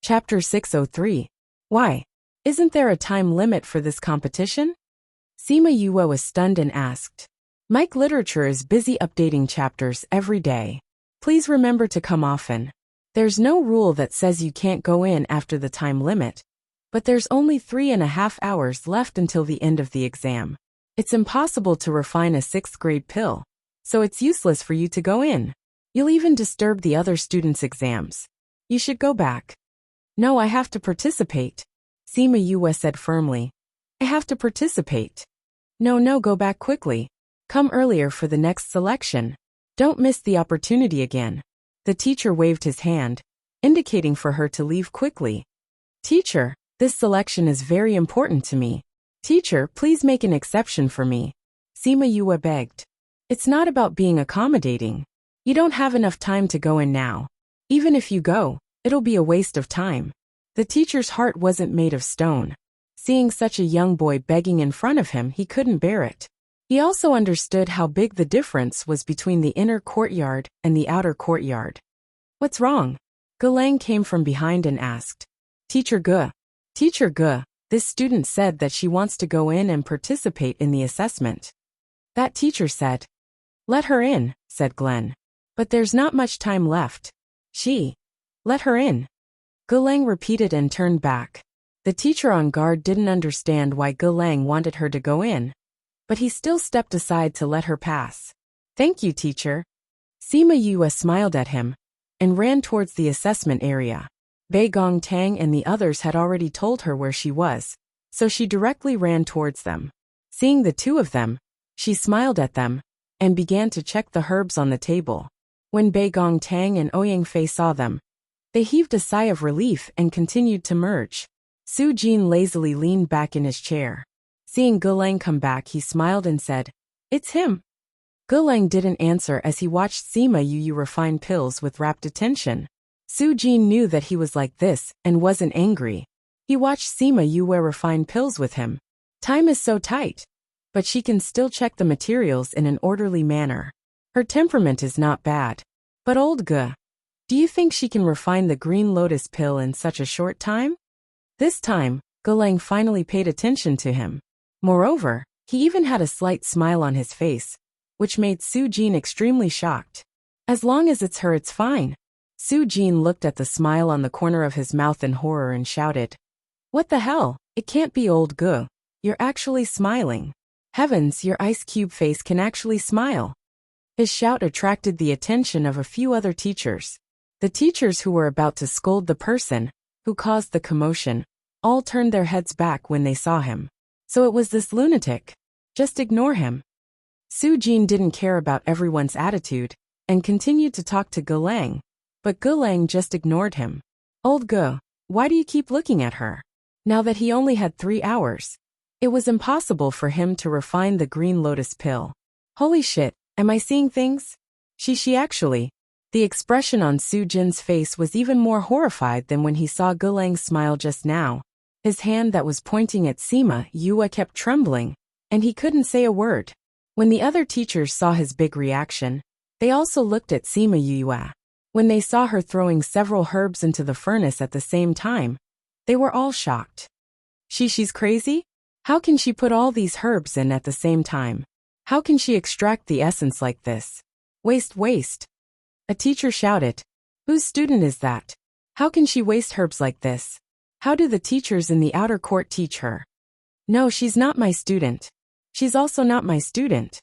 Chapter 603. Why? Isn't there a time limit for this competition? Sima Yue was stunned and asked. Mike Literature is busy updating chapters every day. Please remember to come often. There's no rule that says you can't go in after the time limit, but there's only 3.5 hours left until the end of the exam. It's impossible to refine a 6th grade pill, so it's useless for you to go in. You'll even disturb the other students' exams. You should go back. No, I have to participate, Sima Yue said firmly. I have to participate. No, go back quickly. Come earlier for the next selection. Don't miss the opportunity again. The teacher waved his hand, indicating for her to leave quickly. Teacher, this selection is very important to me. Teacher, please make an exception for me, Sima Yue begged. It's not about being accommodating. You don't have enough time to go in now. Even if you go, it'll be a waste of time. The teacher's heart wasn't made of stone. Seeing such a young boy begging in front of him, he couldn't bear it. He also understood how big the difference was between the inner courtyard and the outer courtyard. What's wrong? Ge Lang came from behind and asked. Teacher Ge, this student said that she wants to go in and participate in the assessment. That teacher said. Let her in, said Glenn. But there's not much time left. Let her in. Ge Lang repeated and turned back. The teacher on guard didn't understand why Ge Lang wanted her to go in, but he still stepped aside to let her pass. Thank you, teacher. Sima Yue smiled at him and ran towards the assessment area. Bei Gong Tang and the others had already told her where she was, so she directly ran towards them. Seeing the two of them, she smiled at them and began to check the herbs on the table. When Bei Gong Tang and Ouyang Fei saw them, they heaved a sigh of relief and continued to merge. Su Jin lazily leaned back in his chair. Seeing Ge Lang come back, he smiled and said, It's him. Ge Lang didn't answer as he watched Sima Yue refine pills with rapt attention. Su Jin knew that he was like this and wasn't angry. He watched Sima Yue refine pills with him. Time is so tight, but she can still check the materials in an orderly manner. Her temperament is not bad. But old Ge, do you think she can refine the green lotus pill in such a short time? This time, Ge Lang finally paid attention to him. Moreover, he even had a slight smile on his face, which made Su Jin extremely shocked. As long as it's her, it's fine. Su Jin looked at the smile on the corner of his mouth in horror and shouted. What the hell? It can't be old Ge. You're actually smiling. Heavens, your ice cube face can actually smile. His shout attracted the attention of a few other teachers. The teachers who were about to scold the person who caused the commotion all turned their heads back when they saw him. So it was this lunatic. Just ignore him. Su Jin didn't care about everyone's attitude and continued to talk to Ge Lang, but Ge Lang just ignored him. Old Ge, why do you keep looking at her? Now that he only had 3 hours, it was impossible for him to refine the green lotus pill. Holy shit, am I seeing things? She actually. The expression on Su Jin's face was even more horrified than when he saw Ge Lang's smile just now. His hand that was pointing at Sima Yue kept trembling, and he couldn't say a word. When the other teachers saw his big reaction, they also looked at Sima Yue. When they saw her throwing several herbs into the furnace at the same time, they were all shocked. She's crazy? How can she put all these herbs in at the same time? How can she extract the essence like this? Waste. A teacher shouted. Whose student is that? How can she waste herbs like this? How do the teachers in the outer court teach her? No, she's not my student. She's also not my student.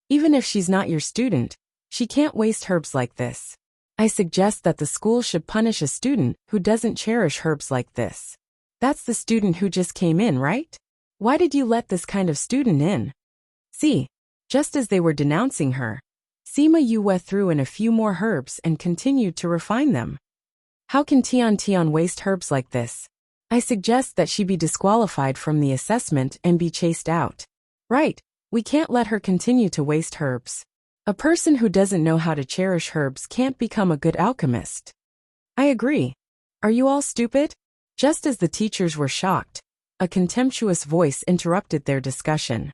Even if she's not your student, she can't waste herbs like this. I suggest that the school should punish a student who doesn't cherish herbs like this. That's the student who just came in, right? Why did you let this kind of student in? See, just as they were denouncing her, Sima Yue threw in a few more herbs and continued to refine them. How can Tian waste herbs like this? I suggest that she be disqualified from the assessment and be chased out. Right, we can't let her continue to waste herbs. A person who doesn't know how to cherish herbs can't become a good alchemist. I agree. Are you all stupid? Just as the teachers were shocked, a contemptuous voice interrupted their discussion.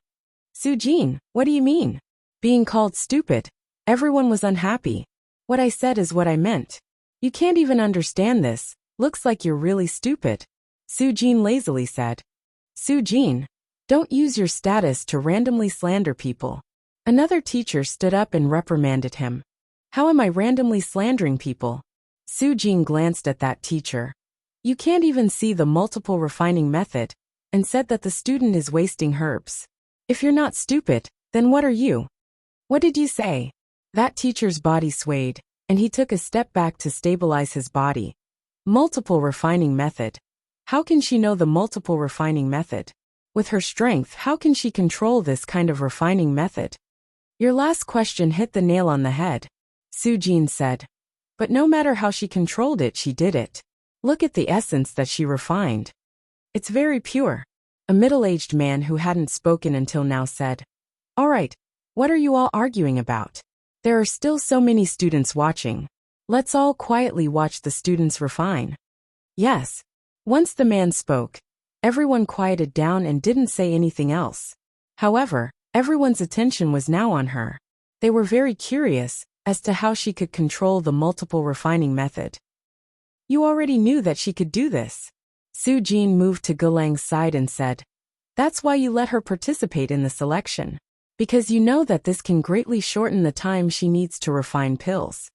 Su Jin, what do you mean? Being called stupid? Everyone was unhappy. What I said is what I meant. You can't even understand this. Looks like you're really stupid, Su-jin lazily said. Su-jin, don't use your status to randomly slander people. Another teacher stood up and reprimanded him. How am I randomly slandering people? Su-jin glanced at that teacher. You can't even see the multiple refining method, and said that the student is wasting herbs. If you're not stupid, then what are you? What did you say? That teacher's body swayed, and he took a step back to stabilize his body. Multiple refining method. How can she know the multiple refining method? With her strength, how can she control this kind of refining method? Your last question hit the nail on the head, Su-jin said. But no matter how she controlled it, she did it. Look at the essence that she refined. It's very pure. A middle-aged man who hadn't spoken until now said, All right, what are you all arguing about? There are still so many students watching. Let's all quietly watch the students refine. Yes. Once the man spoke, everyone quieted down and didn't say anything else. However, everyone's attention was now on her. They were very curious as to how she could control the multiple refining method. You already knew that she could do this. Su-jin moved to Gulang's side and said, That's why you let her participate in the selection. Because you know that this can greatly shorten the time she needs to refine pills.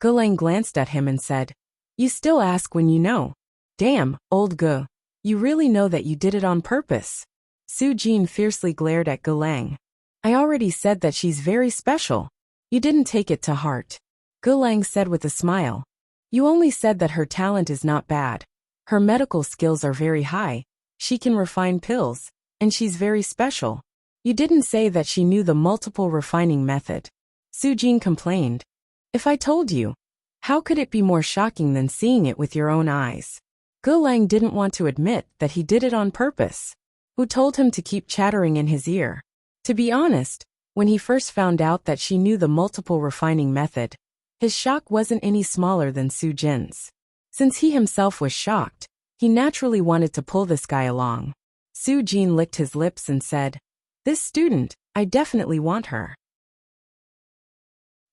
Gulang glanced at him and said, You still ask when you know. Damn, old Gu. You really know that you did it on purpose. Su-jin fiercely glared at Gulang. I already said that she's very special. You didn't take it to heart. Gulang said with a smile. You only said that her talent is not bad. Her medical skills are very high. She can refine pills, and she's very special. You didn't say that she knew the multiple refining method. Su-jin complained. If I told you, how could it be more shocking than seeing it with your own eyes? Gulang didn't want to admit that he did it on purpose. Who told him to keep chattering in his ear? To be honest, when he first found out that she knew the multiple refining method, his shock wasn't any smaller than Su-jin's. Since he himself was shocked, he naturally wanted to pull this guy along. Su-jin licked his lips and said, This student, I definitely want her.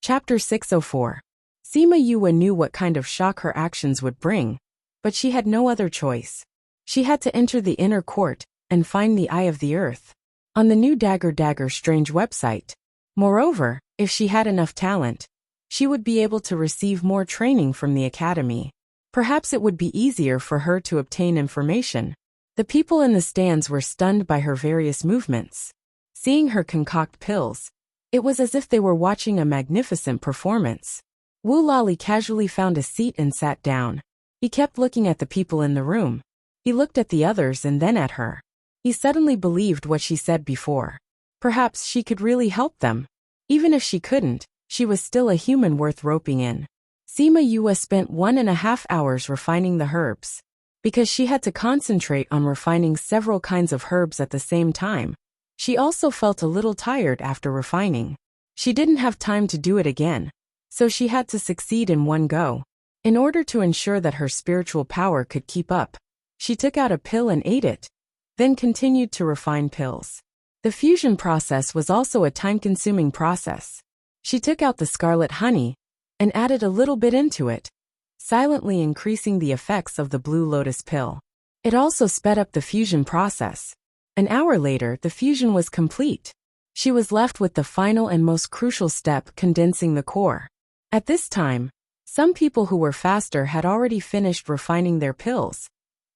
Chapter 604. Sima Yue knew what kind of shock her actions would bring, but she had no other choice. She had to enter the inner court and find the Eye of the Earth on the new Dagger Strange website. Moreover, if she had enough talent, she would be able to receive more training from the academy. Perhaps it would be easier for her to obtain information. The people in the stands were stunned by her various movements. Seeing her concoct pills, it was as if they were watching a magnificent performance. Wu Lali casually found a seat and sat down. He kept looking at the people in the room. He looked at the others and then at her. He suddenly believed what she said before. Perhaps she could really help them. Even if she couldn't, she was still a human worth roping in. Sima Yue spent 1.5 hours refining the herbs. Because she had to concentrate on refining several kinds of herbs at the same time, she also felt a little tired after refining. She didn't have time to do it again, so she had to succeed in one go. In order to ensure that her spiritual power could keep up, she took out a pill and ate it, then continued to refine pills. The fusion process was also a time-consuming process. She took out the scarlet honey and added a little bit into it, silently increasing the effects of the blue lotus pill. It also sped up the fusion process. An hour later, the fusion was complete. She was left with the final and most crucial step, condensing the core. At this time, some people who were faster had already finished refining their pills,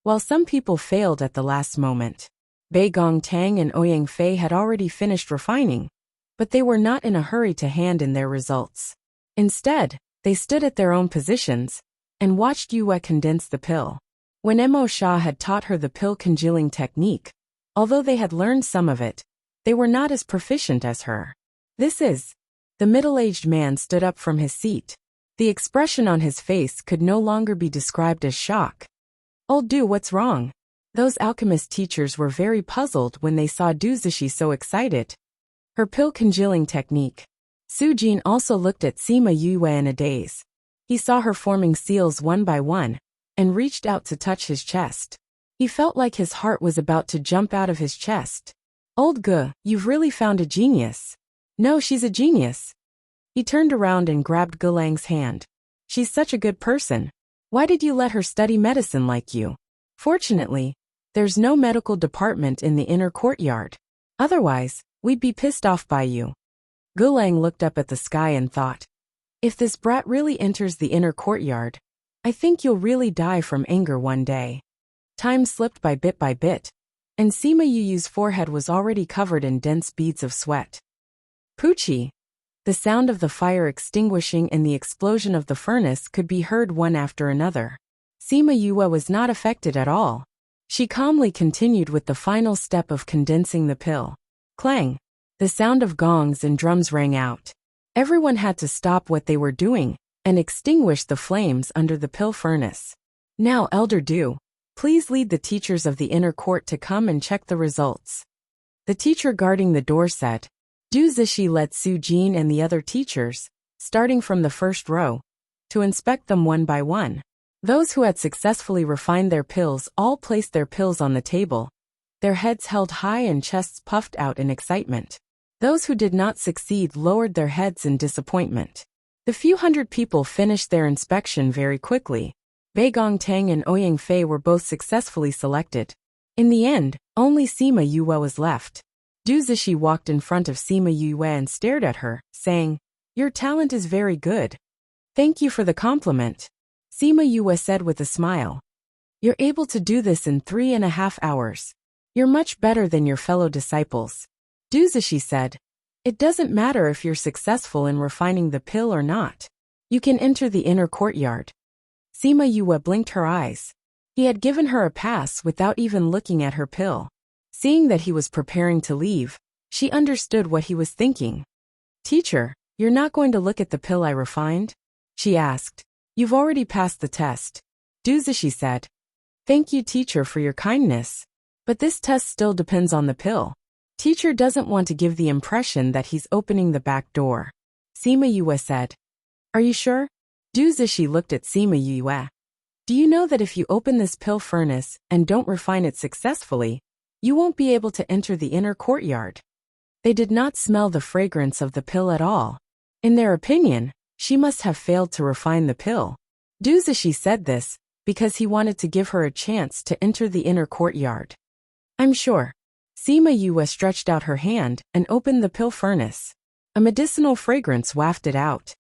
while some people failed at the last moment. Bei Gong Tang and Ouyang Fei had already finished refining, but they were not in a hurry to hand in their results. Instead, they stood at their own positions and watched Yue condense the pill. When Mo Sha had taught her the pill congealing technique, although they had learned some of it, they were not as proficient as her. The middle-aged man stood up from his seat. The expression on his face could no longer be described as shock. Old Du, what's wrong? Those alchemist teachers were very puzzled when they saw Du Zishi so excited. Her pill congealing technique. Su-jin also looked at Sima Yue in a daze. He saw her forming seals one by one, and reached out to touch his chest. He felt like his heart was about to jump out of his chest. Old Gu, you've really found a genius. No, she's a genius. He turned around and grabbed Gulang's hand. She's such a good person. Why did you let her study medicine like you? Fortunately, there's no medical department in the inner courtyard. Otherwise, we'd be pissed off by you. Gulang looked up at the sky and thought, if this brat really enters the inner courtyard, I think you'll really die from anger one day. Time slipped by bit, and Sima Yuyu's forehead was already covered in dense beads of sweat. Poochie! The sound of the fire extinguishing and the explosion of the furnace could be heard one after another. Sima Yue was not affected at all. She calmly continued with the final step of condensing the pill. Clang! The sound of gongs and drums rang out. Everyone had to stop what they were doing and extinguish the flames under the pill furnace. Now, Elder Du, please lead the teachers of the inner court to come and check the results. The teacher guarding the door said. Du Zishi led Su Jin and the other teachers, starting from the first row, to inspect them one by one. Those who had successfully refined their pills all placed their pills on the table, their heads held high and chests puffed out in excitement. Those who did not succeed lowered their heads in disappointment. The few hundred people finished their inspection very quickly. Bei Gongtang and Ouyang Fei were both successfully selected. In the end, only Sima Yue was left. Du Zishi walked in front of Sima Yue and stared at her, saying, "Your talent is very good. Thank you for the compliment." Sima Yue said with a smile. "You're able to do this in 3.5 hours. You're much better than your fellow disciples." Du Zishi said, "It doesn't matter if you're successful in refining the pill or not. You can enter the inner courtyard." Sima Yue blinked her eyes. He had given her a pass without even looking at her pill. Seeing that he was preparing to leave, she understood what he was thinking. "Teacher, you're not going to look at the pill I refined?" she asked. "You've already passed the test." Du Zishi said, "Thank you, teacher, for your kindness. But this test still depends on the pill. Teacher doesn't want to give the impression that he's opening the back door." Sima Yue said, "Are you sure?" Du Zishi looked at Sima Yue. "Do you know that if you open this pill furnace and don't refine it successfully, you won't be able to enter the inner courtyard?" They did not smell the fragrance of the pill at all. In their opinion, she must have failed to refine the pill. Du Zishi said this because he wanted to give her a chance to enter the inner courtyard. "I'm sure." Sima Yue stretched out her hand and opened the pill furnace. A medicinal fragrance wafted out.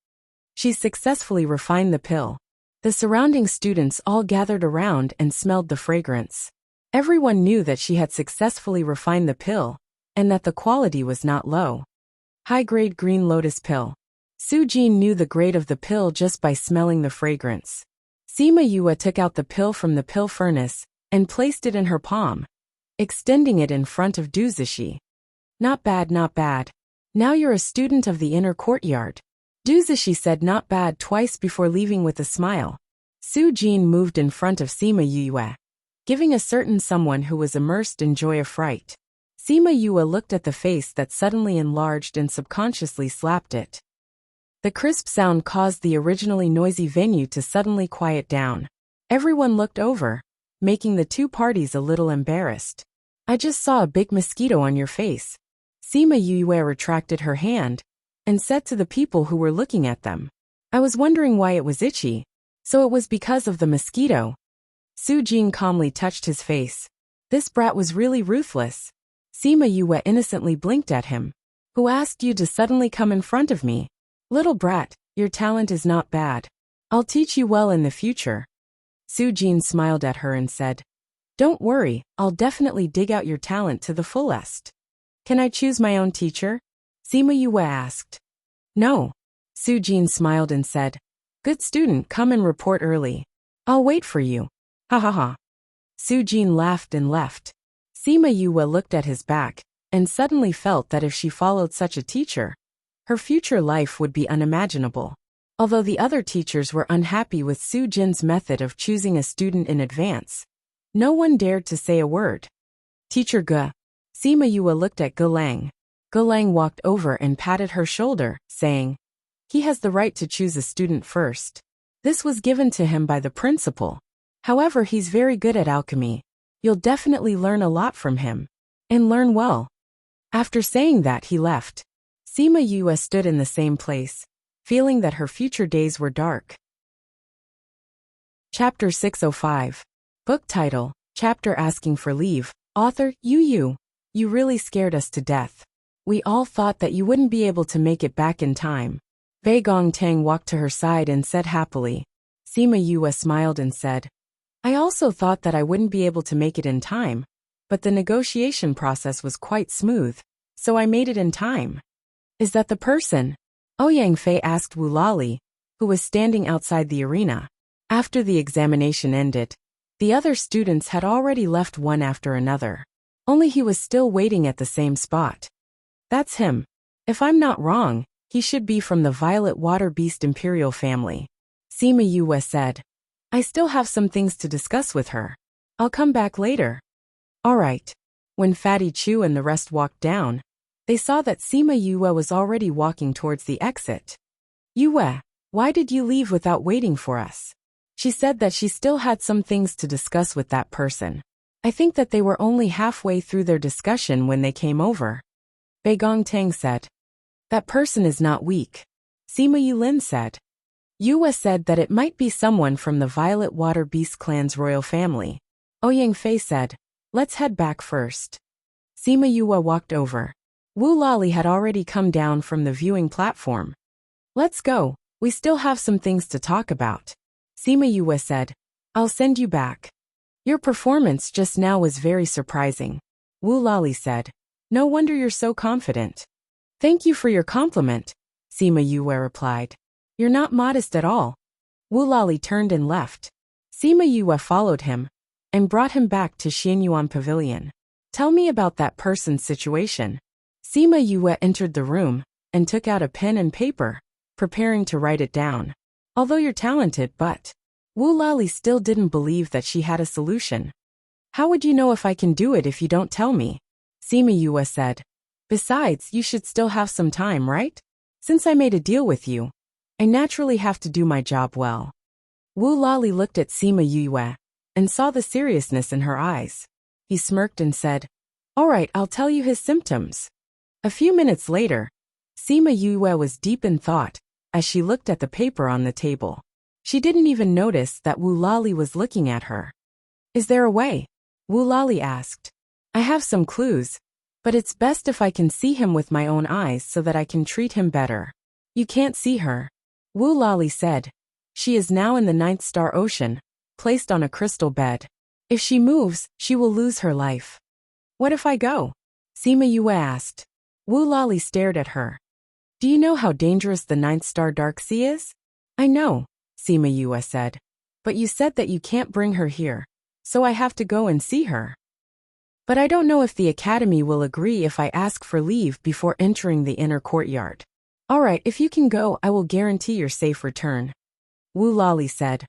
She successfully refined the pill. The surrounding students all gathered around and smelled the fragrance. Everyone knew that she had successfully refined the pill, and that the quality was not low. High-grade green lotus pill. Su Jin knew the grade of the pill just by smelling the fragrance. Sima Yue took out the pill from the pill furnace and placed it in her palm, extending it in front of Du Zishi. "Not bad, not bad. Now you're a student of the inner courtyard." Du Zishi said not bad twice before leaving with a smile. Su Jin moved in front of Sima Yue, giving a certain someone who was immersed in joy a fright. Sima Yue looked at the face that suddenly enlarged and subconsciously slapped it. The crisp sound caused the originally noisy venue to suddenly quiet down. Everyone looked over, making the two parties a little embarrassed. "I just saw a big mosquito on your face." Sima Yue retracted her hand and said to the people who were looking at them, "I was wondering why it was itchy. So it was because of the mosquito." Su Jin calmly touched his face. This brat was really ruthless. Sima Yue innocently blinked at him. "Who asked you to suddenly come in front of me? Little brat, your talent is not bad. I'll teach you well in the future." Su Jin smiled at her and said, "Don't worry, I'll definitely dig out your talent to the fullest." "Can I choose my own teacher?" Sima Yue asked. "No." Su Jin smiled and said, "Good student, come and report early. I'll wait for you." Ha ha ha. Su Jin laughed and left. Sima Yue looked at his back and suddenly felt that if she followed such a teacher, her future life would be unimaginable. Although the other teachers were unhappy with Su Jin's method of choosing a student in advance, no one dared to say a word. "Teacher Ge." Sima Yue looked at Ge Lang. Ge Lang walked over and patted her shoulder, saying, "He has the right to choose a student first. This was given to him by the principal. However, he's very good at alchemy. You'll definitely learn a lot from him. And learn well." After saying that, he left. Sima Yue stood in the same place, feeling that her future days were dark. Chapter 605. Book title, Chapter Asking for Leave. Author, You really scared us to death. We all thought that you wouldn't be able to make it back in time. Wei Gongtang walked to her side and said happily. Sima Yue smiled and said, I also thought that I wouldn't be able to make it in time, but the negotiation process was quite smooth, so I made it in time. Is that the person? Ouyang Fei asked Wu Lali, who was standing outside the arena. After the examination ended, the other students had already left one after another. Only he was still waiting at the same spot. That's him. If I'm not wrong, he should be from the Violet Water Beast Imperial family. Sima Yue said. I still have some things to discuss with her. I'll come back later. All right. When Fatty Chu and the rest walked down, they saw that Sima Yue was already walking towards the exit. Yue, why did you leave without waiting for us? She said that she still had some things to discuss with that person. I think that they were only halfway through their discussion when they came over. Wei Gongtang said. That person is not weak. Sima Yulin said. Yue said that it might be someone from the Violet Water Beast clan's royal family. Ouyang Fei said, let's head back first. Sima Yue walked over. Wu Lali had already come down from the viewing platform. Let's go, we still have some things to talk about. Sima Yue said, I'll send you back. Your performance just now was very surprising. Wu Lali said, no wonder you're so confident. Thank you for your compliment, Sima Yue replied. You're not modest at all. Wu Lali turned and left. Sima Yue followed him and brought him back to Xianyuan Pavilion. Tell me about that person's situation. Sima Yue entered the room and took out a pen and paper, preparing to write it down. Although you're talented, but Wu Lali still didn't believe that she had a solution. How would you know if I can do it if you don't tell me? Sima Yue said. Besides, you should still have some time, right? Since I made a deal with you, I naturally have to do my job well. Wu Lali looked at Sima Yue and saw the seriousness in her eyes. He smirked and said, all right, I'll tell you his symptoms. A few minutes later, Sima Yue was deep in thought as she looked at the paper on the table. She didn't even notice that Wu Lali was looking at her. Is there a way? Wu Lali asked. I have some clues, but it's best if I can see him with my own eyes so that I can treat him better. You can't see her, Wu Lali said. She is now in the 9th star ocean, placed on a crystal bed. If she moves, she will lose her life. What if I go? Sima Yue asked. Wu Lali stared at her. Do you know how dangerous the 9th star dark sea is? I know, Sima Yue said. But you said that you can't bring her here, so I have to go and see her. But I don't know if the academy will agree if I ask for leave before entering the inner courtyard. All right, if you can go, I will guarantee your safe return. Wu Lali said.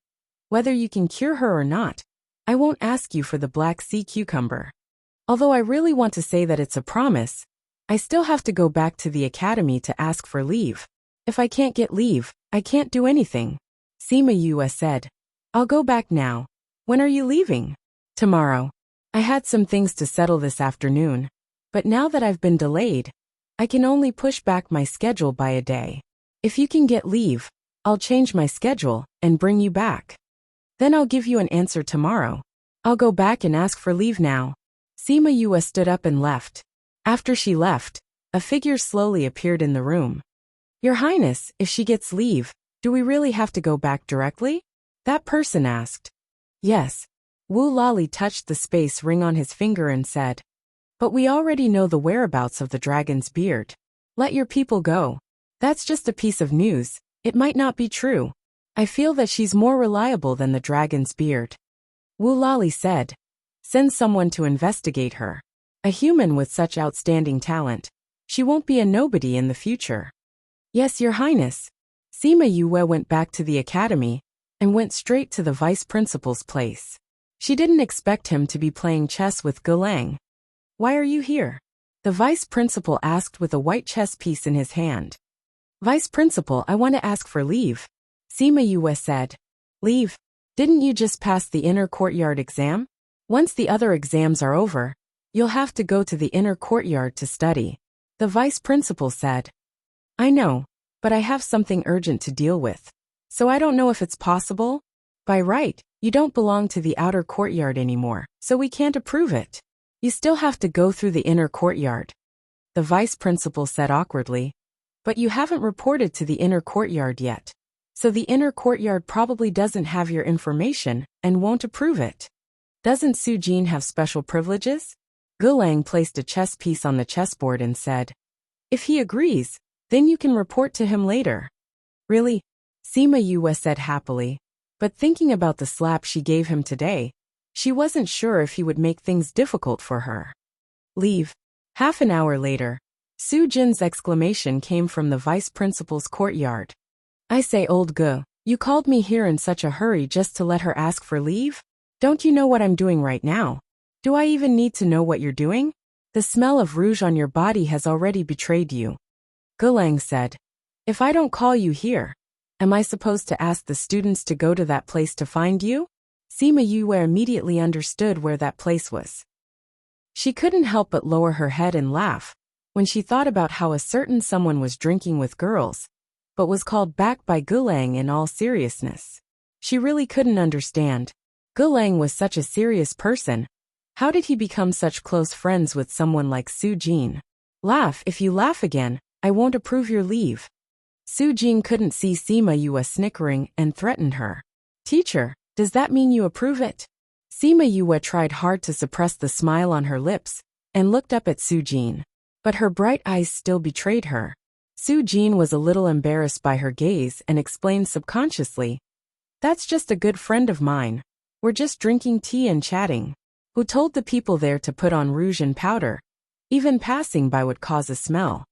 Whether you can cure her or not, I won't ask you for the Black Sea cucumber. Although I really want to say that it's a promise, I still have to go back to the academy to ask for leave. If I can't get leave, I can't do anything. Sima Yue said. I'll go back now. When are you leaving? Tomorrow. I had some things to settle this afternoon, but now that I've been delayed, I can only push back my schedule by a day. If you can get leave, I'll change my schedule and bring you back. Then I'll give you an answer tomorrow. I'll go back and ask for leave now. Sima Yue stood up and left. After she left, a figure slowly appeared in the room. Your Highness, if she gets leave, do we really have to go back directly? That person asked. Yes. Wu Lali touched the space ring on his finger and said. But we already know the whereabouts of the dragon's beard. Let your people go. That's just a piece of news. It might not be true. I feel that she's more reliable than the dragon's beard. Wu Lali said. Send someone to investigate her. A human with such outstanding talent. She won't be a nobody in the future. Yes, Your Highness. Sima Yue went back to the academy and went straight to the vice principal's place. She didn't expect him to be playing chess with Gulang. Why are you here? The vice principal asked with a white chess piece in his hand. Vice principal, I want to ask for leave. Sima Yue said. Leave? Didn't you just pass the inner courtyard exam? Once the other exams are over, you'll have to go to the inner courtyard to study. The vice principal said. I know, but I have something urgent to deal with. So I don't know if it's possible. By right, You don't belong to the outer courtyard anymore, so we can't approve it. You still have to go through the inner courtyard. The vice principal said awkwardly. But you haven't reported to the inner courtyard yet. So the inner courtyard probably doesn't have your information and won't approve it. Doesn't Sujin have special privileges? Gulang placed a chess piece on the chessboard and said, if he agrees, then you can report to him later. Really? Sima Yue said happily. But thinking about the slap she gave him today, she wasn't sure if he would make things difficult for her. Leave. Half an hour later, Sujin's exclamation came from the vice principal's courtyard. I say, old Gu, you called me here in such a hurry just to let her ask for leave? Don't you know what I'm doing right now? Do I even need to know what you're doing? The smell of rouge on your body has already betrayed you. Gulang said. If I don't call you here, am I supposed to ask the students to go to that place to find you? Sima Yue immediately understood where that place was. She couldn't help but lower her head and laugh when she thought about how a certain someone was drinking with girls, but was called back by Gulang in all seriousness. She really couldn't understand. Gulang was such a serious person. How did he become such close friends with someone like Sujin? Laugh, if you laugh again, I won't approve your leave. Sujin couldn't see Sima Yue snickering and threatened her. Teacher, does that mean you approve it? Sima Yue tried hard to suppress the smile on her lips and looked up at Sujin. But her bright eyes still betrayed her. Sujin was a little embarrassed by her gaze and explained subconsciously. That's just a good friend of mine. We're just drinking tea and chatting. Who told the people there to put on rouge and powder? Even passing by would cause a smell.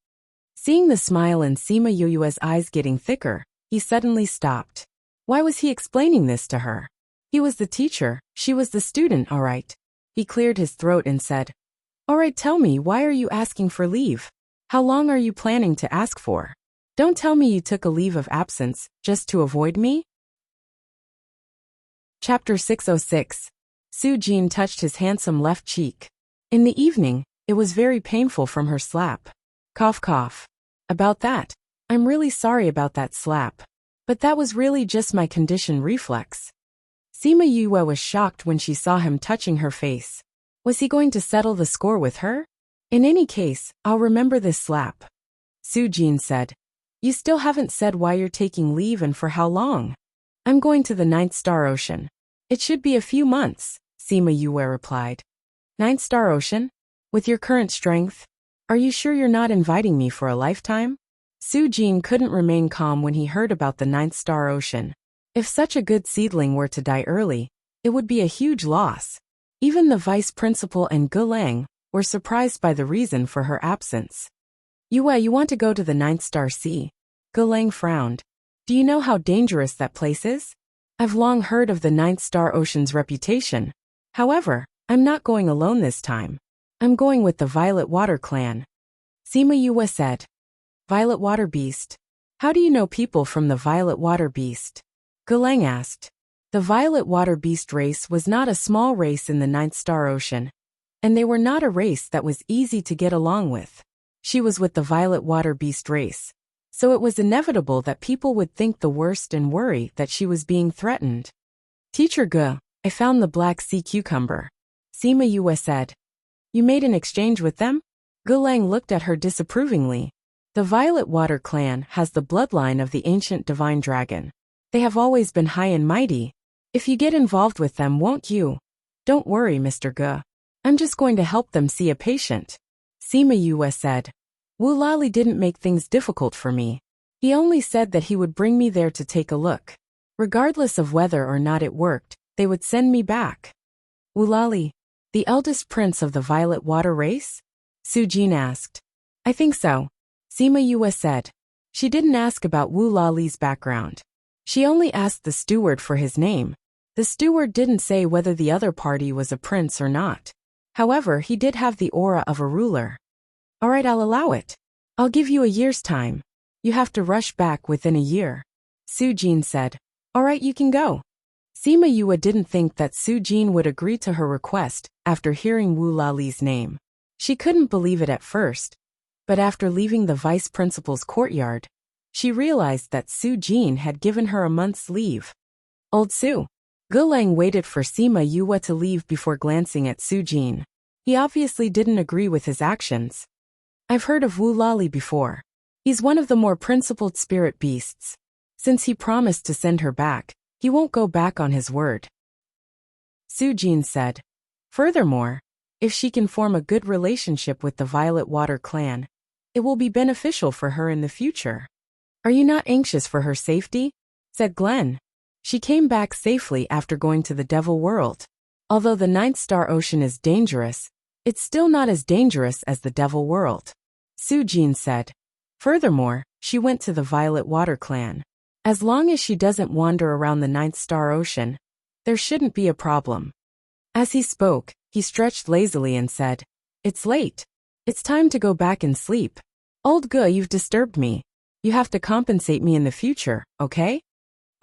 Seeing the smile in Sima Yue's eyes getting thicker, he suddenly stopped. Why was he explaining this to her? He was the teacher, she was the student, all right. He cleared his throat and said, all right, tell me, why are you asking for leave? How long are you planning to ask for? Don't tell me you took a leave of absence just to avoid me? Chapter 606. Sujin touched his handsome left cheek. In the evening, it was very painful from her slap. Cough cough. About that, I'm really sorry about that slap. But that was really just my conditioned reflex. Sima Yue was shocked when she saw him touching her face. Was he going to settle the score with her? In any case, I'll remember this slap. Sujin said. You still haven't said why you're taking leave and for how long. I'm going to the Ninth Star Ocean. It should be a few months, Sima Yue replied. Ninth Star Ocean? With your current strength? Are you sure you're not inviting me for a lifetime? Sujin couldn't remain calm when he heard about the Ninth Star Ocean. If such a good seedling were to die early, it would be a huge loss. Even the vice principal and Gulang were surprised by the reason for her absence. You want to go to the Ninth Star Sea? Gulang frowned. Do you know how dangerous that place is? I've long heard of the Ninth Star Ocean's reputation. However, I'm not going alone this time. I'm going with the Violet Water Clan. Sima Yue said. Violet Water Beast. How do you know people from the Violet Water Beast? Gulang asked. The Violet Water Beast race was not a small race in the Ninth Star Ocean, and they were not a race that was easy to get along with. She was with the Violet Water Beast race, so it was inevitable that people would think the worst and worry that she was being threatened. Teacher Gu, I found the Black Sea Cucumber. Sima Yue said. You made an exchange with them? Gulang looked at her disapprovingly. The Violet Water Clan has the bloodline of the ancient divine dragon. They have always been high and mighty. If you get involved with them, won't you? Don't worry, Mr. Gu. I'm just going to help them see a patient. Sima Yue said. Wu Lali didn't make things difficult for me. He only said that he would bring me there to take a look. Regardless of whether or not it worked, they would send me back. Wu Lali, the eldest prince of the Violet Water race? Sujin asked. I think so. Sima Yue said. She didn't ask about Wu Lali's background. She only asked the steward for his name. The steward didn't say whether the other party was a prince or not. However, he did have the aura of a ruler. All right, I'll allow it. I'll give you a year's time. You have to rush back within a year. Sujin said. All right, you can go. Sima Yue didn't think that Sujin would agree to her request after hearing Wu Lali's name. She couldn't believe it at first, but after leaving the vice principal's courtyard, she realized that Sujin had given her a month's leave. Old Su. Gulang waited for Sima Yue to leave before glancing at Su Jin. He obviously didn't agree with his actions. I've heard of Wu Lali before. He's one of the more principled spirit beasts. Since he promised to send her back, he won't go back on his word. Su Jin said. Furthermore, if she can form a good relationship with the Violet Water clan, it will be beneficial for her in the future. Are you not anxious for her safety? Said Glenn. She came back safely after going to the Devil World. Although the Ninth Star Ocean is dangerous, it's still not as dangerous as the Devil World. Su Jin said. Furthermore, she went to the Violet Water clan. As long as she doesn't wander around the Ninth Star Ocean, there shouldn't be a problem. As he spoke, he stretched lazily and said, It's late. It's time to go back and sleep. Old Gu, you've disturbed me. You have to compensate me in the future, okay?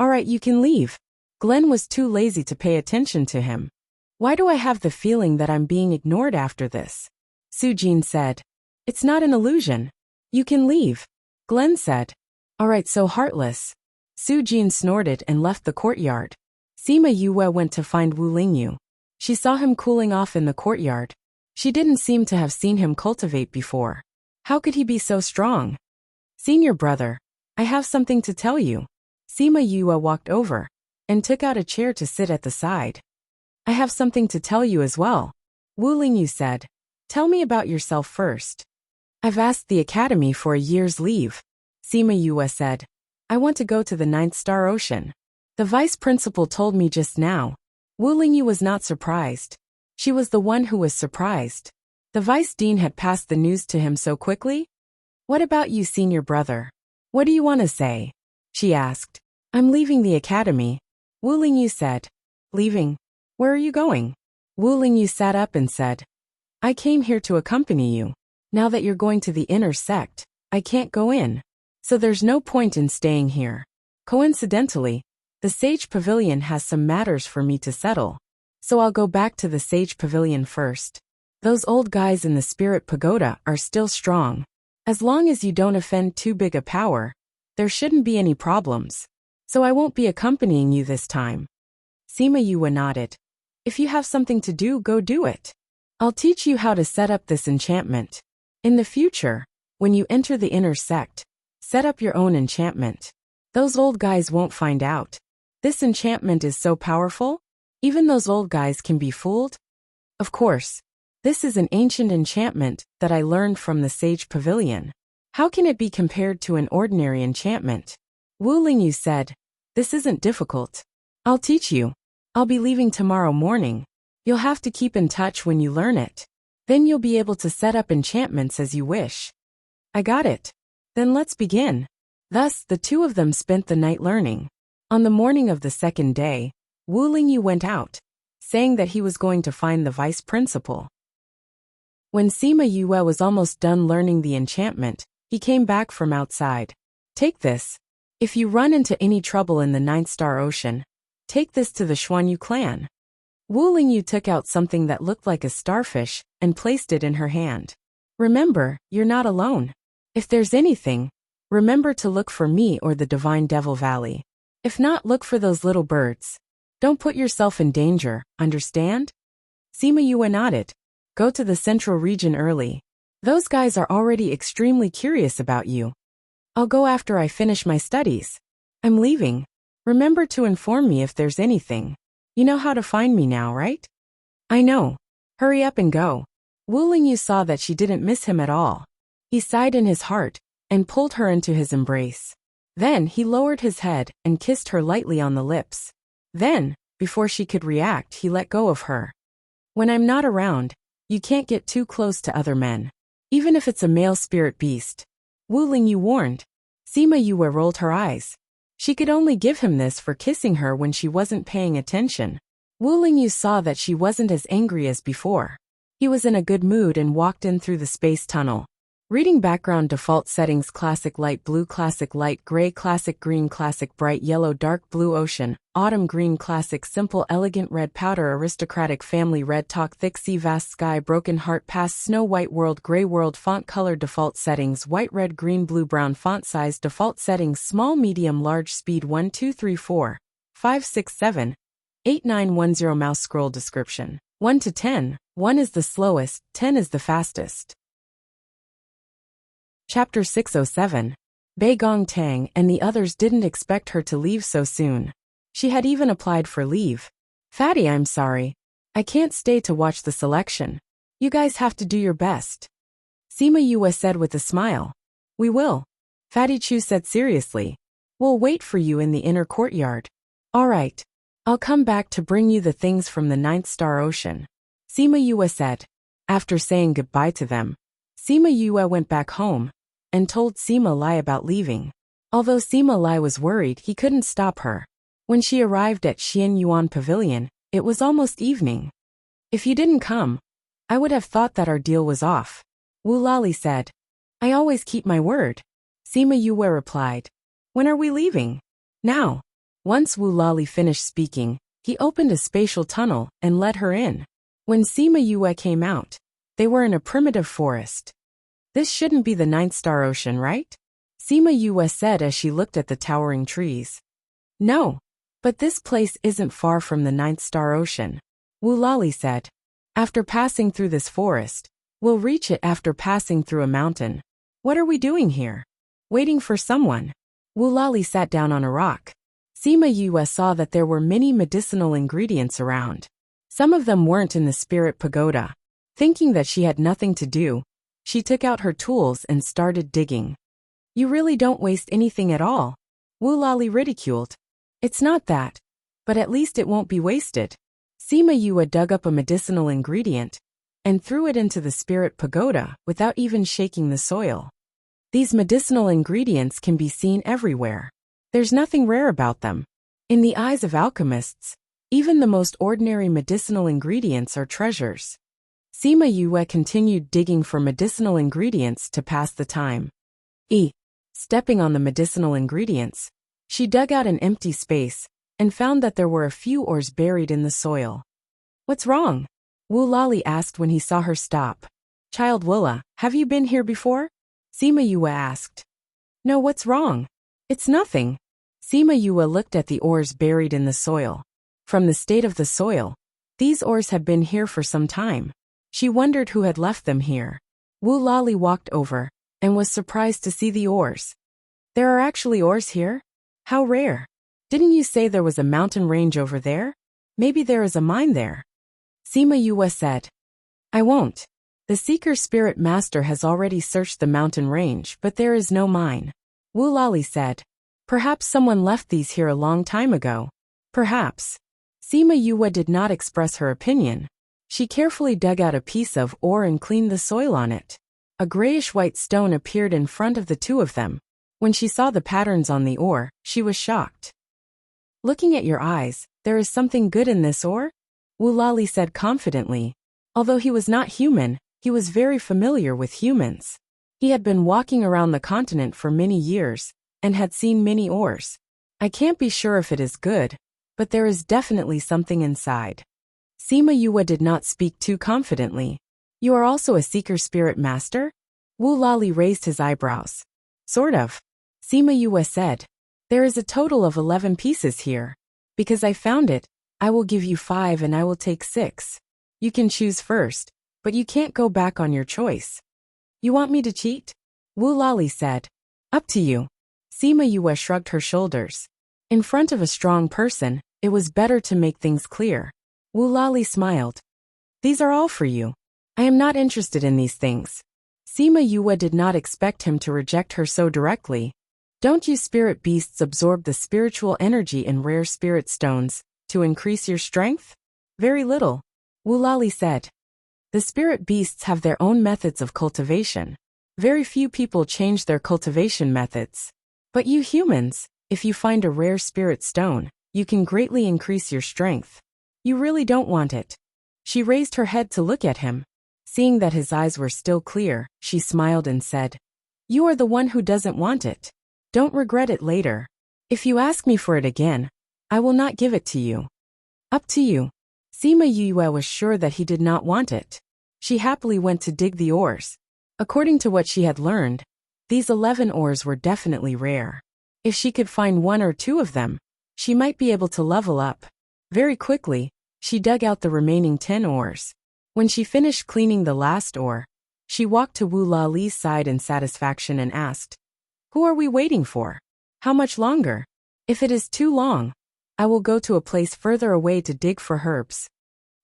Alright, you can leave. Glenn was too lazy to pay attention to him. Why do I have the feeling that I'm being ignored after this? Su Jin said. It's not an illusion. You can leave. Glenn said. Alright, so heartless. Su Jin snorted and left the courtyard. Sima Yue went to find Wu Lingyu. She saw him cooling off in the courtyard. She didn't seem to have seen him cultivate before. How could he be so strong? Senior brother, I have something to tell you. Sima Yue walked over and took out a chair to sit at the side. I have something to tell you as well. Wu Lingyu said. Tell me about yourself first. I've asked the academy for a year's leave. Sima Yue said. I want to go to the Ninth Star Ocean. The vice principal told me just now. Wu Lingyu was not surprised. She was the one who was surprised. The vice dean had passed the news to him so quickly? What about you, senior brother? What do you want to say? She asked. I'm leaving the academy. Wu Lingyu said. Leaving? Where are you going? Wu Lingyu sat up and said. I came here to accompany you. Now that you're going to the inner sect, I can't go in. So there's no point in staying here. Coincidentally, the Sage Pavilion has some matters for me to settle. So I'll go back to the Sage Pavilion first. Those old guys in the Spirit Pagoda are still strong. As long as you don't offend too big a power, there shouldn't be any problems. So I won't be accompanying you this time. Sima Yue nodded. If you have something to do, go do it. I'll teach you how to set up this enchantment. In the future, when you enter the inner sect, set up your own enchantment. Those old guys won't find out. This enchantment is so powerful, even those old guys can be fooled. Of course, this is an ancient enchantment that I learned from the Sage Pavilion. How can it be compared to an ordinary enchantment? Wu Lingyu said, This isn't difficult. I'll teach you. I'll be leaving tomorrow morning. You'll have to keep in touch when you learn it. Then you'll be able to set up enchantments as you wish. I got it. Then let's begin. Thus, the two of them spent the night learning. On the morning of the second day, Wu Lingyu went out, saying that he was going to find the vice principal. When Sima Yue was almost done learning the enchantment, he came back from outside. Take this. If you run into any trouble in the Ninth Star Ocean, take this to the Xuanyu clan. Wu Lingyu took out something that looked like a starfish and placed it in her hand. Remember, you're not alone. If there's anything, remember to look for me or the Divine Devil Valley. If not, look for those little birds. Don't put yourself in danger, understand? Sima Yue nodded. Go to the central region early. Those guys are already extremely curious about you. I'll go after I finish my studies. I'm leaving. Remember to inform me if there's anything. You know how to find me now, right? I know. Hurry up and go. Wu Lingyu saw that she didn't miss him at all. He sighed in his heart and pulled her into his embrace. Then he lowered his head and kissed her lightly on the lips. Then, before she could react, he let go of her. When I'm not around, you can't get too close to other men. Even if it's a male spirit beast. Wu Lingyu warned. Sima Yue rolled her eyes. She could only give him this for kissing her when she wasn't paying attention. Wu Lingyu saw that she wasn't as angry as before. He was in a good mood and walked in through the space tunnel. Reading background default settings: classic light blue, classic light gray, classic green, classic bright yellow, dark blue ocean, autumn green, classic simple elegant red powder, aristocratic family red, talk thick sea, vast sky, broken heart, past snow, white world, gray world, font color default settings: white, red, green, blue, brown, font size default settings: small, medium, large, speed 1 2 3 4 5 6 7 8910 Mouse Scroll Description. 1 to 10. 1 is the slowest, 10 is the fastest. Chapter 607. Bei Gong Tang and the others didn't expect her to leave so soon. She had even applied for leave. Fatty, I'm sorry. I can't stay to watch the selection. You guys have to do your best. Sima Yue said with a smile. We will. Fatty Chu said seriously. We'll wait for you in the inner courtyard. All right. I'll come back to bring you the things from the 9th Star Ocean. Sima Yue said. After saying goodbye to them, Sima Yue went back home and told Sima Lai about leaving. Although Sima Lai was worried, he couldn't stop her. When she arrived at Xian Yuan Pavilion, it was almost evening. If you didn't come, I would have thought that our deal was off. Wu Lali said. I always keep my word. Sima Yue replied. When are we leaving? Now. Once Wu Lali finished speaking, he opened a spatial tunnel and let her in. When Sima Yue came out, they were in a primitive forest. This shouldn't be the 9th Star Ocean, right? Sima Yue said as she looked at the towering trees. No, but this place isn't far from the 9th Star Ocean. Wu Lali said. After passing through this forest, we'll reach it after passing through a mountain. What are we doing here? Waiting for someone. Wu Lali sat down on a rock. Sima Yue saw that there were many medicinal ingredients around. Some of them weren't in the spirit pagoda. Thinking that she had nothing to do, she took out her tools and started digging. You really don't waste anything at all. Wu Lali ridiculed. It's not that, but at least it won't be wasted. Sima Yue dug up a medicinal ingredient and threw it into the spirit pagoda without even shaking the soil. These medicinal ingredients can be seen everywhere. There's nothing rare about them. In the eyes of alchemists, even the most ordinary medicinal ingredients are treasures. Sima Yue continued digging for medicinal ingredients to pass the time. Stepping on the medicinal ingredients, she dug out an empty space and found that there were a few ores buried in the soil. What's wrong? Wu Lali asked when he saw her stop. Child Willa, have you been here before? Sima Yue asked. No, what's wrong? It's nothing. Sima Yue looked at the ores buried in the soil. From the state of the soil, these ores had been here for some time. She wondered who had left them here. Wu Lali walked over and was surprised to see the ores. There are actually ores here? How rare. Didn't you say there was a mountain range over there? Maybe there is a mine there. Sima Yue said. I won't. The Seeker Spirit Master has already searched the mountain range, but there is no mine. Wu Lali said. Perhaps someone left these here a long time ago. Perhaps. Sima Yue did not express her opinion. She carefully dug out a piece of ore and cleaned the soil on it. A grayish-white stone appeared in front of the two of them. When she saw the patterns on the ore, she was shocked. Looking at your eyes, there is something good in this ore? Wu Lali said confidently. Although he was not human, he was very familiar with humans. He had been walking around the continent for many years and had seen many ores. I can't be sure if it is good, but there is definitely something inside. Sima Yue did not speak too confidently. You are also a Seeker Spirit Master? Wu Lali raised his eyebrows. Sort of. Sima Yue said. There is a total of 11 pieces here. Because I found it, I will give you 5 and I will take 6. You can choose first, but you can't go back on your choice. You want me to cheat? Wu Lali said. Up to you. Sima Yue shrugged her shoulders. In front of a strong person, it was better to make things clear. Wu Lali smiled. These are all for you. I am not interested in these things. Sima Yue did not expect him to reject her so directly. Don't you spirit beasts absorb the spiritual energy in rare spirit stones to increase your strength? Very little. Wu Lali said. The spirit beasts have their own methods of cultivation. Very few people change their cultivation methods. But you humans, if you find a rare spirit stone, you can greatly increase your strength. You really don't want it. She raised her head to look at him. Seeing that his eyes were still clear, she smiled and said, You are the one who doesn't want it. Don't regret it later. If you ask me for it again, I will not give it to you. Up to you. Sima Yue was sure that he did not want it. She happily went to dig the ores. According to what she had learned, these 11 ores were definitely rare. If she could find 1 or 2 of them, she might be able to level up. Very quickly, she dug out the remaining 10 oars. When she finished cleaning the last oar, she walked to Wu Lali's side in satisfaction and asked, "Who are we waiting for? How much longer? If it is too long, I will go to a place further away to dig for herbs.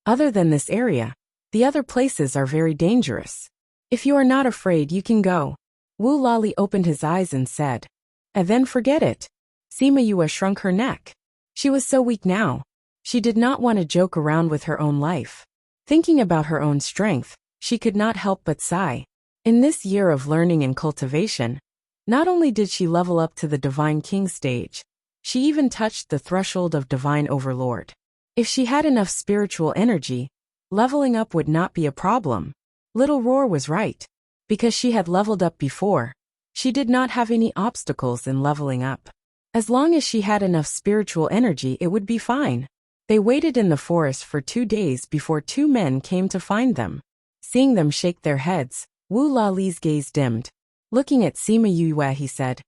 Other than this area, the other places are very dangerous. If you are not afraid, you can go." Wu Lali opened his eyes and said, "And then forget it." Sima Yue shrunk her neck. She was so weak now. She did not want to joke around with her own life. Thinking about her own strength, she could not help but sigh. In this year of learning and cultivation, not only did she level up to the Divine King stage, she even touched the threshold of Divine Overlord. If she had enough spiritual energy, leveling up would not be a problem. Little Roar was right. Because she had leveled up before, she did not have any obstacles in leveling up. As long as she had enough spiritual energy, it would be fine. They waited in the forest for 2 days before 2 men came to find them. Seeing them shake their heads, Wu Lali's gaze dimmed. Looking at Sima Yue, he said,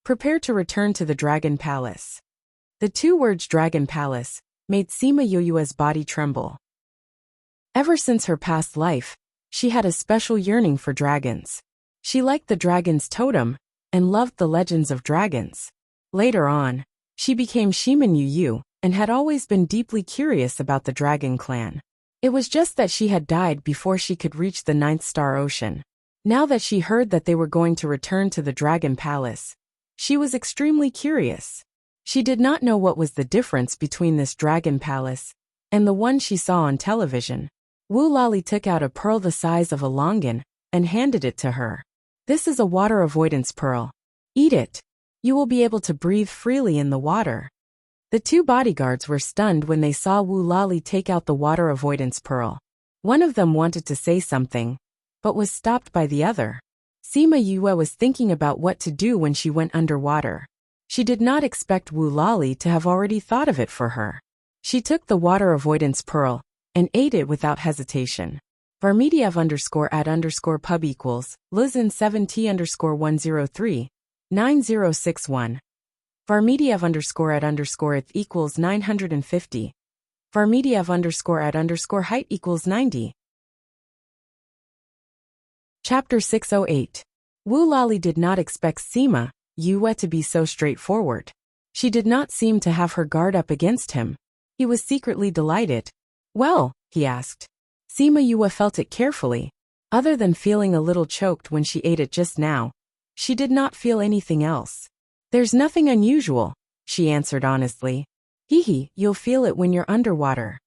"Prepare to return to the Dragon Palace." The 2 words Dragon Palace made Sima Yue's body tremble. Ever since her past life, she had a special yearning for dragons. She liked the dragon's totem and loved the legends of dragons. Later on, she became Shiman Yu and had always been deeply curious about the dragon clan. It was just that she had died before she could reach the 9th star ocean. Now that she heard that they were going to return to the Dragon Palace, she was extremely curious. She did not know what was the difference between this Dragon Palace and the one she saw on television. Wu Lali took out a pearl the size of a longan and handed it to her. "This is a water avoidance pearl. Eat it. You will be able to breathe freely in the water." The 2 bodyguards were stunned when they saw Wu Lali take out the water avoidance pearl. One of them wanted to say something, but was stopped by the other. Sima Yue was thinking about what to do when she went underwater. She did not expect Wu Lali to have already thought of it for her. She took the water avoidance pearl and ate it without hesitation. Varmediev_ad_pub equals Luzin 7T_103 9061. Varmediev_ad_ith equals 950. Varmediev_ad_height equals 90. Chapter 608. Wu Lali did not expect Sima Yue to be so straightforward. She did not seem to have her guard up against him. He was secretly delighted. "Well," he asked. Sima Yue felt it carefully. Other than feeling a little choked when she ate it just now, she did not feel anything else. "There's nothing unusual," she answered honestly. "Hee, you'll feel it when you're underwater."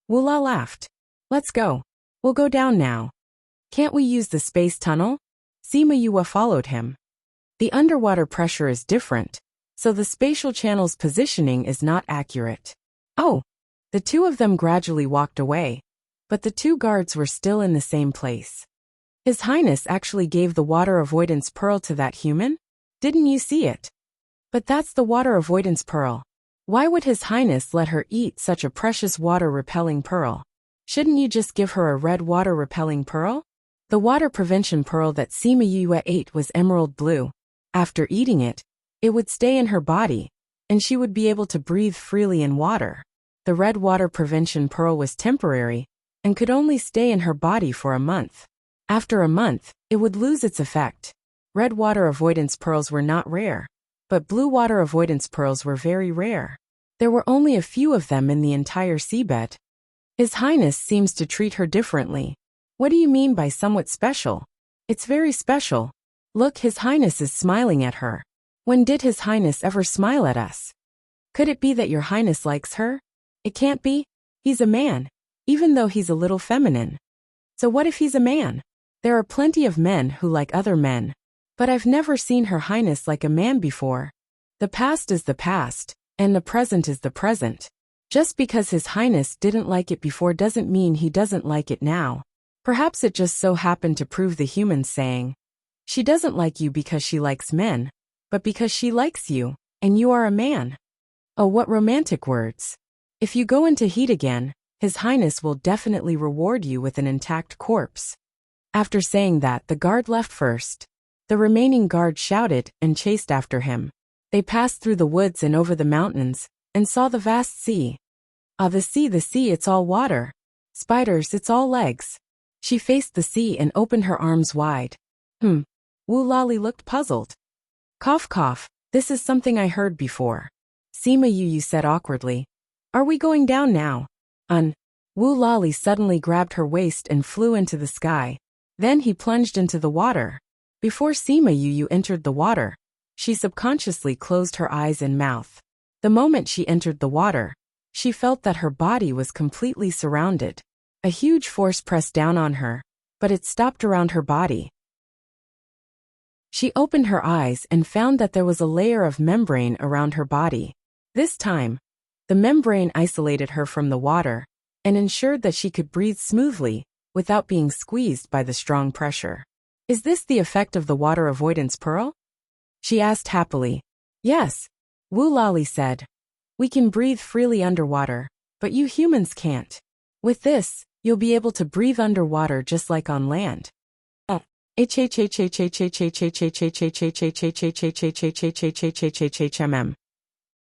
Wu La laughed. "Let's go. We'll go down now." "Can't we use the space tunnel?" Sima Yue followed him. The underwater pressure is different, so the spatial channel's positioning is not accurate. "Oh." The 2 of them gradually walked away, but the 2 guards were still in the same place. "His Highness actually gave the water avoidance pearl to that human? Didn't you see it?" "But that's the water avoidance pearl. Why would His Highness let her eat such a precious water-repelling pearl? Shouldn't you just give her a red water-repelling pearl?" The water prevention pearl that Sima Yue ate was emerald blue. After eating it, it would stay in her body, and she would be able to breathe freely in water. The red water prevention pearl was temporary and could only stay in her body for a month. After a month, it would lose its effect. Red water avoidance pearls were not rare, but blue water avoidance pearls were very rare. There were only a few of them in the entire seabed. His Highness seems to treat her differently. What do you mean by somewhat special? It's very special. Look, His Highness is smiling at her. When did His Highness ever smile at us? Could it be that Your Highness likes her? It can't be. He's a man, even though he's a little feminine. So what if he's a man? There are plenty of men who like other men, but I've never seen Her Highness like a man before. The past is the past, and the present is the present. Just because His Highness didn't like it before doesn't mean he doesn't like it now. Perhaps it just so happened to prove the human saying, "She doesn't like you because she likes men, but because she likes you, and you are a man." Oh, what romantic words. If you go into heat again, His Highness will definitely reward you with an intact corpse. After saying that, the guard left first. The remaining guard shouted and chased after him. They passed through the woods and over the mountains, and saw the vast sea. Ah, the sea, it's all water. Spiders, it's all legs. She faced the sea and opened her arms wide. Wu Lali looked puzzled. Cough cough, this is something I heard before. Sima Yu said awkwardly. Are we going down now? Wu Lali suddenly grabbed her waist and flew into the sky. Then he plunged into the water. Before Sima Yu entered the water, she subconsciously closed her eyes and mouth. The moment she entered the water, she felt that her body was completely surrounded. A huge force pressed down on her, but it stopped around her body. She opened her eyes and found that there was a layer of membrane around her body. This time, the membrane isolated her from the water and ensured that she could breathe smoothly without being squeezed by the strong pressure. Is this the effect of the water avoidance pearl? She asked happily. Yes, Wu Lali said. We can breathe freely underwater, but you humans can't. With this, you'll be able to breathe underwater just like on land.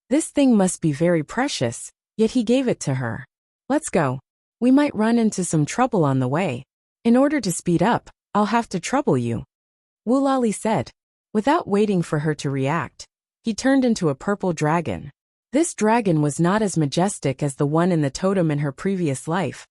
This thing must be very precious, yet he gave it to her. Let's go. We might run into some trouble on the way. In order to speed up, I'll have to trouble you. Wu Lali said. Without waiting for her to react, he turned into a purple dragon. This dragon was not as majestic as the one in the totem in her previous life,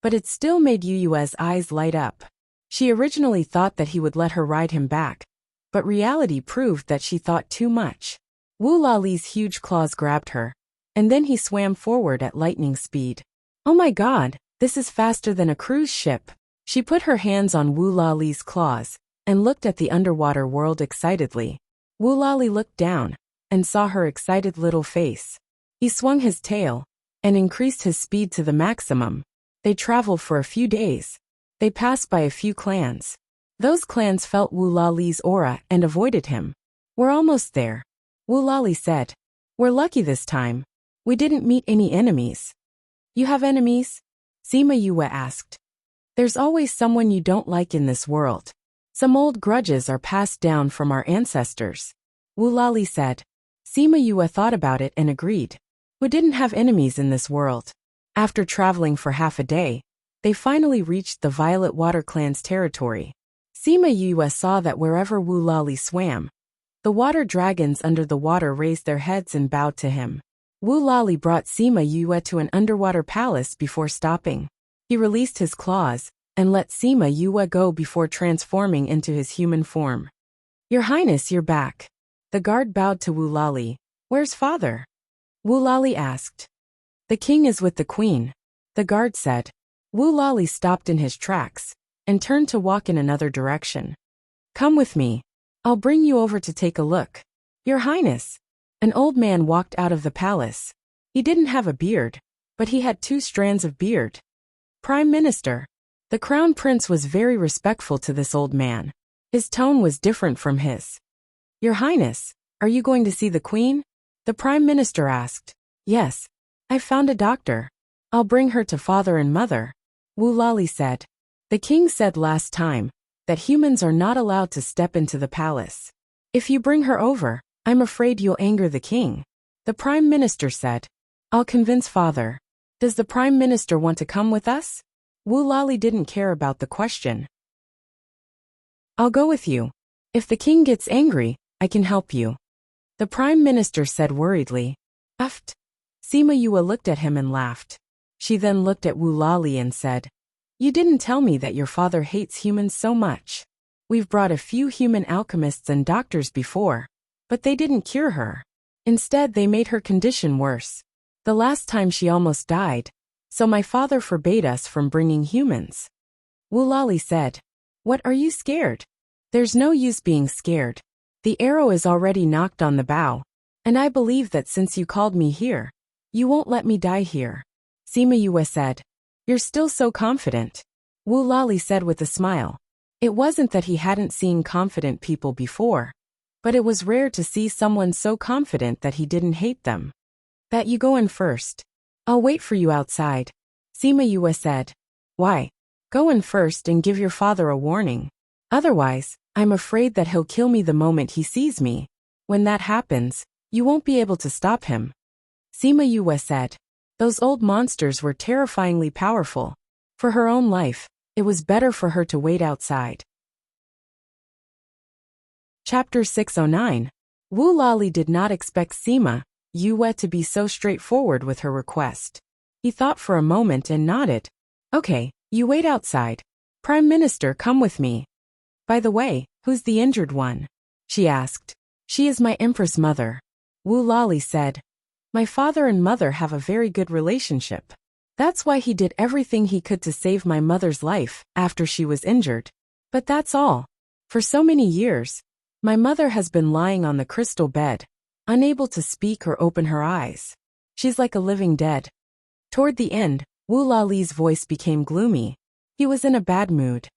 but it still made Yu's eyes light up. She originally thought that he would let her ride him back, but reality proved that she thought too much. Wu Lali's huge claws grabbed her, and then he swam forward at lightning speed. Oh my god, this is faster than a cruise ship. She put her hands on Wu Lali's claws and looked at the underwater world excitedly. Wu Lali looked down and saw her excited little face. He swung his tail and increased his speed to the maximum. They traveled for a few days. They passed by a few clans. Those clans felt Wu Lali's aura and avoided him. We're almost there, Wu Lali said. We're lucky this time. We didn't meet any enemies. You have enemies? Sima Yu asked. There's always someone you don't like in this world. Some old grudges are passed down from our ancestors, Wu Lali said. Sima Yu thought about it and agreed. Who didn't have enemies in this world? After traveling for half a day, they finally reached the Violet Water Clan's territory. Sima Yu saw that wherever Wu Lali swam, the water dragons under the water raised their heads and bowed to him. Wu Lali brought Sima Yu to an underwater palace before stopping. He released his claws and let Sima Yu go before transforming into his human form. Your Highness, you're back. The guard bowed to Wu Lali. Where's father? Wu Lali asked. The king is with the queen, the guard said. Wu Lali stopped in his tracks and turned to walk in another direction. Come with me. I'll bring you over to take a look. Your Highness. An old man walked out of the palace. He didn't have a beard, but he had 2 strands of beard. Prime Minister. The crown prince was very respectful to this old man. His tone was different from his. Your Highness, are you going to see the queen? The prime minister asked. Yes. I found a doctor. I'll bring her to father and mother, Wu Lali said. The king said last time that humans are not allowed to step into the palace. If you bring her over, I'm afraid you'll anger the king. The prime minister said. I'll convince father. Does the prime minister want to come with us? Wu Lali didn't care about the question. I'll go with you. If the king gets angry, I can help you. The prime minister said worriedly. Uft. Sima Yu looked at him and laughed. She then looked at Wu Lali and said, You didn't tell me that your father hates humans so much. We've brought a few human alchemists and doctors before, but they didn't cure her. Instead, they made her condition worse. The last time she almost died, so my father forbade us from bringing humans. Wu Lali said, What, are you scared? There's no use being scared. The arrow is already knocked on the bow, and I believe that since you called me here, you won't let me die here. Sima Yu said, You're still so confident. Wu Lali said with a smile. It wasn't that he hadn't seen confident people before, but it was rare to see someone so confident that he didn't hate them. That you go in first. I'll wait for you outside, Sima Yu said. Why? Go in first and give your father a warning. Otherwise, I'm afraid that he'll kill me the moment he sees me. When that happens, you won't be able to stop him. Sima Yu said. Those old monsters were terrifyingly powerful. For her own life, it was better for her to wait outside. Chapter 609. Wu Lali did not expect Sima Yue to be so straightforward with her request. He thought for a moment and nodded. Okay, you wait outside. Prime Minister, come with me. By the way, who's the injured one? She asked. She is my Empress mother. Wu Lali said. My father and mother have a very good relationship. That's why he did everything he could to save my mother's life after she was injured. But that's all. For so many years, my mother has been lying on the crystal bed, unable to speak or open her eyes. She's like a living dead. Toward the end, Wu Lali's voice became gloomy. He was in a bad mood.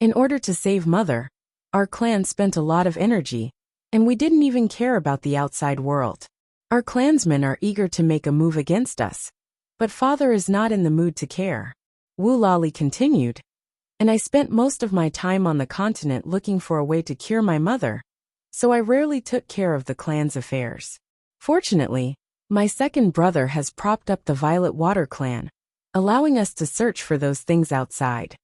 In order to save mother, our clan spent a lot of energy, and we didn't even care about the outside world. Our clansmen are eager to make a move against us, but father is not in the mood to care. Wu Lali continued. And I spent most of my time on the continent looking for a way to cure my mother, so I rarely took care of the clan's affairs. Fortunately, my second brother has propped up the Violet Water clan, allowing us to search for those things outside.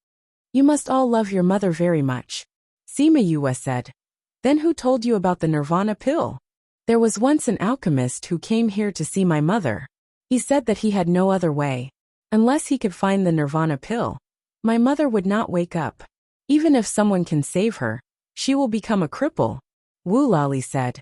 You must all love your mother very much. Sima Yue said. Then who told you about the Nirvana pill? There was once an alchemist who came here to see my mother. He said that he had no other way. Unless he could find the Nirvana pill, my mother would not wake up. Even if someone can save her, she will become a cripple, Wu Lali said.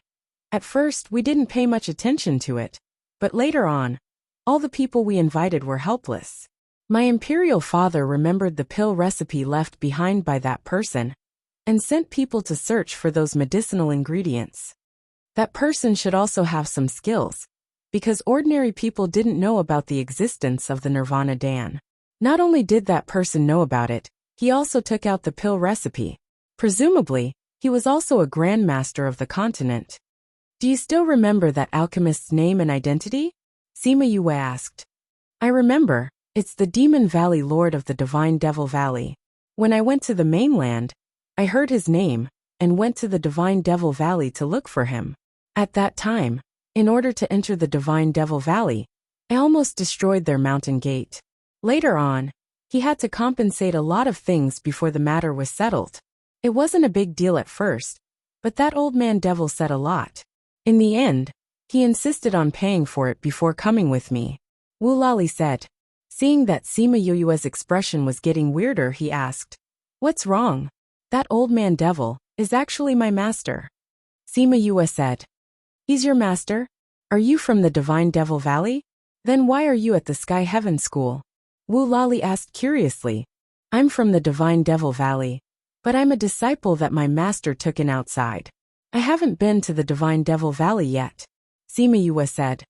At first we didn't pay much attention to it, but later on, all the people we invited were helpless. My imperial father remembered the pill recipe left behind by that person, and sent people to search for those medicinal ingredients. That person should also have some skills, because ordinary people didn't know about the existence of the Nirvana Dan. Not only did that person know about it, he also took out the pill recipe. Presumably, he was also a grandmaster of the continent. Do you still remember that alchemist's name and identity? Sima Yue asked. I remember, it's the Demon Valley Lord of the Divine Devil Valley. When I went to the mainland, I heard his name, and went to the Divine Devil Valley to look for him. At that time, in order to enter the Divine Devil Valley, I almost destroyed their mountain gate. Later on, he had to compensate a lot of things before the matter was settled. It wasn't a big deal at first, but that old man devil said a lot. In the end, he insisted on paying for it before coming with me. Wu Lali said. Seeing that Sima Yue's expression was getting weirder, he asked, What's wrong? That old man devil is actually my master. Sima Yue said. He's your master? Are you from the Divine Devil Valley? Then why are you at the Sky Heaven School? Wu Lali asked curiously. I'm from the Divine Devil Valley, but I'm a disciple that my master took in outside. I haven't been to the Divine Devil Valley yet, Sima Yue said.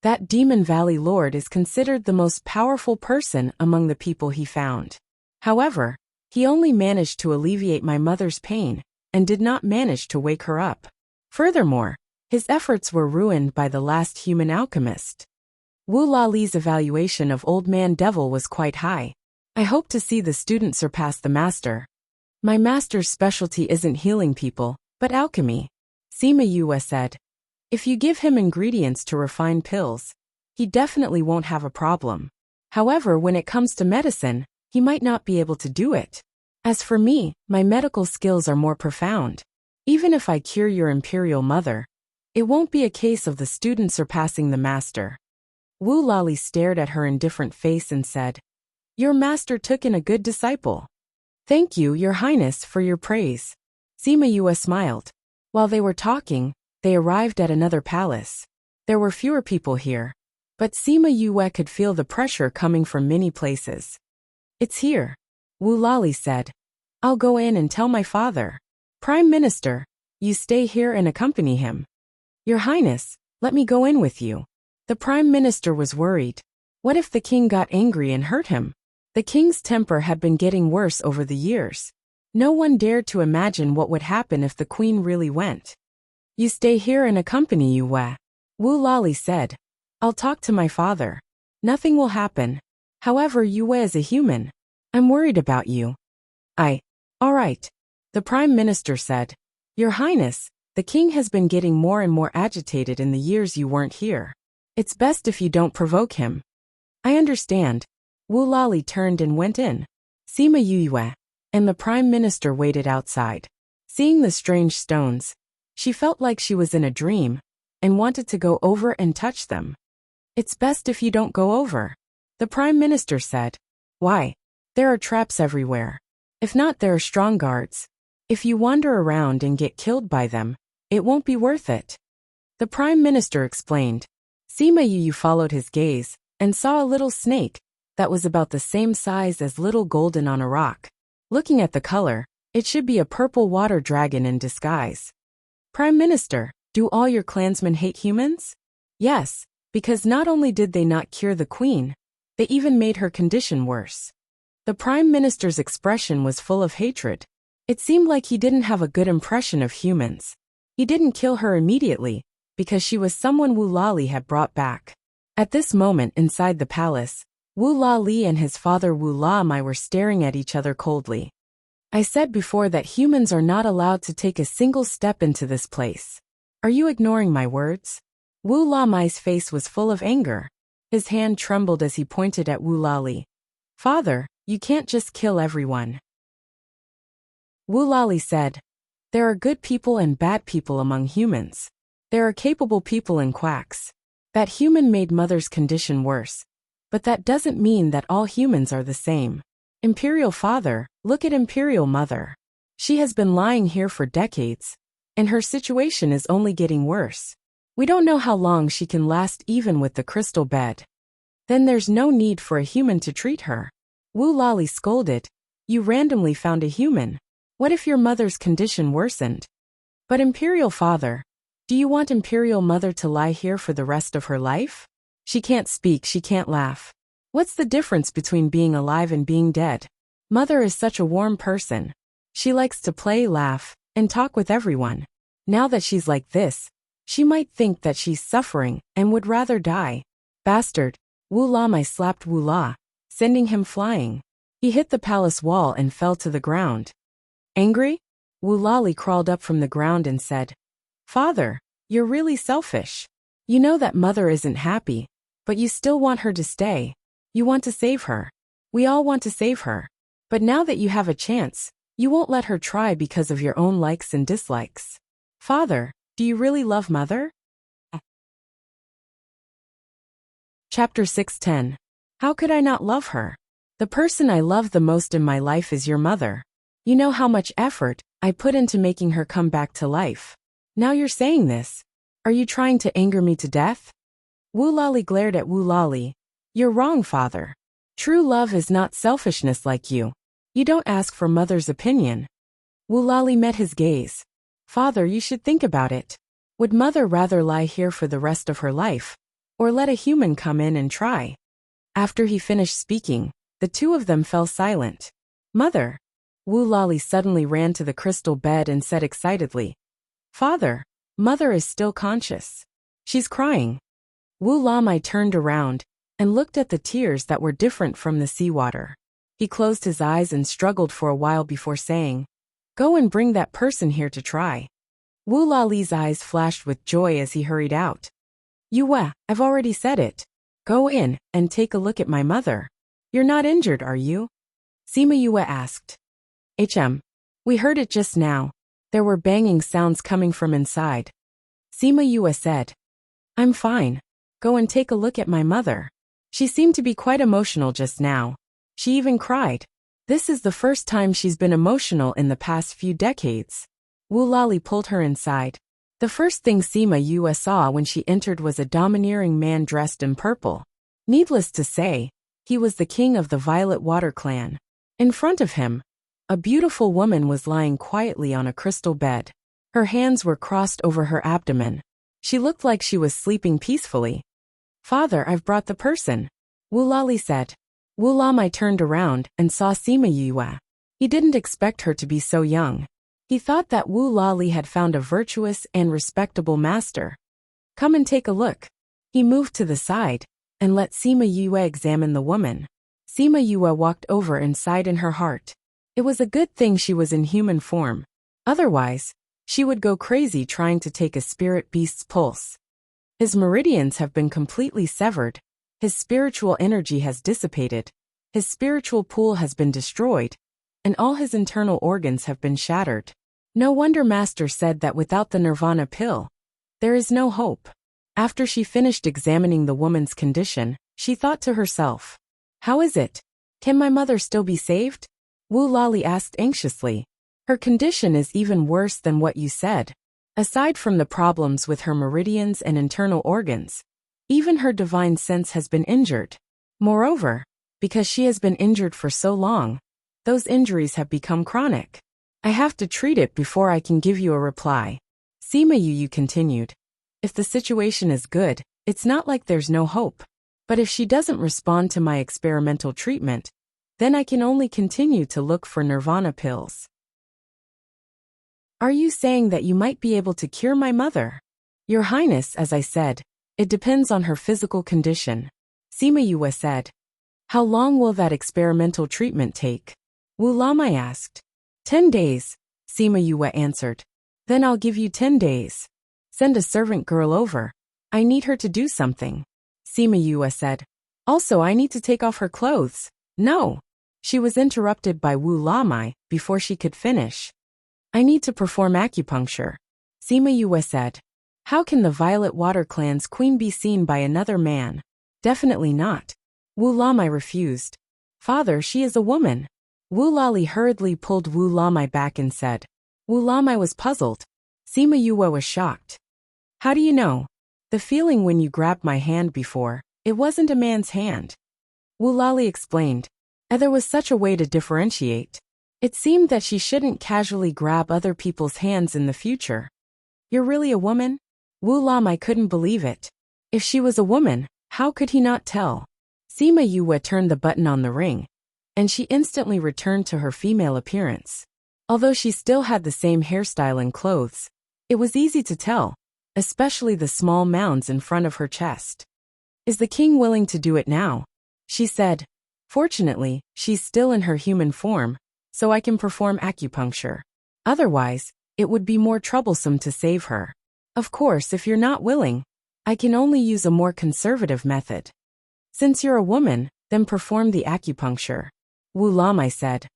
That Demon Valley Lord is considered the most powerful person among the people he found. However, he only managed to alleviate my mother's pain, and did not manage to wake her up. Furthermore, his efforts were ruined by the last human alchemist. Wu Lali's evaluation of Old Man Devil was quite high. I hope to see the student surpass the master. My master's specialty isn't healing people, but alchemy, Sima Yue said. If you give him ingredients to refine pills, he definitely won't have a problem. However, when it comes to medicine, he might not be able to do it. As for me, my medical skills are more profound. Even if I cure your imperial mother, it won't be a case of the student surpassing the master. Wu Lali stared at her indifferent face and said, Your master took in a good disciple. Thank you, Your Highness, for your praise. Sima Yue smiled. While they were talking, they arrived at another palace. There were fewer people here, but Sima Yue could feel the pressure coming from many places. It's here, Wu Lali said. I'll go in and tell my father. Prime Minister, you stay here and accompany him. Your Highness, let me go in with you. The Prime Minister was worried. What if the king got angry and hurt him? The king's temper had been getting worse over the years. No one dared to imagine what would happen if the queen really went. You stay here and accompany Yue, Wu Lali said. I'll talk to my father. Nothing will happen. However, Yue is a human. I'm worried about you. All right. The Prime Minister said. Your Highness, the king has been getting more and more agitated in the years you weren't here. It's best if you don't provoke him. I understand. Wu Lali turned and went in. Sima Yue and the Prime Minister waited outside. Seeing the strange stones, she felt like she was in a dream and wanted to go over and touch them. It's best if you don't go over, the Prime Minister said. Why? There are traps everywhere. If not, there are strong guards. If you wander around and get killed by them, it won't be worth it. The Prime Minister explained. Sima Yu followed his gaze and saw a little snake that was about the same size as little golden on a rock. Looking at the color, it should be a purple water dragon in disguise. Prime Minister, do all your clansmen hate humans? Yes, because not only did they not cure the queen, they even made her condition worse. The Prime Minister's expression was full of hatred. It seemed like he didn't have a good impression of humans. He didn't kill her immediately, because she was someone Wu Lali had brought back. At this moment inside the palace, Wu Lali and his father Wu Lamai were staring at each other coldly. I said before that humans are not allowed to take a single step into this place. Are you ignoring my words? Wu Lamai's face was full of anger. His hand trembled as he pointed at Wu Lali. Father, you can't just kill everyone. Wu Lali said, there are good people and bad people among humans. There are capable people and quacks. That human made mother's condition worse. But that doesn't mean that all humans are the same. Imperial father, look at Imperial mother. She has been lying here for decades, and her situation is only getting worse. We don't know how long she can last even with the crystal bed. Then there's no need for a human to treat her. Wu Lali scolded. You randomly found a human. What if your mother's condition worsened? But Imperial father, do you want Imperial mother to lie here for the rest of her life? She can't speak, she can't laugh. What's the difference between being alive and being dead? Mother is such a warm person. She likes to play, laugh, and talk with everyone. Now that she's like this, she might think that she's suffering and would rather die. Bastard, Wu Lamai slapped Wu La, sending him flying. He hit the palace wall and fell to the ground. Angry? Wu Lali crawled up from the ground and said, Father, you're really selfish. You know that mother isn't happy, but you still want her to stay. You want to save her. We all want to save her. But now that you have a chance, you won't let her try because of your own likes and dislikes. Father, do you really love mother? Chapter 6:10. How could I not love her? The person I love the most in my life is your mother. You know how much effort I put into making her come back to life. Now you're saying this. Are you trying to anger me to death? Wu Lali glared at Wu Lali. You're wrong, father. True love is not selfishness like you. You don't ask for mother's opinion. Wu Lali met his gaze. Father, you should think about it. Would mother rather lie here for the rest of her life, or let a human come in and try? After he finished speaking, the two of them fell silent. Mother. Wu Lali suddenly ran to the crystal bed and said excitedly, Father, mother is still conscious. She's crying. Wu Lamai turned around and looked at the tears that were different from the seawater. He closed his eyes and struggled for a while before saying, Go and bring that person here to try. Wu Lali's eyes flashed with joy as he hurried out. Yue, I've already said it. Go in and take a look at my mother. You're not injured, are you? Sima Yue asked. We heard it just now. There were banging sounds coming from inside. Sima Yue said, I'm fine. Go and take a look at my mother. She seemed to be quite emotional just now. She even cried. This is the first time she's been emotional in the past few decades. Wu Lali pulled her inside. The first thing Sima Yue saw when she entered was a domineering man dressed in purple. Needless to say, he was the king of the Violet Water clan. In front of him, a beautiful woman was lying quietly on a crystal bed. Her hands were crossed over her abdomen. She looked like she was sleeping peacefully. Father, I've brought the person, Wu Lali said. Wu Lamai turned around and saw Sima Yue. He didn't expect her to be so young. He thought that Wu Lali had found a virtuous and respectable master. Come and take a look. He moved to the side and let Sima Yue examine the woman. Sima Yue walked over and sighed in her heart. It was a good thing she was in human form. Otherwise, she would go crazy trying to take a spirit beast's pulse. His meridians have been completely severed. His spiritual energy has dissipated. His spiritual pool has been destroyed, and all his internal organs have been shattered. No wonder Master said that without the nirvana pill, there is no hope. After she finished examining the woman's condition, she thought to herself, "How is it? Can my mother still be saved?" Wu Lali asked anxiously. "Her condition is even worse than what you said. Aside from the problems with her meridians and internal organs, even her divine sense has been injured. Moreover, because she has been injured for so long, those injuries have become chronic. I have to treat it before I can give you a reply." Sima Yu continued. "If the situation is good, it's not like there's no hope. But if she doesn't respond to my experimental treatment, then I can only continue to look for nirvana pills." "Are you saying that you might be able to cure my mother?" "Your Highness, as I said, it depends on her physical condition," Sima Yue said. "How long will that experimental treatment take?" Wu Lamai asked. 10 days, Sima Yue answered. "Then I'll give you 10 days. Send a servant girl over. I need her to do something," Sima Yue said. "Also, I need to take off her clothes." "No." She was interrupted by Wu Lamai before she could finish. "I need to perform acupuncture," Sima Yue said. "How can the Violet Water Clan's queen be seen by another man?" "Definitely not." Wu Lamai refused. "Father, she is a woman." Wu Lali hurriedly pulled Wu Lamai back and said. Wu Lamai was puzzled. Sima Yue was shocked. "How do you know?" "The feeling when you grabbed my hand before, it wasn't a man's hand." Wu Lali explained. There was such a way to differentiate. It seemed that she shouldn't casually grab other people's hands in the future. "You're really a woman?" Wu Lamai couldn't believe it. If she was a woman, how could he not tell? Sima Yue turned the button on the ring, and she instantly returned to her female appearance. Although she still had the same hairstyle and clothes, it was easy to tell, especially the small mounds in front of her chest. "Is the king willing to do it now?" she said. "Fortunately, she's still in her human form, so I can perform acupuncture. Otherwise, it would be more troublesome to save her. Of course, if you're not willing, I can only use a more conservative method." "Since you're a woman, then perform the acupuncture," Wu Lamai said.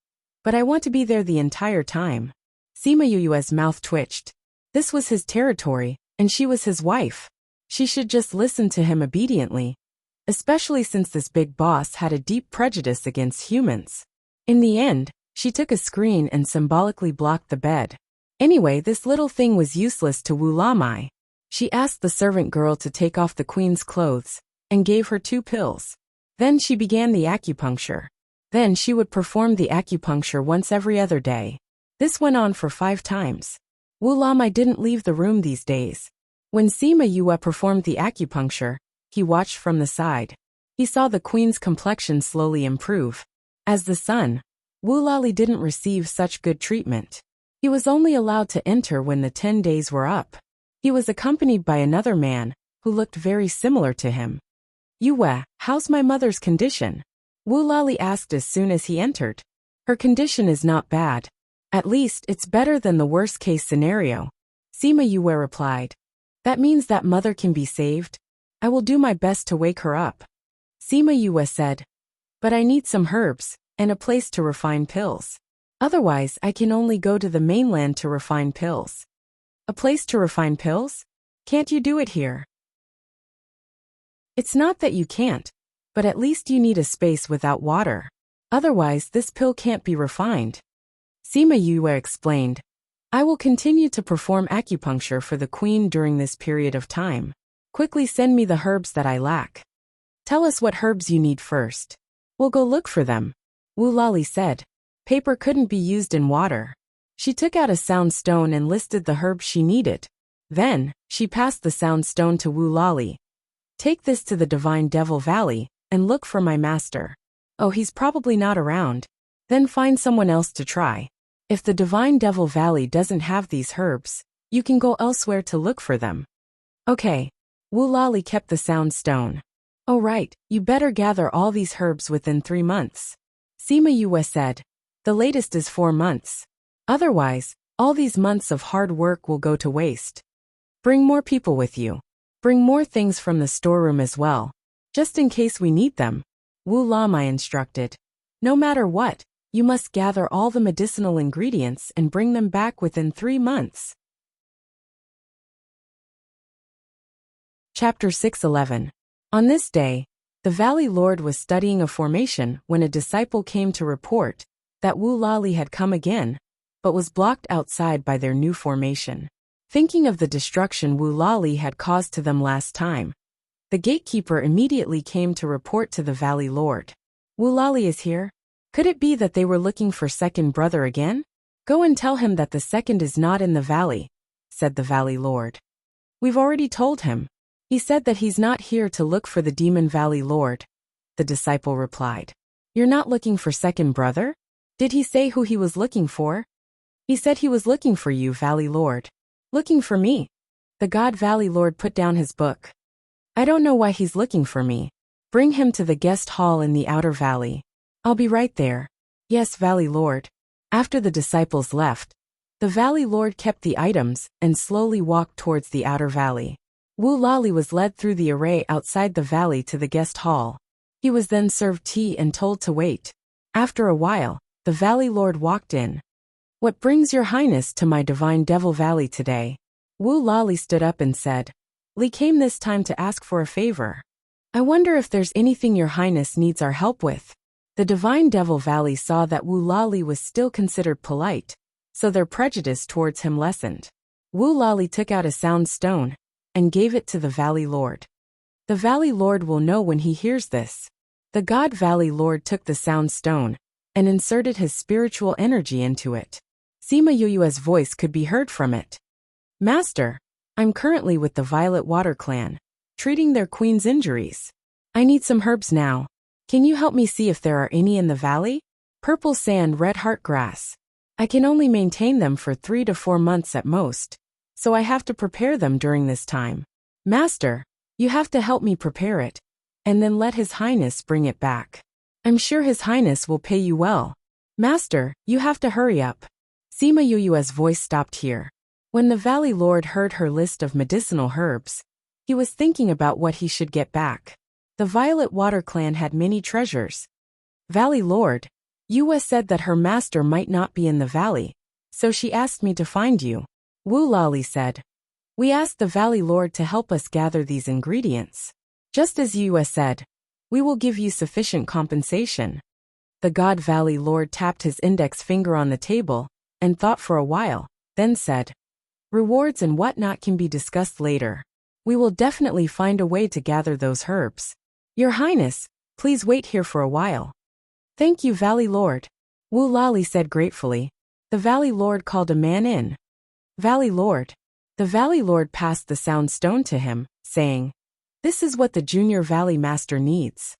"But I want to be there the entire time." Sima Yu's mouth twitched. This was his territory, and she was his wife. She should just listen to him obediently, especially since this big boss had a deep prejudice against humans. In the end, she took a screen and symbolically blocked the bed. Anyway, this little thing was useless to Wu Lamai. She asked the servant girl to take off the queen's clothes, and gave her 2 pills. Then she began the acupuncture. Then she would perform the acupuncture once every other day. This went on for 5 times. Wu Lamai didn't leave the room these days. When Sima Yue performed the acupuncture, he watched from the side. He saw the queen's complexion slowly improve. As the son, Wu Lali didn't receive such good treatment. He was only allowed to enter when the 10 days were up. He was accompanied by another man, who looked very similar to him. "Yue, how's my mother's condition?" Wu Lali asked as soon as he entered. "Her condition is not bad. At least, it's better than the worst-case scenario," Sima Yue replied. "That means that mother can be saved? I will do my best to wake her up." Sima Yue said. "But I need some herbs, and a place to refine pills. Otherwise, I can only go to the mainland to refine pills." "A place to refine pills? Can't you do it here?" "It's not that you can't, but at least you need a space without water. Otherwise, this pill can't be refined," Sima Yue explained. "I will continue to perform acupuncture for the queen during this period of time. Quickly send me the herbs that I lack. Tell us what herbs you need first. We'll go look for them," Wu Lali said. Paper couldn't be used in water. She took out a sound stone and listed the herbs she needed. Then, she passed the sound stone to Wu Lali. "Take this to the Divine Devil Valley, and look for my master. Oh, he's probably not around. Then find someone else to try. If the Divine Devil Valley doesn't have these herbs, you can go elsewhere to look for them." "Okay." Wu Lali kept the sound stone. "Oh right, you better gather all these herbs within 3 months. Sima Yue said. "The latest is 4 months. Otherwise, all these months of hard work will go to waste. Bring more people with you." Bring more things from the storeroom as well, just in case we need them. Wu Lamai instructed. No matter what, you must gather all the medicinal ingredients and bring them back within 3 months. Chapter 6:11. On this day, the Valley Lord was studying a formation when a disciple came to report that Wu Lali had come again, but was blocked outside by their new formation. Thinking of the destruction Wu Lali had caused to them last time, the gatekeeper immediately came to report to the Valley Lord. Wu Lali is here. Could it be that they were looking for second brother again? Go and tell him that the second is not in the valley, said the Valley Lord. We've already told him. He said that he's not here to look for the Demon Valley Lord, the disciple replied. You're not looking for second brother? Did he say who he was looking for? He said he was looking for you, Valley Lord. Looking for me? The God Valley Lord put down his book. I don't know why he's looking for me. Bring him to the guest hall in the outer valley. I'll be right there. Yes, Valley Lord. After the disciples left, the Valley Lord kept the items and slowly walked towards the outer valley. Wu Lali was led through the array outside the valley to the guest hall. He was then served tea and told to wait. After a while, the Valley Lord walked in. What brings your highness to my divine Devil Valley today? Wu Lali stood up and said. Li came this time to ask for a favor. I wonder if there's anything your highness needs our help with. The divine Devil Valley saw that Wu Lali was still considered polite, so their prejudice towards him lessened. Wu Lali took out a sound stone and gave it to the Valley Lord. The Valley Lord will know when he hears this. The God Valley Lord took the sound stone and inserted his spiritual energy into it. Sima Yuyue's voice could be heard from it. Master, I'm currently with the Violet Water Clan, treating their queen's injuries. I need some herbs now. Can you help me see if there are any in the valley? Purple sand, red heart grass. I can only maintain them for 3 to 4 months at most, so I have to prepare them during this time. Master, you have to help me prepare it, and then let His Highness bring it back. I'm sure His Highness will pay you well. Master, you have to hurry up. Sima Yuyue's voice stopped here. When the Valley Lord heard her list of medicinal herbs, he was thinking about what he should get back. The Violet Water Clan had many treasures. Valley Lord, Yue said that her master might not be in the valley, so she asked me to find you. Wu Lali said. We asked the Valley Lord to help us gather these ingredients. Just as Yue said, we will give you sufficient compensation. The God Valley Lord tapped his index finger on the table and thought for a while, then said, rewards and whatnot can be discussed later. We will definitely find a way to gather those herbs. Your Highness, please wait here for a while. Thank you, Valley Lord. Wu Lali said gratefully. The Valley Lord called a man in. Valley Lord. The Valley Lord passed the sound stone to him, saying, this is what the Junior Valley Master needs.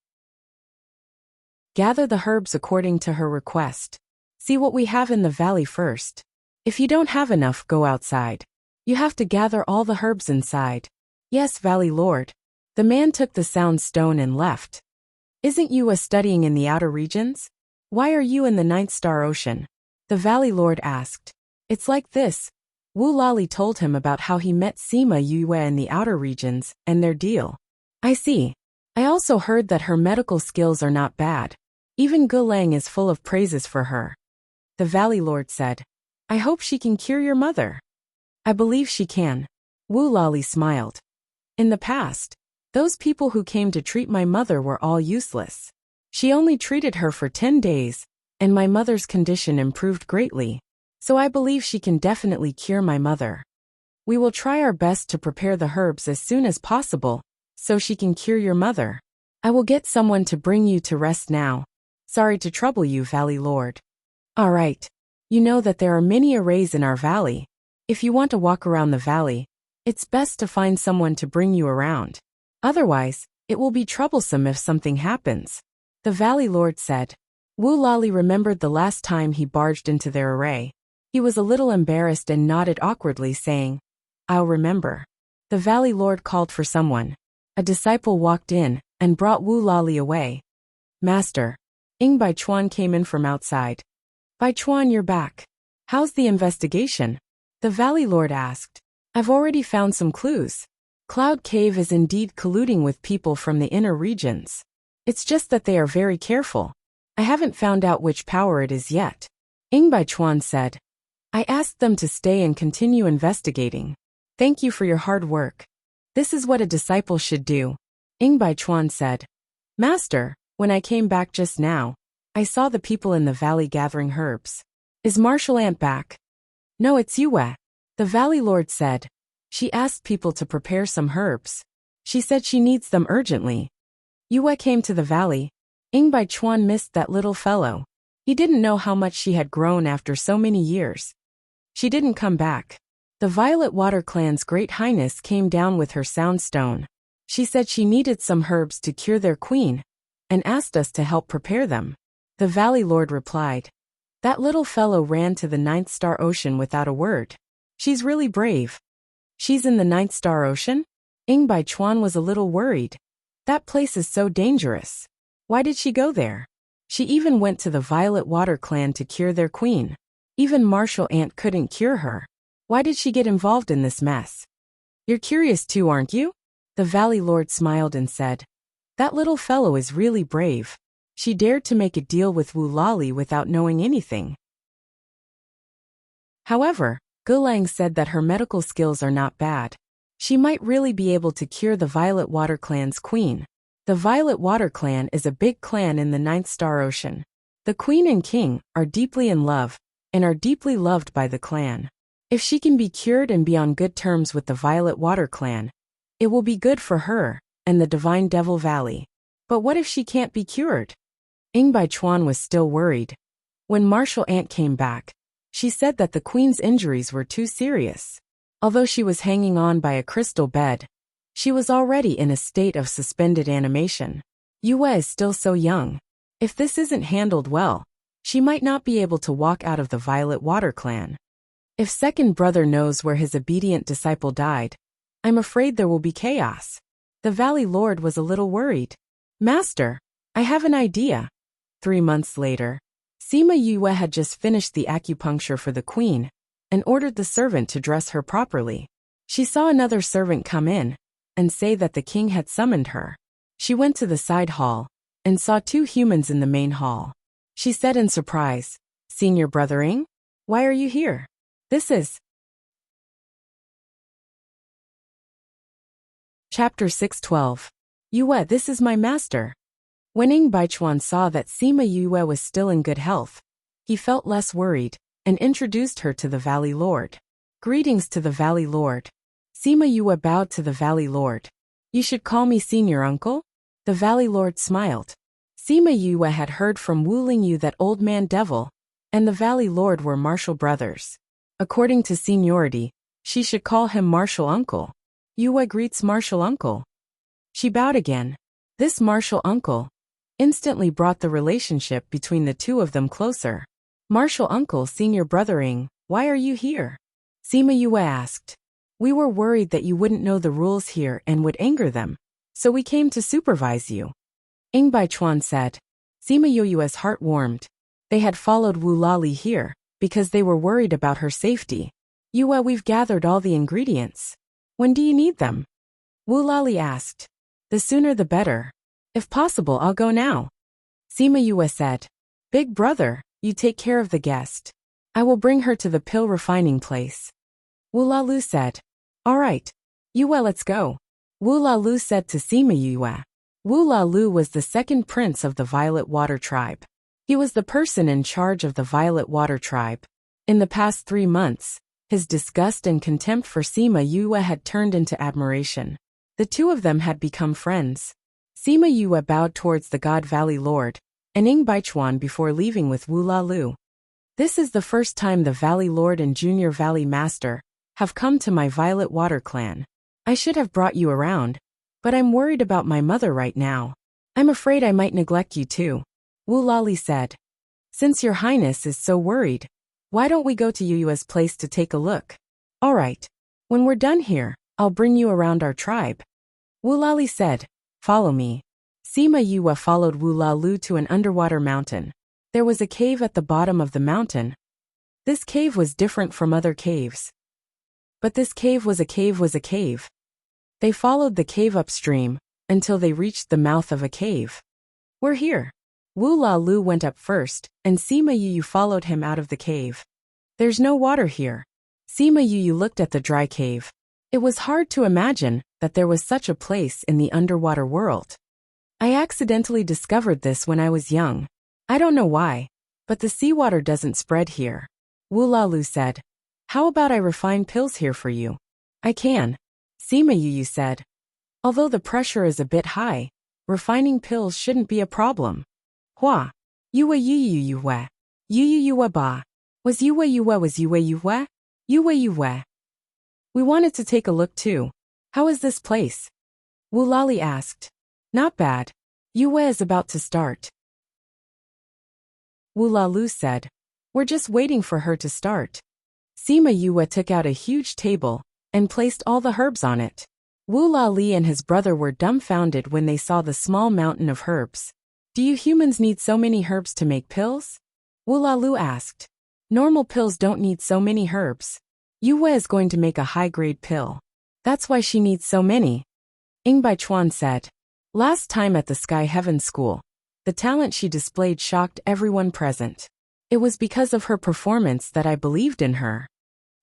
Gather the herbs according to her request. See what we have in the valley first. If you don't have enough, go outside. You have to gather all the herbs inside. Yes, Valley Lord. The man took the sound stone and left. Isn't Yue studying in the outer regions? Why are you in the Ninth Star Ocean? The Valley Lord asked. It's like this. Wu Lali told him about how he met Sima Yue in the outer regions and their deal. I see. I also heard that her medical skills are not bad. Even Gulang is full of praises for her. The Valley Lord said, I hope she can cure your mother. I believe she can. Wu Lali smiled. In the past, those people who came to treat my mother were all useless. She only treated her for 10 days, and my mother's condition improved greatly, so I believe she can definitely cure my mother. We will try our best to prepare the herbs as soon as possible, so she can cure your mother. I will get someone to bring you to rest now. Sorry to trouble you, Valley Lord. All right. You know that there are many arrays in our valley. If you want to walk around the valley, it's best to find someone to bring you around. Otherwise, it will be troublesome if something happens. The Valley Lord said. Wu Lali remembered the last time he barged into their array. He was a little embarrassed and nodded awkwardly, saying, I'll remember. The Valley Lord called for someone. A disciple walked in and brought Wu Lali away. Master. Ing Bai Chuan came in from outside. Bai Chuan, you're back. How's the investigation? The Valley Lord asked. I've already found some clues. Cloud Cave is indeed colluding with people from the inner regions. It's just that they are very careful. I haven't found out which power it is yet. Bai Chuan said. I asked them to stay and continue investigating. Thank you for your hard work. This is what a disciple should do. Bai Chuan said. Master, when I came back just now, I saw the people in the valley gathering herbs. Is Martial Ant back? No, it's Yue. The Valley Lord said. She asked people to prepare some herbs. She said she needs them urgently. Yue came to the valley. Bai Chuan missed that little fellow. He didn't know how much she had grown after so many years. She didn't come back. The Violet Water Clan's Great Highness came down with her sound stone. She said she needed some herbs to cure their queen, and asked us to help prepare them. The Valley Lord replied. That little fellow ran to the Ninth Star Ocean without a word. She's really brave. She's in the Ninth Star Ocean? Bai Chuan was a little worried. That place is so dangerous. Why did she go there? She even went to the Violet Water Clan to cure their queen. Even Martial Ant couldn't cure her. Why did she get involved in this mess? You're curious too, aren't you? The Valley Lord smiled and said. That little fellow is really brave. She dared to make a deal with Wu Lali without knowing anything. However, Gulang said that her medical skills are not bad. She might really be able to cure the Violet Water Clan's queen. The Violet Water Clan is a big clan in the Ninth Star Ocean. The queen and king are deeply in love, and are deeply loved by the clan. If she can be cured and be on good terms with the Violet Water Clan, it will be good for her and the Divine Devil Valley. But what if she can't be cured? Bai Chuan was still worried. When Martial Ant came back, she said that the queen's injuries were too serious. Although she was hanging on by a crystal bed, she was already in a state of suspended animation. Yue is still so young. If this isn't handled well, she might not be able to walk out of the Violet Water Clan. If second brother knows where his obedient disciple died, I'm afraid there will be chaos. The Valley Lord was a little worried. Master, I have an idea. 3 months later, Sima Yue had just finished the acupuncture for the queen, and ordered the servant to dress her properly. She saw another servant come in, and say that the king had summoned her. She went to the side hall, and saw 2 humans in the main hall. She said in surprise, Senior Brother Ing, why are you here? This is Chapter 612. Yue, this is my master. When Bai Chuan saw that Sima Yue was still in good health, he felt less worried, and introduced her to the Valley Lord. Greetings to the Valley Lord. Sima Yue bowed to the Valley Lord. You should call me Senior Uncle? The Valley Lord smiled. Sima Yue had heard from Wu Lingyu that Old Man Devil and the Valley Lord were martial brothers. According to seniority, she should call him Martial Uncle. Yue greets Martial Uncle. She bowed again. This Martial Uncle instantly brought the relationship between the two of them closer. Martial Uncle, Senior Brother Ing, why are you here? Sima Yue asked. We were worried that you wouldn't know the rules here and would anger them, so we came to supervise you. Bai Chuan said. Sima Yue's heart warmed. They had followed Wu Lali here, because they were worried about her safety. Yue, we've gathered all the ingredients. When do you need them? Wu Lali asked. The sooner the better. If possible, I'll go now. Sima Yue said. Big brother, you take care of the guest. I will bring her to the pill refining place. Wu Lalu said. All right. Yue, let's go. Wu Lalu said to Sima Yue. Wu Lalu was the second prince of the Violet Water Tribe. He was the person in charge of the Violet Water Tribe. In the past 3 months, his disgust and contempt for Sima Yue had turned into admiration. The two of them had become friends. Sima Yue bowed towards the God Valley Lord, and Bai Chuan before leaving with Wu Lalu. This is the first time the Valley Lord and Junior Valley Master have come to my Violet Water Clan. I should have brought you around, but I'm worried about my mother right now. I'm afraid I might neglect you too. Wu Lali said. Since your highness is so worried, why don't we go to Yue's place to take a look? All right. When we're done here, I'll bring you around our tribe. Wu Lali said. Follow me. Sima Yue followed Wu Lalu to an underwater mountain. There was a cave at the bottom of the mountain. This cave was different from other caves. But this cave was a cave. They followed the cave upstream until they reached the mouth of a cave. "We're here." Wu La Lu went up first, and Sima Yu followed him out of the cave. "There's no water here." Sima Yu looked at the dry cave. It was hard to imagine that there was such a place in the underwater world. "I accidentally discovered this when I was young. I don't know why, but the seawater doesn't spread here." Wu La Lu said. "How about I refine pills here for you?" "I can," Sima Yu said. "Although the pressure is a bit high, refining pills shouldn't be a problem." "Hua. Yue yu we. Yu ba. Was Yue was Yue we? Yue. We wanted to take a look too. How is this place?" Wu Lali asked. "Not bad. Yue is about to start." Wu La Lu said. "We're just waiting for her to start." Sima Yue took out a huge table and placed all the herbs on it. Wu La Li and his brother were dumbfounded when they saw the small mountain of herbs. "Do you humans need so many herbs to make pills?" Wu La Lu asked. "Normal pills don't need so many herbs. Yue is going to make a high-grade pill. That's why she needs so many," Ing Bai Chuan said. "Last time at the Sky Heaven School, the talent she displayed shocked everyone present. It was because of her performance that I believed in her."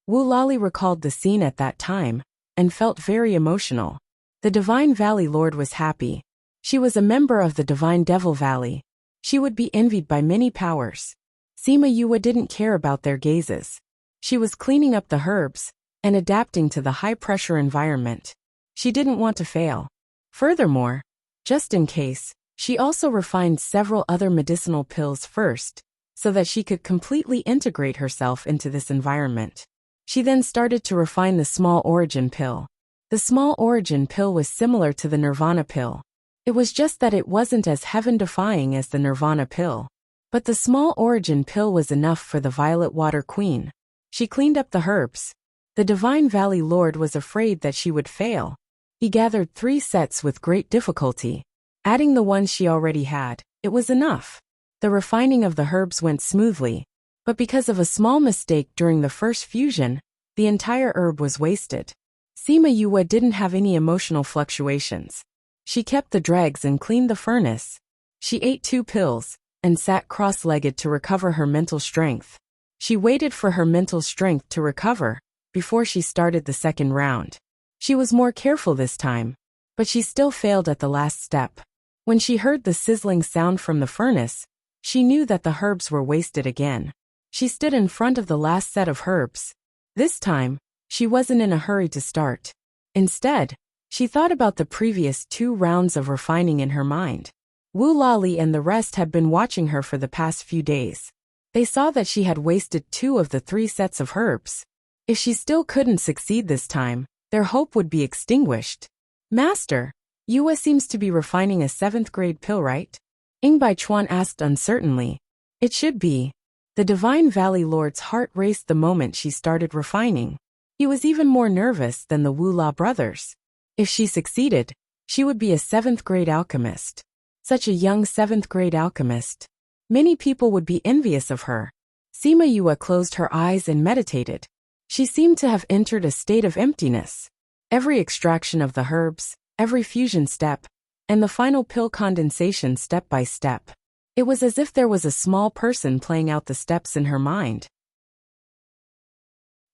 Wu Lali recalled the scene at that time and felt very emotional. The Divine Valley Lord was happy. She was a member of the Divine Devil Valley. She would be envied by many powers. Sima Yue didn't care about their gazes. She was cleaning up the herbs and adapting to the high-pressure environment. She didn't want to fail. Furthermore, just in case, she also refined several other medicinal pills first, so that she could completely integrate herself into this environment. She then started to refine the small origin pill. The small origin pill was similar to the Nirvana pill. It was just that it wasn't as heaven-defying as the Nirvana pill. But the small origin pill was enough for the Violet Water Queen. She cleaned up the herbs. The Divine Valley Lord was afraid that she would fail. He gathered 3 sets with great difficulty. Adding the ones she already had, it was enough. The refining of the herbs went smoothly, but because of a small mistake during the first fusion, the entire herb was wasted. Sima Yue didn't have any emotional fluctuations. She kept the dregs and cleaned the furnace. She ate 2 pills and sat cross-legged to recover her mental strength. She waited for her mental strength to recover before she started the second round. She was more careful this time, but she still failed at the last step. When she heard the sizzling sound from the furnace, she knew that the herbs were wasted again. She stood in front of the last set of herbs. This time, she wasn't in a hurry to start. Instead, she thought about the previous 2 rounds of refining in her mind. Wu Lali and the rest had been watching her for the past few days. They saw that she had wasted 2 of the 3 sets of herbs. If she still couldn't succeed this time, their hope would be extinguished. "Master, Yue seems to be refining a 7th grade pill, right?" Ing Bai Chuan asked uncertainly. "It should be." The Divine Valley Lord's heart raced the moment she started refining. He was even more nervous than the Wu La brothers. If she succeeded, she would be a 7th grade alchemist. Such a young 7th grade alchemist. Many people would be envious of her. Sima Yue closed her eyes and meditated. She seemed to have entered a state of emptiness. Every extraction of the herbs, every fusion step, and the final pill condensation step by step. It was as if there was a small person playing out the steps in her mind.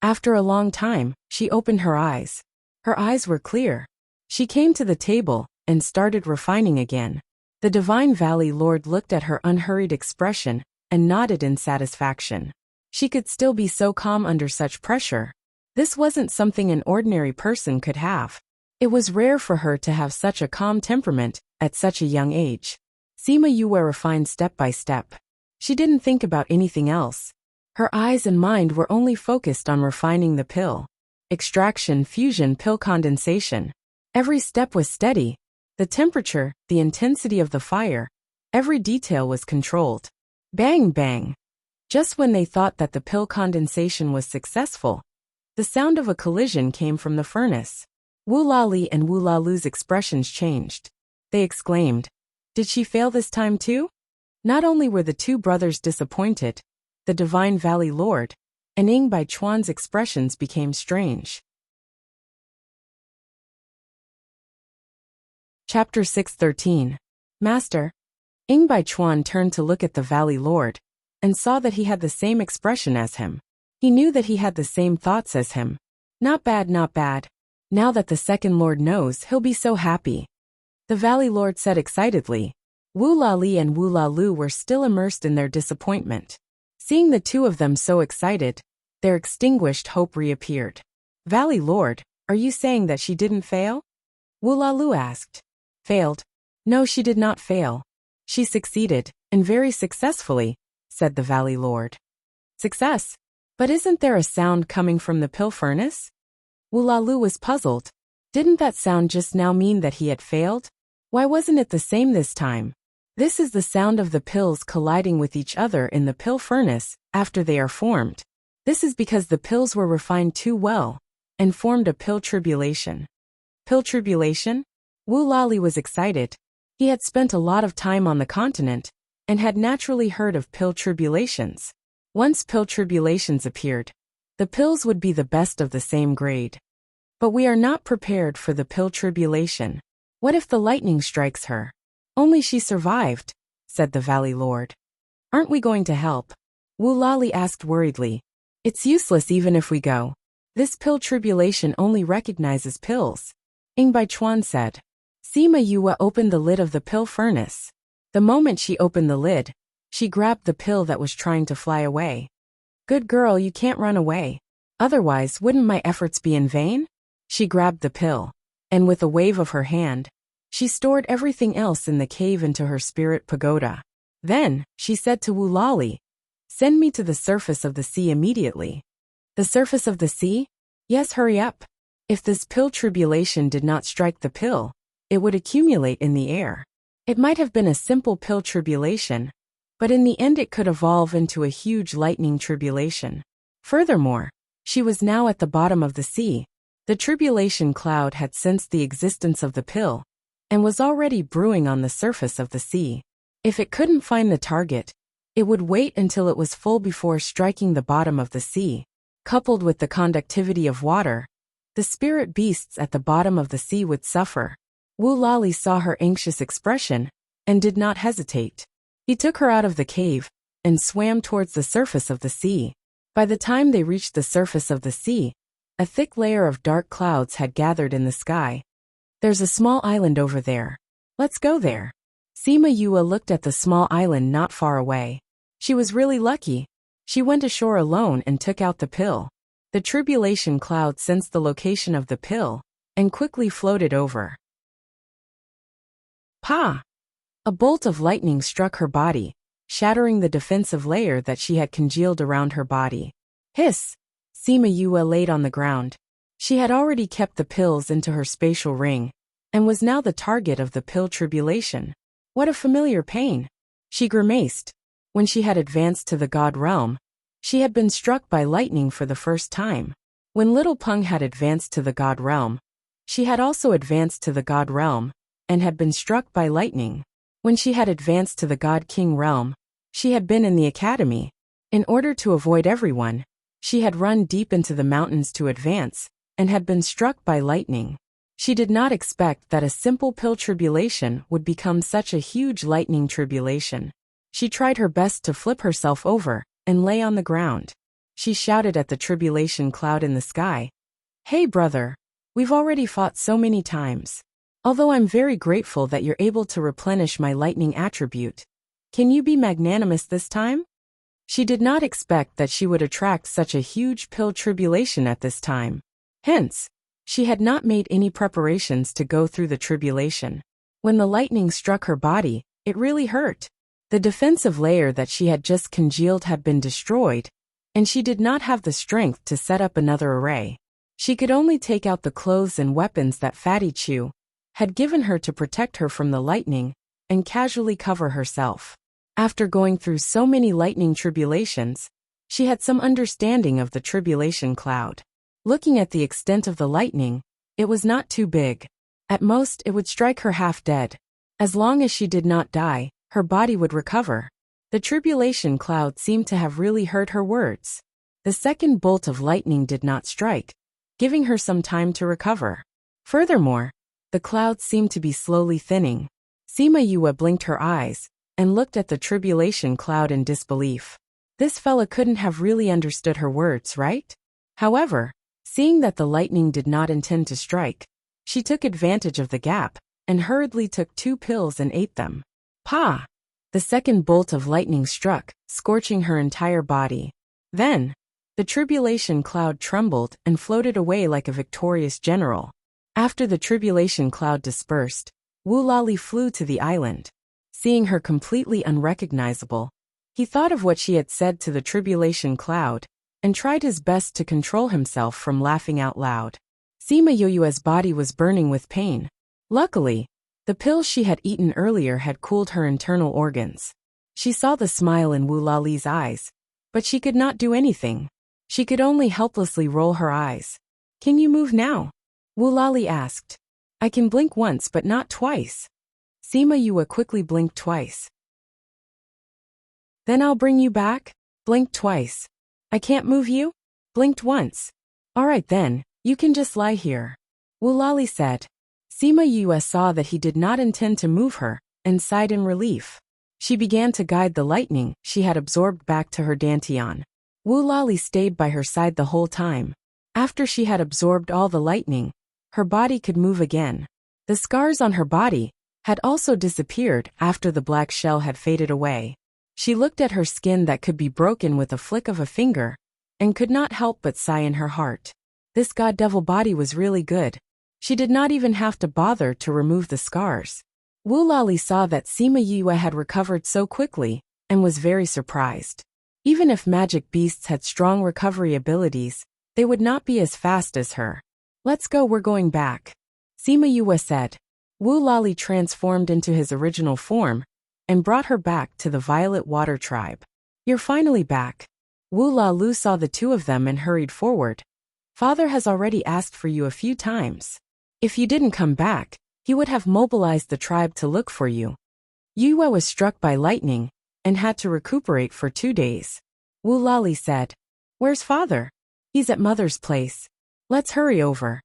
After a long time, she opened her eyes. Her eyes were clear. She came to the table and started refining again. The Divine Valley Lord looked at her unhurried expression and nodded in satisfaction. She could still be so calm under such pressure. This wasn't something an ordinary person could have. It was rare for her to have such a calm temperament at such a young age. Sima Yue refined step by step. She didn't think about anything else. Her eyes and mind were only focused on refining the pill. Extraction, fusion, pill condensation. Every step was steady. The temperature, the intensity of the fire, every detail was controlled. Bang, bang. Just when they thought that the pill condensation was successful, the sound of a collision came from the furnace. Wu Lali and Wu Lalu's expressions changed. They exclaimed, "Did she fail this time too?" Not only were the 2 brothers disappointed, the Divine Valley Lord and Ing Bai Chuan's expressions became strange. Chapter 613. Master. Bai Chuan turned to look at the Valley Lord, and saw that he had the same expression as him. He knew that he had the same thoughts as him. Not bad, not bad. Now that the second Lord knows, he'll be so happy. The Valley Lord said excitedly. Wu Lali and Wu Lalu were still immersed in their disappointment. Seeing the two of them so excited, their extinguished hope reappeared. Valley Lord, are you saying that she didn't fail? Wu Lalu asked. Failed? No, she did not fail. She succeeded, and very successfully, said the Valley Lord. Success? But isn't there a sound coming from the pill furnace? Wu Lalu was puzzled. Didn't that sound just now mean that he had failed? Why wasn't it the same this time? This is the sound of the pills colliding with each other in the pill furnace after they are formed. This is because the pills were refined too well and formed a pill tribulation. Pill tribulation? Wu Lali was excited. He had spent a lot of time on the continent and had naturally heard of pill tribulations. Once pill tribulations appeared, the pills would be the best of the same grade. But we are not prepared for the pill tribulation. What if the lightning strikes her? Only she survived, said the Valley Lord. Aren't we going to help? Wu Lali asked worriedly. It's useless even if we go. This pill tribulation only recognizes pills. Bai Chuan said. Sima Yue opened the lid of the pill furnace. The moment she opened the lid, she grabbed the pill that was trying to fly away. Good girl, you can't run away. Otherwise, wouldn't my efforts be in vain? She grabbed the pill, and with a wave of her hand, she stored everything else in the cave into her spirit pagoda. Then, she said to Wu Lali, send me to the surface of the sea immediately. The surface of the sea? Yes, hurry up. If this pill tribulation did not strike the pill, it would accumulate in the air. It might have been a simple pill tribulation, but in the end it could evolve into a huge lightning tribulation. Furthermore, she was now at the bottom of the sea. The tribulation cloud had sensed the existence of the pill, and was already brewing on the surface of the sea. If it couldn't find the target, it would wait until it was full before striking the bottom of the sea. Coupled with the conductivity of water, the spirit beasts at the bottom of the sea would suffer. Wu Lali saw her anxious expression, and did not hesitate. He took her out of the cave, and swam towards the surface of the sea. By the time they reached the surface of the sea, a thick layer of dark clouds had gathered in the sky. There's a small island over there. Let's go there. Sima Yue looked at the small island not far away. She was really lucky. She went ashore alone and took out the pill. The tribulation cloud sensed the location of the pill, and quickly floated over. Pa! A bolt of lightning struck her body, shattering the defensive layer that she had congealed around her body. Hiss! Sima Yue laid on the ground. She had already kept the pills into her spatial ring, and was now the target of the pill tribulation. What a familiar pain! She grimaced. When she had advanced to the God realm, she had been struck by lightning for the first time. When Little Peng had advanced to the God realm, she had also advanced to the God realm, and had been struck by lightning. When she had advanced to the God King realm, she had been in the academy. In order to avoid everyone, she had run deep into the mountains to advance, and had been struck by lightning. She did not expect that a simple pill tribulation would become such a huge lightning tribulation. She tried her best to flip herself over, and lay on the ground. She shouted at the tribulation cloud in the sky. Hey brother, we've already fought so many times. Although I'm very grateful that you're able to replenish my lightning attribute, can you be magnanimous this time? She did not expect that she would attract such a huge pill tribulation at this time. Hence, she had not made any preparations to go through the tribulation. When the lightning struck her body, it really hurt. The defensive layer that she had just congealed had been destroyed, and she did not have the strength to set up another array. She could only take out the clothes and weapons that Fatty Chu had given her to protect her from the lightning, and casually cover herself. After going through so many lightning tribulations, she had some understanding of the tribulation cloud. Looking at the extent of the lightning, it was not too big. At most, it would strike her half dead. As long as she did not die, her body would recover. The tribulation cloud seemed to have really heard her words. The second bolt of lightning did not strike, giving her some time to recover. Furthermore, The clouds seemed to be slowly thinning. Sima Yue blinked her eyes and looked at the tribulation cloud in disbelief. This fella couldn't have really understood her words, right? However, seeing that the lightning did not intend to strike, she took advantage of the gap and hurriedly took 2 pills and ate them. Pa! The second bolt of lightning struck, scorching her entire body. Then, the tribulation cloud trembled and floated away like a victorious general. After the tribulation cloud dispersed, Wu Lali flew to the island. Seeing her completely unrecognizable, he thought of what she had said to the tribulation cloud and tried his best to control himself from laughing out loud. Sima Yue's body was burning with pain. Luckily, the pills she had eaten earlier had cooled her internal organs. She saw the smile in Wu Lali's eyes, but she could not do anything. She could only helplessly roll her eyes. Can you move now? Wu Lali asked. I can blink once but not twice. Sima Yue quickly blinked twice. Then I'll bring you back? Blinked twice. I can't move you? Blinked once. All right then, you can just lie here. Wu Lali said. Sima Yue saw that he did not intend to move her, and sighed in relief. She began to guide the lightning she had absorbed back to her dantian. Wu Lali stayed by her side the whole time. After she had absorbed all the lightning, her body could move again. The scars on her body had also disappeared after the black shell had faded away. She looked at her skin that could be broken with a flick of a finger, and could not help but sigh in her heart. This god-devil body was really good. She did not even have to bother to remove the scars. Wu Lali saw that Sima Yue had recovered so quickly, and was very surprised. Even if magic beasts had strong recovery abilities, they would not be as fast as her. Let's go, we're going back. Sima Yue said. Wu Lali transformed into his original form, and brought her back to the Violet Water Tribe. You're finally back. Wu Lalu saw the two of them and hurried forward. Father has already asked for you a few times. If you didn't come back, he would have mobilized the tribe to look for you. Yue was struck by lightning, and had to recuperate for 2 days. Wu Lali said. Where's father? He's at mother's place. Let's hurry over.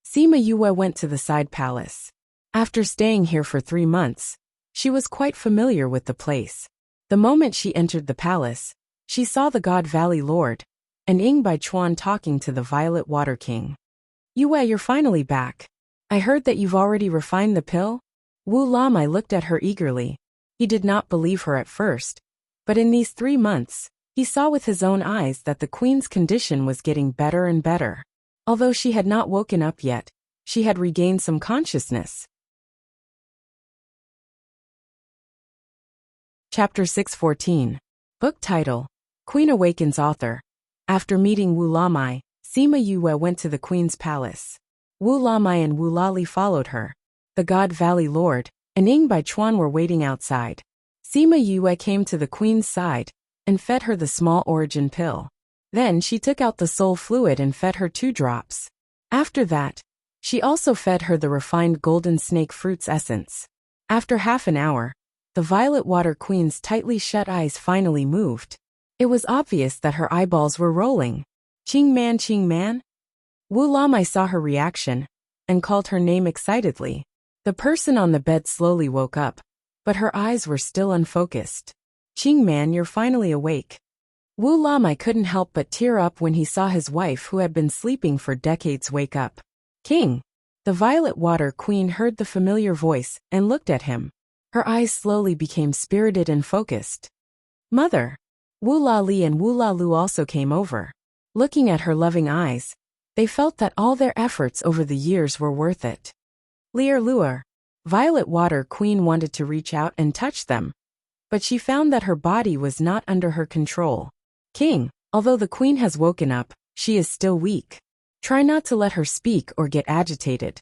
Sima Yue went to the side palace. After staying here for 3 months, she was quite familiar with the place. The moment she entered the palace, she saw the God Valley Lord, and Ying Bai Chuan talking to the Violet Water King. Yue, you're finally back. I heard that you've already refined the pill? Wu Lamai looked at her eagerly. He did not believe her at first, but in these 3 months, he saw with his own eyes that the queen's condition was getting better and better. Although she had not woken up yet, she had regained some consciousness. Chapter 614. Book title: Queen Awakens. Author. After meeting Wu Lamai, Sima Yue went to the queen's palace. Wu Lamai and Wu Lali followed her. The God Valley Lord and Ying Bai Chuan were waiting outside. Sima Yue came to the queen's side and fed her the small origin pill. Then she took out the soul fluid and fed her 2 drops. After that, she also fed her the refined golden snake fruits essence. After half an hour, the Violet Water Queen's tightly shut eyes finally moved. It was obvious that her eyeballs were rolling. Qing Man, Qing Man? Wu Lamai saw her reaction and called her name excitedly. The person on the bed slowly woke up, but her eyes were still unfocused. Qing Man, you're finally awake. Wu Lamai couldn't help but tear up when he saw his wife who had been sleeping for decades wake up. King. The Violet Water Queen heard the familiar voice and looked at him. Her eyes slowly became spirited and focused. Mother. Wu Lali and Wu Lalu also came over. Looking at her loving eyes, they felt that all their efforts over the years were worth it. Leer Luer. Violet Water Queen wanted to reach out and touch them, but she found that her body was not under her control. King, although the queen has woken up, she is still weak. Try not to let her speak or get agitated.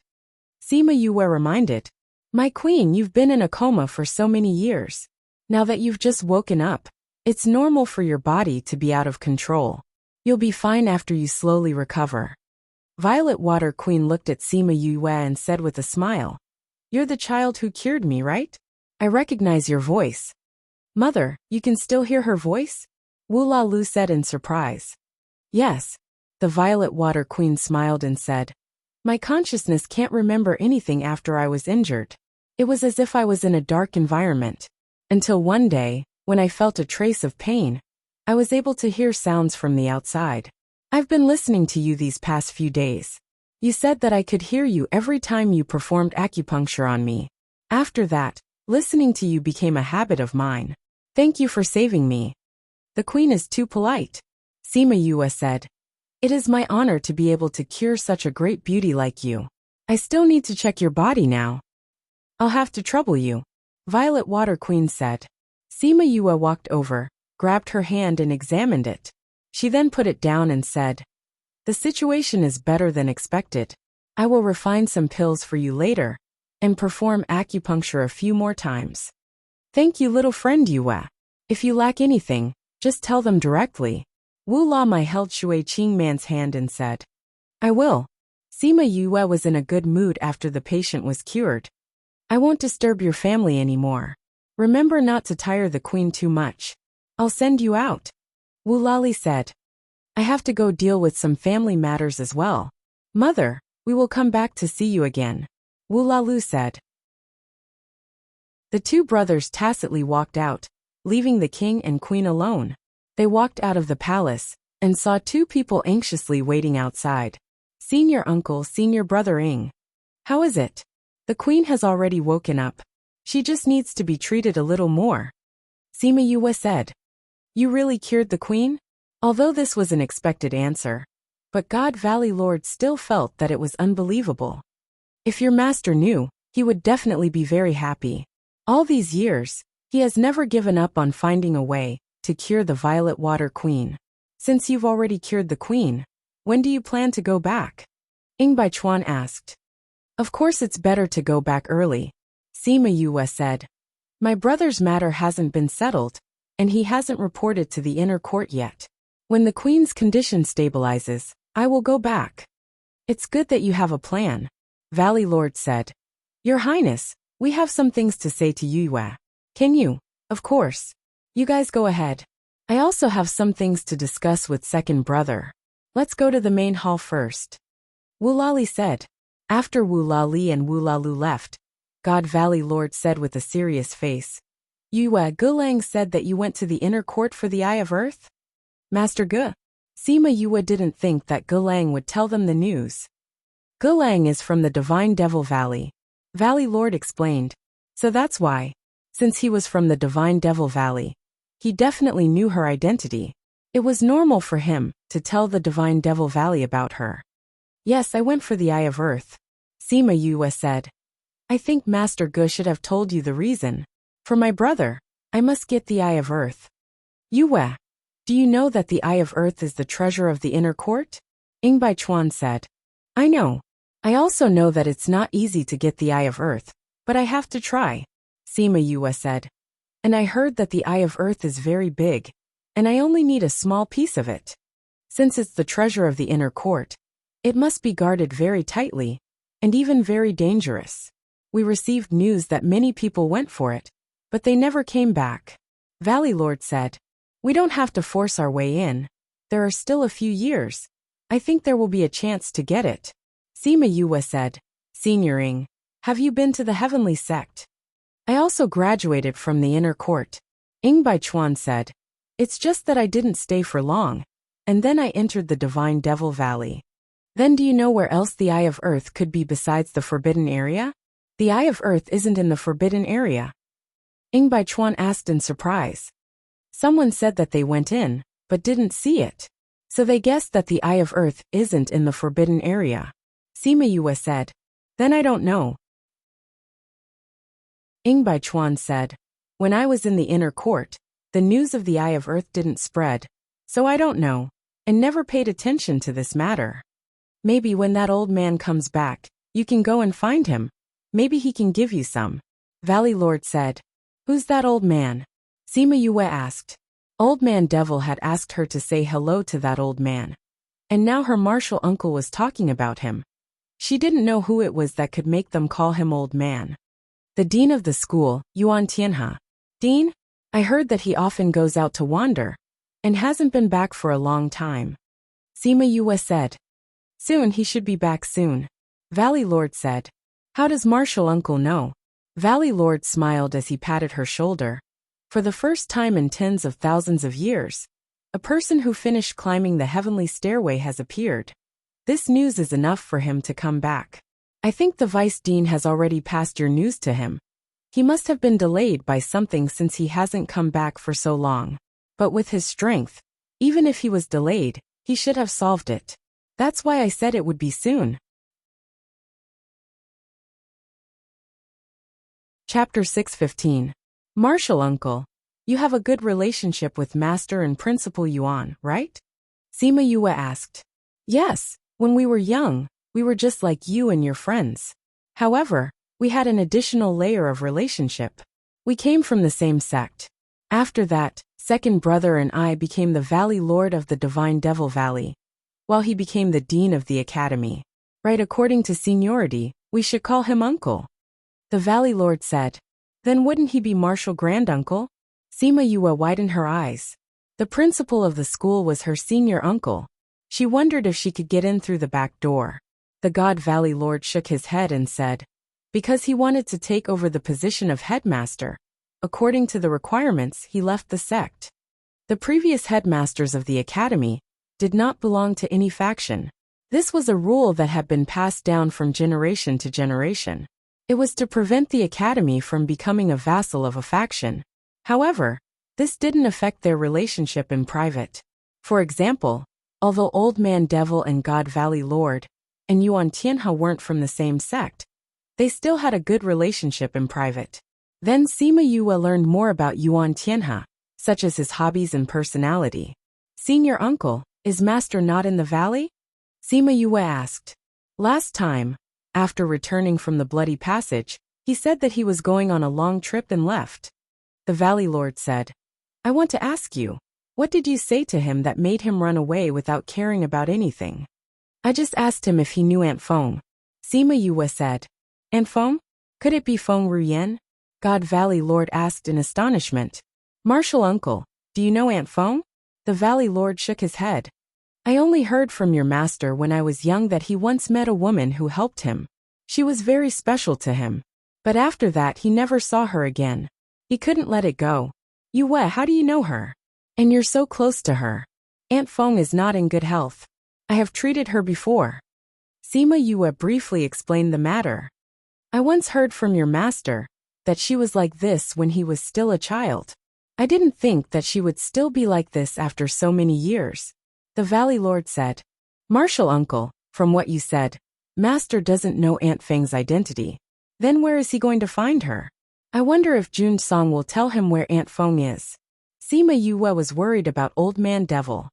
Sima Yue reminded. My queen, you've been in a coma for so many years. Now that you've just woken up, it's normal for your body to be out of control. You'll be fine after you slowly recover. Violet Water Queen looked at Sima Yue and said with a smile. You're the child who cured me, right? I recognize your voice. Mother, you can still hear her voice? Wu Lalu said in surprise. Yes. The Violet Water Queen smiled and said. My consciousness can't remember anything after I was injured. It was as if I was in a dark environment. Until one day, when I felt a trace of pain, I was able to hear sounds from the outside. I've been listening to you these past few days. You said that I could hear you every time you performed acupuncture on me. After that, listening to you became a habit of mine. Thank you for saving me. The queen is too polite, Sima Yue said. It is my honor to be able to cure such a great beauty like you. I still need to check your body now. I'll have to trouble you, Violet Water Queen said. Sima Yue walked over, grabbed her hand and examined it. She then put it down and said, the situation is better than expected. I will refine some pills for you later and perform acupuncture a few more times. Thank you, little friend Yue. If you lack anything, just tell them directly. Wu La Mai held Shui Qing Man's hand and said, I will. Sima Yue was in a good mood after the patient was cured. I won't disturb your family anymore. Remember not to tire the queen too much. I'll send you out. Wu Lali said. I have to go deal with some family matters as well. Mother, we will come back to see you again, Wu Lalu said. The two brothers tacitly walked out, leaving the king and queen alone. They walked out of the palace and saw two people anxiously waiting outside. Senior uncle, senior brother Ing. How is it? The queen has already woken up. She just needs to be treated a little more. Sima Yue said. You really cured the queen? Although this was an expected answer, but God Valley Lord still felt that it was unbelievable. If your master knew, he would definitely be very happy. All these years, he has never given up on finding a way to cure the Violet Water Queen. Since you've already cured the queen, when do you plan to go back? Ing Baichuan asked. Of course it's better to go back early, Sima Yue said. My brother's matter hasn't been settled, and he hasn't reported to the inner court yet. When the queen's condition stabilizes, I will go back. It's good that you have a plan, Valley Lord said. Your Highness, we have some things to say to Yue. Can you? Of course. You guys go ahead. I also have some things to discuss with second brother. Let's go to the main hall first. Wu Lali said. After Wu Lali and Wu Lalu left, God Valley Lord said with a serious face. Yue Gulang said that you went to the inner court for the Eye of Earth? Master Gu. Sima Yue didn't think that Gulang would tell them the news. Gulang is from the Divine Devil Valley, Valley Lord explained. So that's why. Since he was from the Divine Devil Valley, he definitely knew her identity. It was normal for him to tell the Divine Devil Valley about her. Yes, I went for the Eye of Earth, Sima Yue said. I think Master Gu should have told you the reason. For my brother, I must get the Eye of Earth. Yue, do you know that the Eye of Earth is the treasure of the inner court? Ing Baichuan said. I know. I also know that it's not easy to get the Eye of Earth, but I have to try, Sima Yue said. And I heard that the Eye of Earth is very big, and I only need a small piece of it. Since it's the treasure of the inner court, it must be guarded very tightly, and even very dangerous. We received news that many people went for it, but they never came back. Valley Lord said. We don't have to force our way in. There are still a few years. I think there will be a chance to get it. Sima Yue said. Senior Ing, have you been to the Heavenly Sect? I also graduated from the inner court. Ing Baichuan said. It's just that I didn't stay for long, and then I entered the Divine Devil Valley. Then do you know where else the Eye of Earth could be besides the Forbidden Area? The Eye of Earth isn't in the Forbidden Area. Ing Baichuan asked in surprise. Someone said that they went in, but didn't see it. So they guessed that the Eye of Earth isn't in the Forbidden Area. Sima Yue said. Then I don't know. Ing Baichuan said. When I was in the inner court, the news of the Eye of Earth didn't spread, so I don't know, and never paid attention to this matter. Maybe when that old man comes back, you can go and find him. Maybe he can give you some. Valley Lord said. Who's that old man? Sima Yue asked. Old Man Devil had asked her to say hello to that old man. And now her martial uncle was talking about him. She didn't know who it was that could make them call him old man. The dean of the school, Yuan Tianhe. Dean? I heard that he often goes out to wander, and hasn't been back for a long time. Sima Yue said. Soon he should be back soon. Valley Lord said. How does Martial Uncle know? Valley Lord smiled as he patted her shoulder. For the first time in tens of thousands of years, a person who finished climbing the heavenly stairway has appeared. This news is enough for him to come back. I think the Vice Dean has already passed your news to him. He must have been delayed by something since he hasn't come back for so long. But with his strength, even if he was delayed, he should have solved it. That's why I said it would be soon. Chapter 6:15. Martial Uncle, you have a good relationship with Master and Principal Yuan, right? Sima Yue asked. Yes, when we were young, we were just like you and your friends. However, we had an additional layer of relationship. We came from the same sect. After that, second brother and I became the Valley Lord of the Divine Devil Valley, while he became the Dean of the Academy. Right, according to seniority, we should call him Uncle. The Valley Lord said. Then wouldn't he be Martial Granduncle? Sima Yue widened her eyes. The principal of the school was her senior uncle. She wondered if she could get in through the back door. The God Valley Lord shook his head and said, because he wanted to take over the position of headmaster. According to the requirements, he left the sect. The previous headmasters of the academy did not belong to any faction. This was a rule that had been passed down from generation to generation. It was to prevent the academy from becoming a vassal of a faction. However, this didn't affect their relationship in private. For example, although Old Man Devil and God Valley Lord and Yuan Tianhe weren't from the same sect, they still had a good relationship in private. Then Sima Yue learned more about Yuan Tianhe, such as his hobbies and personality. Senior uncle, is Master not in the valley? Sima Yue asked. Last time, after returning from the Bloody Passage, he said that he was going on a long trip and left. The Valley Lord said, I want to ask you, what did you say to him that made him run away without caring about anything? I just asked him if he knew Aunt Feng. Sima Yue said. Aunt Feng? Could it be Feng Ruyan? God Valley Lord asked in astonishment. Martial Uncle, do you know Aunt Feng? The Valley Lord shook his head. I only heard from your master when I was young that he once met a woman who helped him. She was very special to him. But after that he never saw her again. He couldn't let it go. Yue, how do you know her? And you're so close to her. Aunt Feng is not in good health. I have treated her before. Sima Yue briefly explained the matter. I once heard from your master that she was like this when he was still a child. I didn't think that she would still be like this after so many years. The Valley Lord said. Martial Uncle, from what you said, Master doesn't know Aunt Feng's identity. Then where is he going to find her? I wonder if Jun Song will tell him where Aunt Feng is. Sima Yue was worried about Old Man Devil.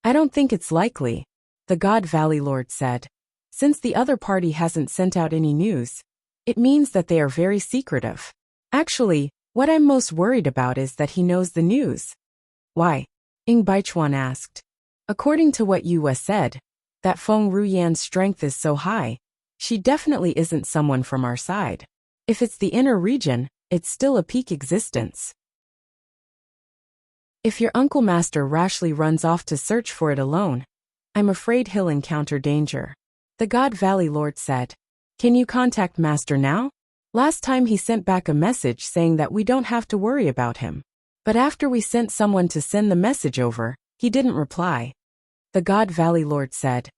I don't think it's likely, the God Valley Lord said. Since the other party hasn't sent out any news, it means that they are very secretive. Actually, what I'm most worried about is that he knows the news. Why? Ying Baichuan asked. According to what Yue said, that Feng Ruyan's strength is so high, she definitely isn't someone from our side. If it's the inner region, it's still a peak existence. If your Uncle Master rashly runs off to search for it alone, I'm afraid he'll encounter danger. The God Valley Lord said. Can you contact Master now? Last time he sent back a message saying that we don't have to worry about him. But after we sent someone to send the message over, he didn't reply. The God Valley Lord said.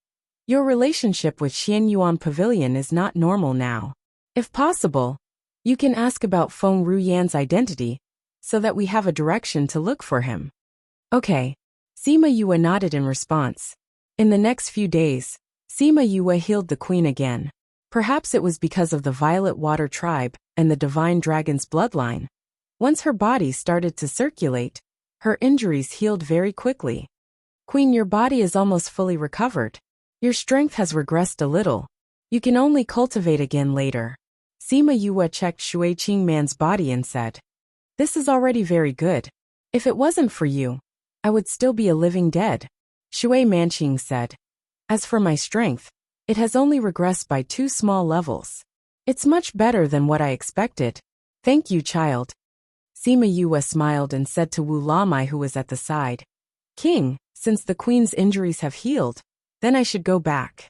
Your relationship with Xian Yuan Pavilion is not normal now. If possible, you can ask about Feng Ruyan's identity, so that we have a direction to look for him. Okay. Sima Yue nodded in response. In the next few days, Sima Yue healed the queen again. Perhaps it was because of the Violet Water tribe and the Divine Dragon's bloodline. Once her body started to circulate, her injuries healed very quickly. Queen, your body is almost fully recovered. Your strength has regressed a little. You can only cultivate again later. Sima Yue checked Shui Qingman's body and said, This is already very good. If it wasn't for you, I would still be a living dead. Shui Manqing said, As for my strength, it has only regressed by 2 small levels. It's much better than what I expected. Thank you, child. Sima Yue smiled and said to Wu Lamai, who was at the side, King, since the queen's injuries have healed, then I should go back.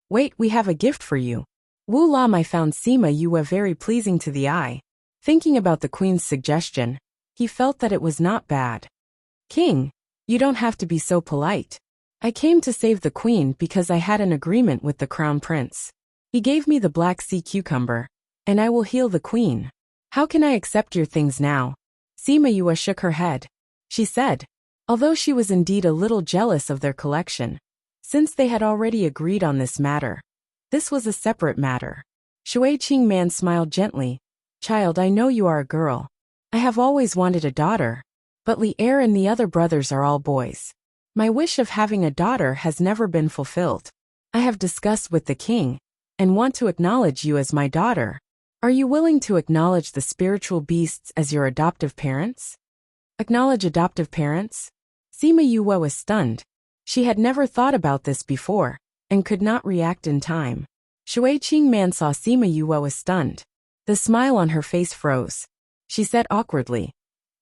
Wait, we have a gift for you. Wu Lamai found Sima Yue very pleasing to the eye. Thinking about the queen's suggestion, he felt that it was not bad. King, you don't have to be so polite. I came to save the queen because I had an agreement with the crown prince. He gave me the black sea cucumber, and I will heal the queen. How can I accept your things now? Sima Yue shook her head. She said, although she was indeed a little jealous of their collection, since they had already agreed on this matter. This was a separate matter. Shui Qingman smiled gently. Child, I know you are a girl. I have always wanted a daughter, but Li Er and the other brothers are all boys. My wish of having a daughter has never been fulfilled. I have discussed with the king, and want to acknowledge you as my daughter. Are you willing to acknowledge the spiritual beasts as your adoptive parents? Acknowledge adoptive parents? Sima Yue was stunned. She had never thought about this before, and could not react in time. Shui Qingman saw Sima Yue was stunned. The smile on her face froze. She said awkwardly,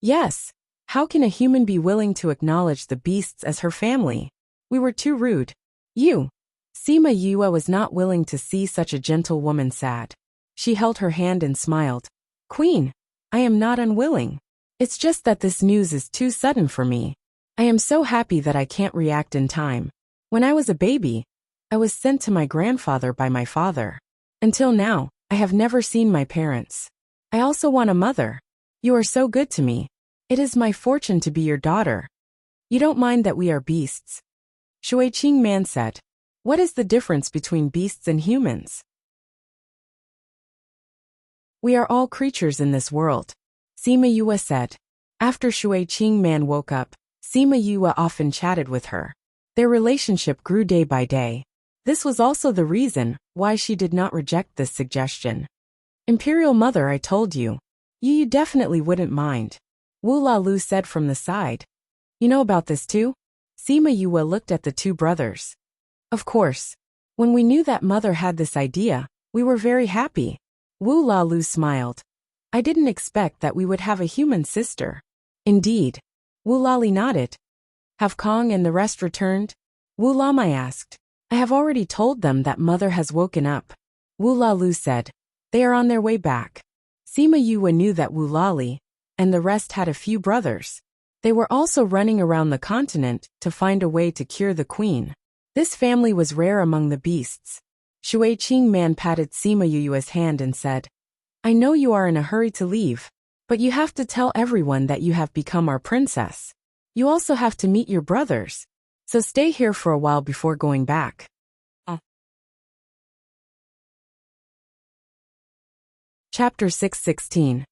yes, how can a human be willing to acknowledge the beasts as her family? We were too rude. You. Sima Yue was not willing to see such a gentle woman sad. She held her hand and smiled. Queen, I am not unwilling. It's just that this news is too sudden for me. I am so happy that I can't react in time. When I was a baby, I was sent to my grandfather by my father. Until now, I have never seen my parents. I also want a mother. You are so good to me. It is my fortune to be your daughter. You don't mind that we are beasts? Shui Qingman said. What is the difference between beasts and humans? We are all creatures in this world, Sima Yue said. After Shui Qingman woke up, Sima Yue often chatted with her. Their relationship grew day by day. This was also the reason why she did not reject this suggestion. Imperial Mother, I told you. You definitely wouldn't mind. Wu Lalu said from the side. You know about this too? Sima Yue looked at the two brothers. Of course. When we knew that Mother had this idea, we were very happy. Wu Lalu smiled. I didn't expect that we would have a human sister. Indeed. Wu Lali nodded. Have Kong and the rest returned? Wu Lamai asked. I have already told them that Mother has woken up. Wu Lalu said. They are on their way back. Sima Yue knew that Wu Lali and the rest had a few brothers. They were also running around the continent to find a way to cure the queen. This family was rare among the beasts. Shui Qingman patted Sima Yue's hand and said, I know you are in a hurry to leave, but you have to tell everyone that you have become our princess. You also have to meet your brothers, so stay here for a while before going back. Chapter 616.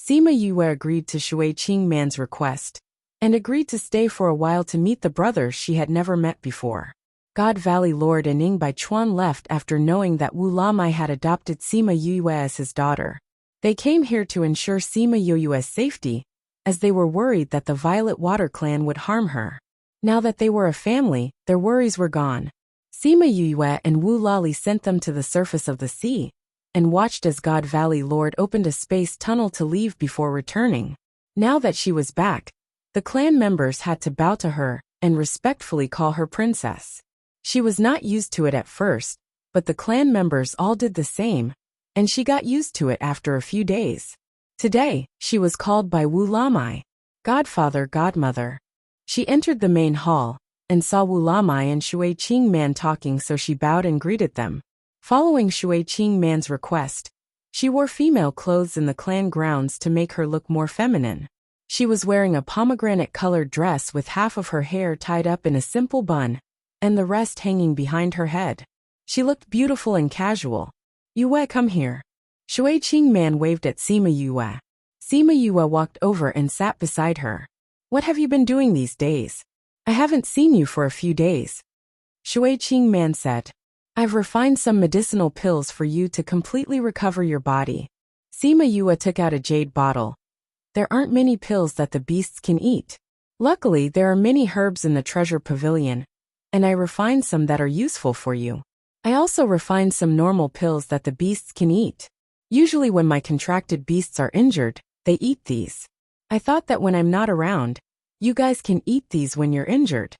Sima Yue agreed to Shui Qingman's request, and agreed to stay for a while to meet the brothers she had never met before. God Valley Lord and Ning Bai Chuan left after knowing that Wu Lamai had adopted Sima Yue as his daughter. They came here to ensure Sima Yue's safety, as they were worried that the Violet Water clan would harm her. Now that they were a family, their worries were gone. Sima Yue and Wu Lali sent them to the surface of the sea, and watched as God Valley Lord opened a space tunnel to leave before returning. Now that she was back, the clan members had to bow to her and respectfully call her princess. She was not used to it at first, but the clan members all did the same, and she got used to it after a few days. Today, she was called by Wu Lamai, Godfather, Godmother. She entered the main hall, and saw Wu Lamai and Shui Qingman talking, so she bowed and greeted them. Following Shui Qingman's request, she wore female clothes in the clan grounds to make her look more feminine. She was wearing a pomegranate-colored dress with half of her hair tied up in a simple bun, and the rest hanging behind her head. She looked beautiful and casual. Yue, come here. Shui Qingman waved at Sima Yue. Sima Yue walked over and sat beside her. What have you been doing these days? I haven't seen you for a few days. Shui Qingman said. I've refined some medicinal pills for you to completely recover your body. Sima Yue took out a jade bottle. There aren't many pills that the beasts can eat. Luckily, there are many herbs in the treasure pavilion, and I refined some that are useful for you. I also refined some normal pills that the beasts can eat. Usually when my contracted beasts are injured, they eat these. I thought that when I'm not around, you guys can eat these when you're injured.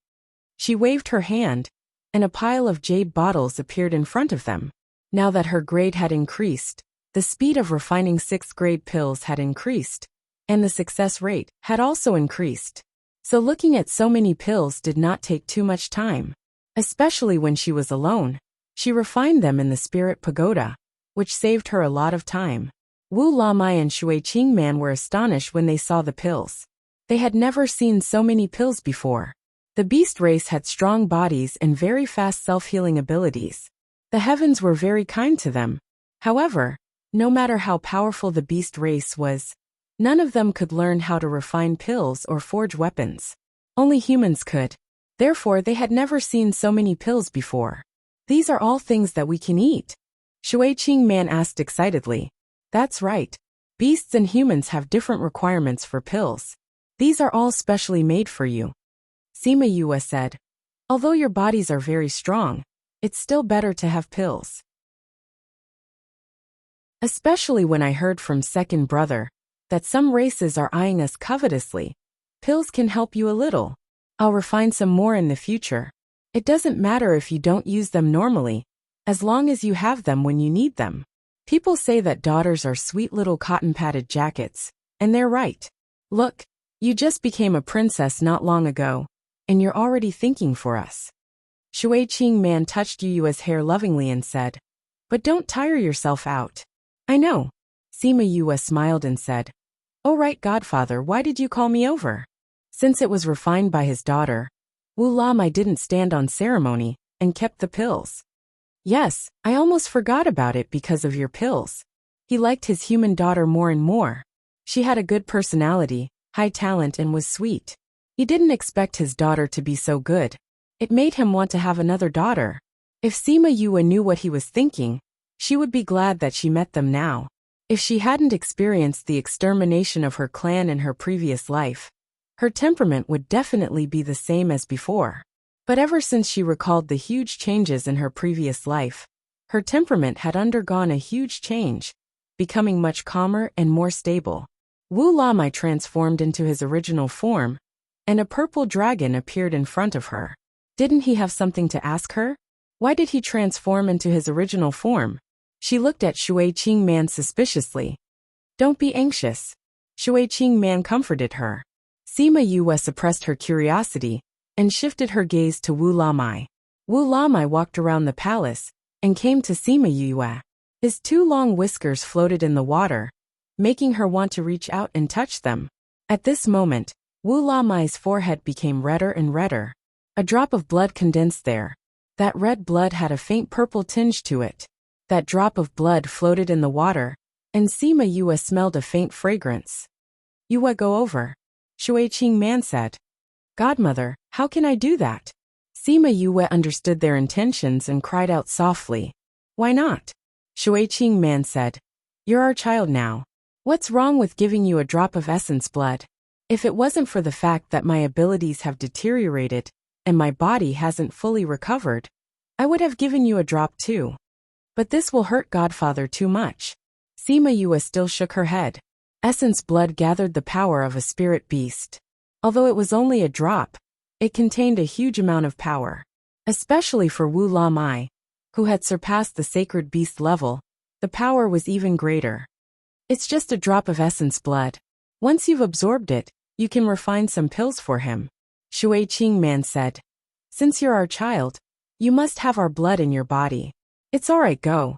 She waved her hand, and a pile of jade bottles appeared in front of them. Now that her grade had increased, the speed of refining 6th grade pills had increased, and the success rate had also increased. So looking at so many pills did not take too much time. Especially when she was alone, she refined them in the spirit pagoda, which saved her a lot of time. Wu Lamai and Shui Qingman were astonished when they saw the pills. They had never seen so many pills before. The beast race had strong bodies and very fast self-healing abilities. The heavens were very kind to them. However, no matter how powerful the beast race was, none of them could learn how to refine pills or forge weapons. Only humans could. Therefore, they had never seen so many pills before. These are all things that we can eat. Shui Qingman asked excitedly. That's right. Beasts and humans have different requirements for pills. These are all specially made for you. Sima Yue said. Although your bodies are very strong, it's still better to have pills. Especially when I heard from second brother that some races are eyeing us covetously. Pills can help you a little. I'll refine some more in the future. It doesn't matter if you don't use them normally, as long as you have them when you need them. People say that daughters are sweet little cotton-padded jackets, and they're right. Look, you just became a princess not long ago, and you're already thinking for us. Shui Qingman touched Yu's hair lovingly and said, but don't tire yourself out. I know. Sima Yue smiled and said, oh right, godfather, why did you call me over? Since it was refined by his daughter, Wu Lamai didn't stand on ceremony and kept the pills. Yes, I almost forgot about it because of your pills. He liked his human daughter more and more. She had a good personality, high talent, and was sweet. He didn't expect his daughter to be so good. It made him want to have another daughter. If Sima Yue knew what he was thinking, she would be glad that she met them now. If she hadn't experienced the extermination of her clan in her previous life, her temperament would definitely be the same as before. But ever since she recalled the huge changes in her previous life, her temperament had undergone a huge change, becoming much calmer and more stable. Wu Lamai transformed into his original form, and a purple dragon appeared in front of her. Didn't he have something to ask her? Why did he transform into his original form? She looked at Shui Qingman suspiciously. Don't be anxious. Shui Qingman comforted her. Sima Yue suppressed her curiosity and shifted her gaze to Wu Lamai. Wu Lamai walked around the palace and came to Sima Yue. His two long whiskers floated in the water, making her want to reach out and touch them. At this moment, Wu Lamai's forehead became redder and redder. A drop of blood condensed there. That red blood had a faint purple tinge to it. That drop of blood floated in the water, and Sima Yue smelled a faint fragrance. Yue, go over. Shui Qingman said. Godmother, how can I do that? Sima Yue understood their intentions and cried out softly. Why not? Shui Qingman said. You're our child now. What's wrong with giving you a drop of essence blood? If it wasn't for the fact that my abilities have deteriorated and my body hasn't fully recovered, I would have given you a drop too. But this will hurt Godfather too much. Sima Yue still shook her head. Essence blood gathered the power of a spirit beast. Although it was only a drop, it contained a huge amount of power. Especially for Wu Lamai, who had surpassed the sacred beast level, the power was even greater. It's just a drop of essence blood. Once you've absorbed it, you can refine some pills for him. Shui Qingman said. Since you're our child, you must have our blood in your body. It's alright, go.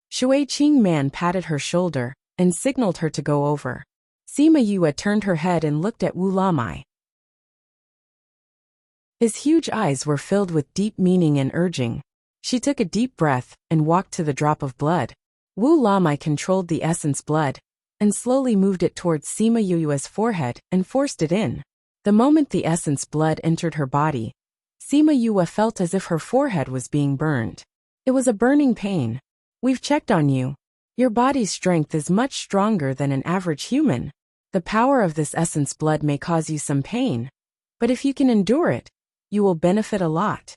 Shui Qingman patted her shoulder and signaled her to go over. Sima Yue turned her head and looked at Wu Lamai. His huge eyes were filled with deep meaning and urging. She took a deep breath and walked to the drop of blood. Wu Lamai controlled the essence blood and slowly moved it towards Sima Yue's forehead and forced it in. The moment the essence blood entered her body, Sima Yue felt as if her forehead was being burned. It was a burning pain. We've checked on you. Your body's strength is much stronger than an average human. The power of this essence blood may cause you some pain, but if you can endure it, you will benefit a lot.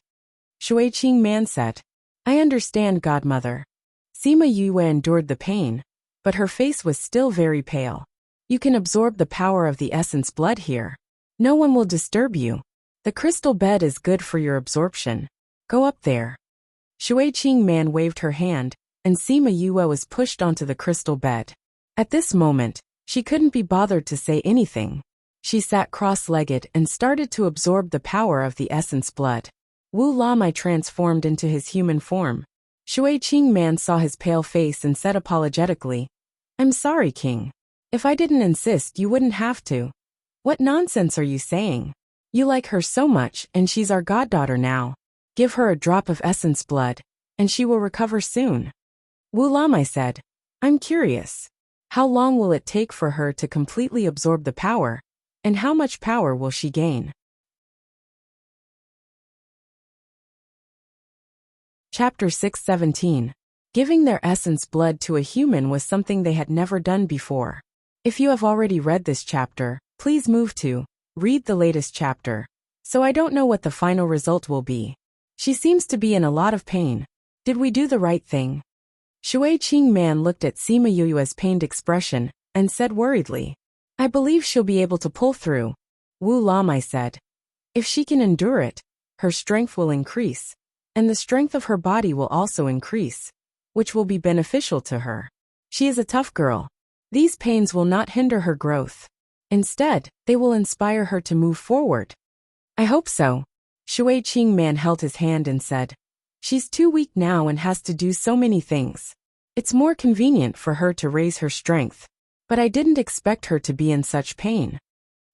Shui Qingman said. I understand, Godmother. Sima Yue endured the pain, but her face was still very pale. You can absorb the power of the essence blood here. No one will disturb you. The crystal bed is good for your absorption. Go up there. Shui Qingman waved her hand, and Sima Yue was pushed onto the crystal bed. At this moment, she couldn't be bothered to say anything. She sat cross-legged and started to absorb the power of the essence blood. Wu Lamai transformed into his human form. Shui Qingman saw his pale face and said apologetically, "I'm sorry, King. If I didn't insist, you wouldn't have to." "What nonsense are you saying? You like her so much, and she's our goddaughter now. Give her a drop of essence blood, and she will recover soon." Wu Lamai said, "I'm curious. How long will it take for her to completely absorb the power, and how much power will she gain?" Chapter 617. Giving their essence blood to a human was something they had never done before. If you have already read this chapter, please move to read the latest chapter, so I don't know what the final result will be. She seems to be in a lot of pain. Did we do the right thing? Shui Qingman looked at Sima Yue's pained expression and said worriedly, "I believe she'll be able to pull through." Wu Lamai said, "If she can endure it, her strength will increase, and the strength of her body will also increase, which will be beneficial to her. She is a tough girl. These pains will not hinder her growth. Instead, they will inspire her to move forward." "I hope so." Shui Qingman held his hand and said, "She's too weak now and has to do so many things. It's more convenient for her to raise her strength, but I didn't expect her to be in such pain.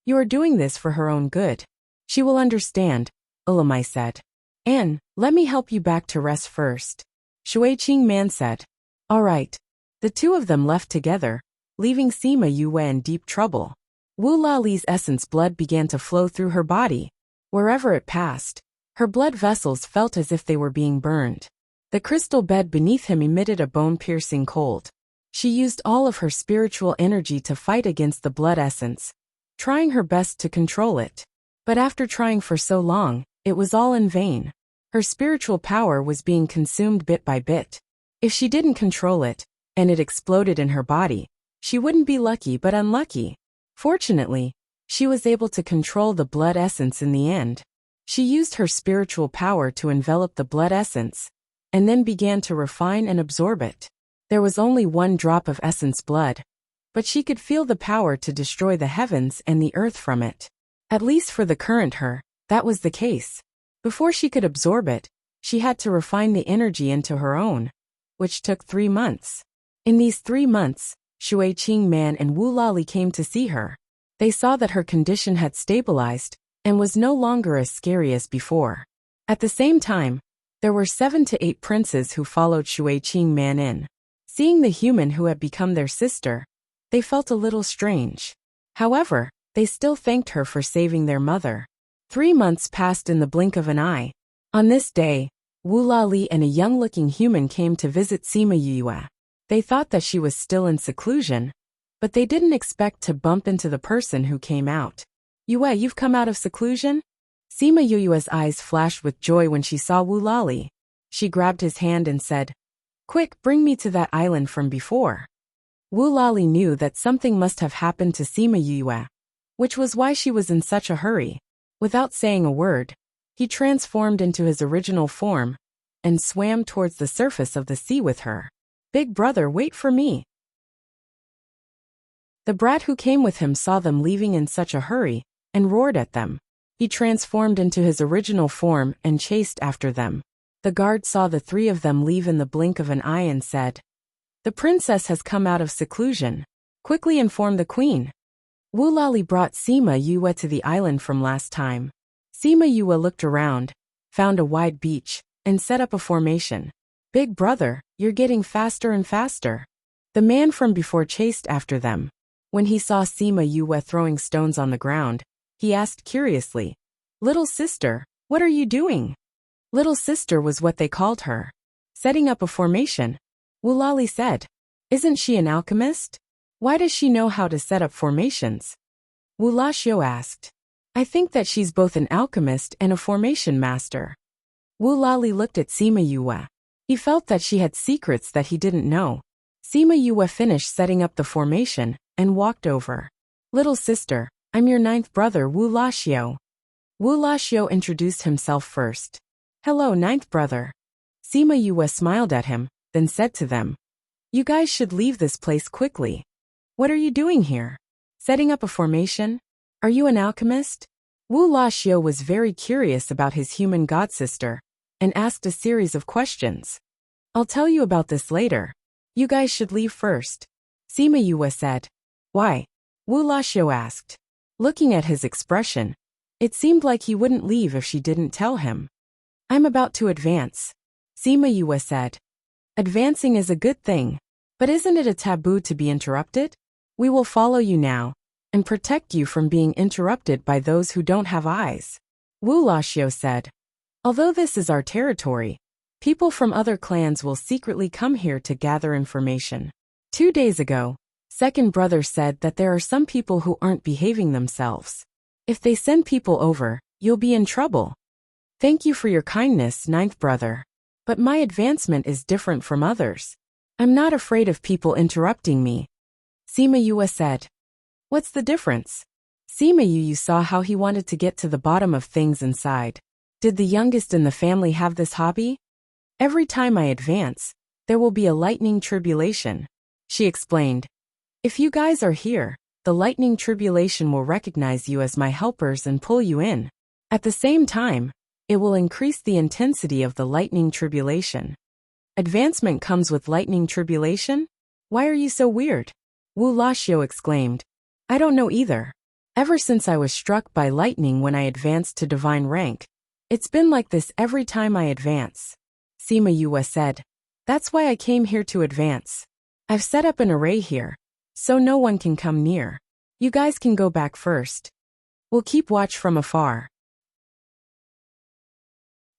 You are doing this for her own good. She will understand," Ulamai said. "Anne, let me help you back to rest first," Shui Qingman said. "All right." The two of them left together, leaving Sima Yue in deep trouble. Wu Lali's essence blood began to flow through her body. Wherever it passed, her blood vessels felt as if they were being burned. The crystal bed beneath him emitted a bone-piercing cold. She used all of her spiritual energy to fight against the blood essence, trying her best to control it. But after trying for so long, it was all in vain. Her spiritual power was being consumed bit by bit. If she didn't control it, and it exploded in her body, she wouldn't be lucky but unlucky. Fortunately, she was able to control the blood essence in the end. She used her spiritual power to envelop the blood essence, and then began to refine and absorb it. There was only one drop of essence blood, but she could feel the power to destroy the heavens and the earth from it. At least for the current her, that was the case. Before she could absorb it, she had to refine the energy into her own, which took 3 months. In these 3 months, Shui Qingman and Wu Lali came to see her. They saw that her condition had stabilized and was no longer as scary as before. At the same time, there were 7 to 8 princes who followed Shui Qingman in. Seeing the human who had become their sister, they felt a little strange. However, they still thanked her for saving their mother. 3 months passed in the blink of an eye. On this day, Wu Lali and a young-looking human came to visit Sima Yue. They thought that she was still in seclusion, but they didn't expect to bump into the person who came out. "Yue, you've come out of seclusion?" Sima Yue's eyes flashed with joy when she saw Wu Lali. She grabbed his hand and said, "Quick, bring me to that island from before." Wu Lali knew that something must have happened to Sima Yue, which was why she was in such a hurry. Without saying a word, he transformed into his original form and swam towards the surface of the sea with her. "Big brother, wait for me." The brat who came with him saw them leaving in such a hurry and roared at them. He transformed into his original form and chased after them. The guard saw the 3 of them leave in the blink of an eye and said, "The princess has come out of seclusion. Quickly inform the queen." Wu Lali brought Sima Yue to the island from last time. Sima Yue looked around, found a wide beach, and set up a formation. "Big brother, you're getting faster and faster." The man from before chased after them. When he saw Sima Yue throwing stones on the ground, he asked curiously, "Little sister, what are you doing?" Little sister was what they called her. "Setting up a formation," Wu Lali said. "Isn't she an alchemist? Why does she know how to set up formations?" Wu Laxiu asked. "I think that she's both an alchemist and a formation master." Wu Lali looked at Sima Yue. He felt that she had secrets that he didn't know. Sima Yue finished setting up the formation and walked over. "Little sister, I'm your 9th brother Wu Laxiu." Wu Laxiu introduced himself first. "Hello, 9th brother." Sima Yue smiled at him then said to them, "You guys should leave this place quickly. What are you doing here? Setting up a formation? Are you an alchemist?" Wu Laxiu was very curious about his human godsister and asked a series of questions. "I'll tell you about this later. You guys should leave first," Sima Yue said. "Why?" Wu Laxiu asked. Looking at his expression, it seemed like he wouldn't leave if she didn't tell him. "I'm about to advance," Sima Yue said. "Advancing is a good thing, but isn't it a taboo to be interrupted? We will follow you now and protect you from being interrupted by those who don't have eyes," Wu Laxiu said. "Although this is our territory, people from other clans will secretly come here to gather information. 2 days ago, second brother said that there are some people who aren't behaving themselves. If they send people over, you'll be in trouble. Thank you for your kindness, ninth brother. But my advancement is different from others. I'm not afraid of people interrupting me," Sima Yue said. "What's the difference?" Sima Yue saw how he wanted to get to the bottom of things inside. Did the youngest in the family have this hobby? "Every time I advance, there will be a lightning tribulation," she explained. "If you guys are here, the lightning tribulation will recognize you as my helpers and pull you in. At the same time, it will increase the intensity of the lightning tribulation." "Advancement comes with lightning tribulation? Why are you so weird?" Wu Laxiu exclaimed. "I don't know either. Ever since I was struck by lightning when I advanced to divine rank, it's been like this every time I advance," Sima Yue said. "That's why I came here to advance. I've set up an array here, so no one can come near. You guys can go back first. We'll keep watch from afar."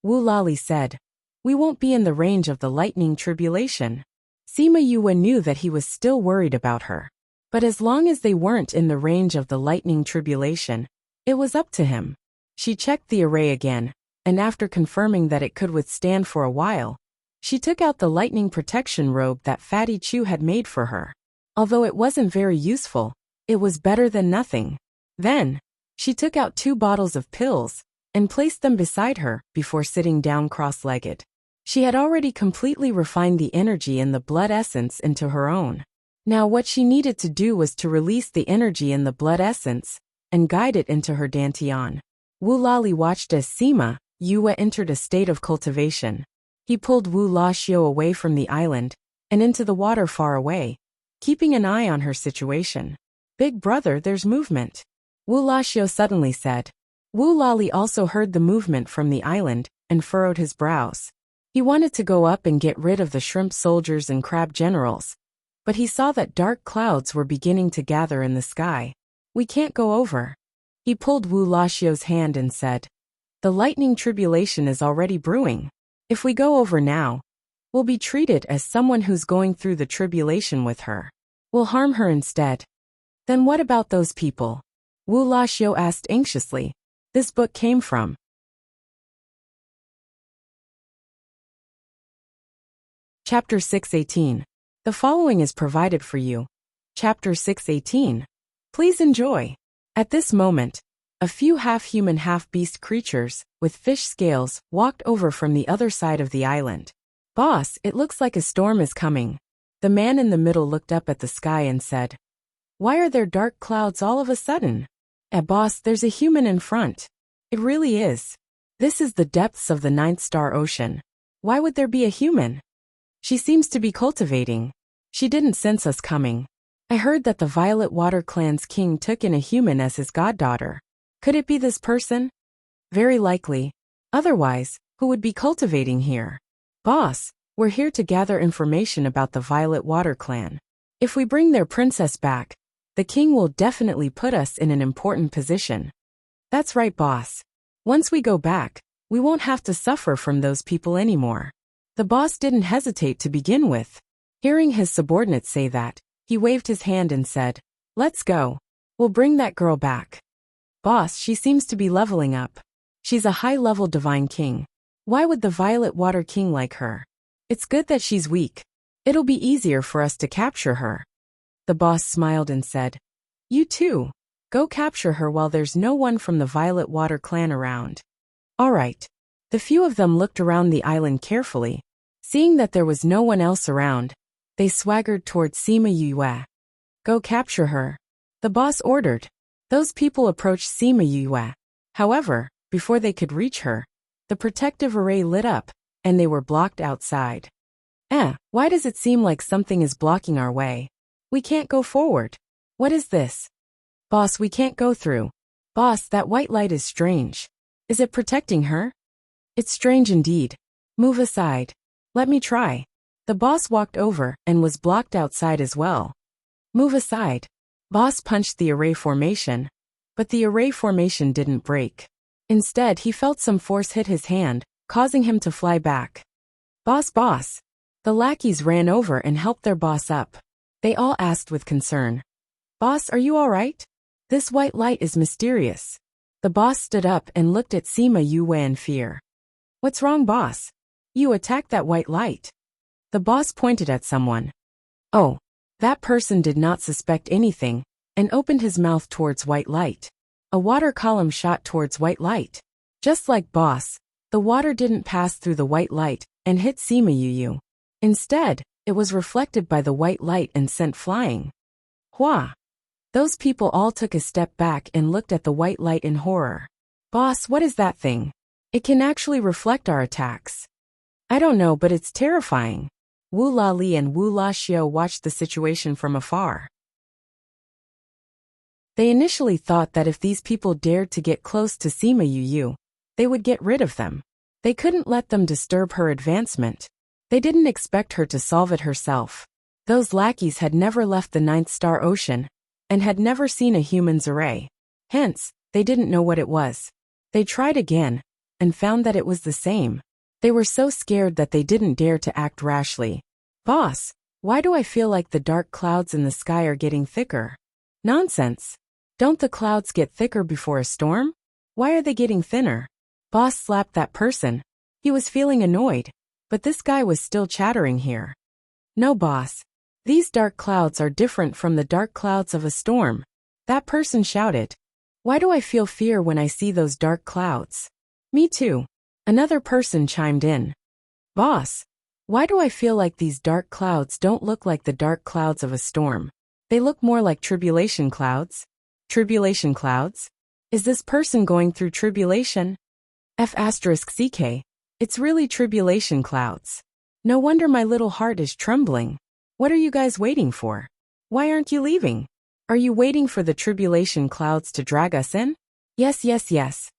Wu Lali said, "We won't be in the range of the lightning tribulation." Sima Yue knew that he was still worried about her. But as long as they weren't in the range of the lightning tribulation, it was up to him. She checked the array again, and after confirming that it could withstand for a while, she took out the lightning protection robe that Fatty Chu had made for her. Although it wasn't very useful, it was better than nothing. Then, she took out 2 bottles of pills and placed them beside her before sitting down cross-legged. She had already completely refined the energy in the blood essence into her own. Now what she needed to do was to release the energy in the blood essence and guide it into her dantian. Wu Lali watched as Sima Yue entered a state of cultivation. He pulled Wu Laxiu away from the island and into the water far away, keeping an eye on her situation. "Big brother, there's movement," Wu Laxiu suddenly said. Wu Lali also heard the movement from the island and furrowed his brows. He wanted to go up and get rid of the shrimp soldiers and crab generals, but he saw that dark clouds were beginning to gather in the sky. "We can't go over." He pulled Wu Laxiu's hand and said, "The lightning tribulation is already brewing. If we go over now, we'll be treated as someone who's going through the tribulation with her. We'll harm her instead." "Then what about those people?" Wu Laxiu asked anxiously. This book came from Chapter 618. The following is provided for you. Chapter 618. Please enjoy. At this moment, a few half-human half-beast creatures, with fish scales, walked over from the other side of the island. "Boss, it looks like a storm is coming." The man in the middle looked up at the sky and said, "Why are there dark clouds all of a sudden?" Boss, there's a human in front." "It really is. This is the depths of the 9th star ocean. Why would there be a human?" "She seems to be cultivating. She didn't sense us coming. I heard that the Violet Water Clan's king took in a human as his goddaughter. Could it be this person?" "Very likely. Otherwise, who would be cultivating here?" "Boss, we're here to gather information about the Violet Water Clan. If we bring their princess back, the king will definitely put us in an important position." "That's right, boss. Once we go back, we won't have to suffer from those people anymore." The boss didn't hesitate to begin with. Hearing his subordinates say that, he waved his hand and said, "Let's go. We'll bring that girl back." "Boss, she seems to be leveling up. She's a high-level divine king. Why would the Violet Water King like her? It's good that she's weak. It'll be easier for us to capture her." The boss smiled and said, "You too. Go capture her while there's no one from the Violet Water Clan around." "All right." The few of them looked around the island carefully, Seeing that there was no one else around, they swaggered towards Sima Yue. Go capture her, the boss ordered. Those people approached Sima Yue. However, before they could reach her, the protective array lit up, and they were blocked outside. Why does it seem like something is blocking our way? We can't go forward. What is this? Boss, we can't go through. Boss, that white light is strange. Is it protecting her? It's strange indeed. Move aside. Let me try. The boss walked over and was blocked outside as well. Move aside. Boss punched the array formation, but the array formation didn't break. Instead, he felt some force hit his hand, causing him to fly back. Boss. The lackeys ran over and helped their boss up. They all asked with concern. Boss, are you all right? This white light is mysterious. The boss stood up and looked at Sima Yue in fear. What's wrong, boss? You attacked that white light. The boss pointed at someone. Oh, that person did not suspect anything, and opened his mouth towards white light. A water column shot towards white light. Just like boss, the water didn't pass through the white light and hit Sima Yue. Instead, it was reflected by the white light and sent flying. Hua! Those people all took a step back and looked at the white light in horror. Boss, what is that thing? It can actually reflect our attacks. I don't know, but it's terrifying. Wu Lali and Wu Laxiu watched the situation from afar. They initially thought that if these people dared to get close to Sima Yue, they would get rid of them. They couldn't let them disturb her advancement. They didn't expect her to solve it herself. Those lackeys had never left the Ninth Star Ocean, and had never seen a human's array. Hence, they didn't know what it was. They tried again, and found that it was the same. They were so scared that they didn't dare to act rashly. Boss, why do I feel like the dark clouds in the sky are getting thicker? Nonsense. Don't the clouds get thicker before a storm? Why are they getting thinner? Boss slapped that person. He was feeling annoyed. But this guy was still chattering here. No, boss. These dark clouds are different from the dark clouds of a storm. That person shouted. Why do I feel fear when I see those dark clouds? Me too. Another person chimed in. Boss, why do I feel like these dark clouds don't look like the dark clouds of a storm? They look more like tribulation clouds. Tribulation clouds? Is this person going through tribulation? F*CK. It's really tribulation clouds. No wonder my little heart is trembling. What are you guys waiting for? Why aren't you leaving? Are you waiting for the tribulation clouds to drag us in? Yes.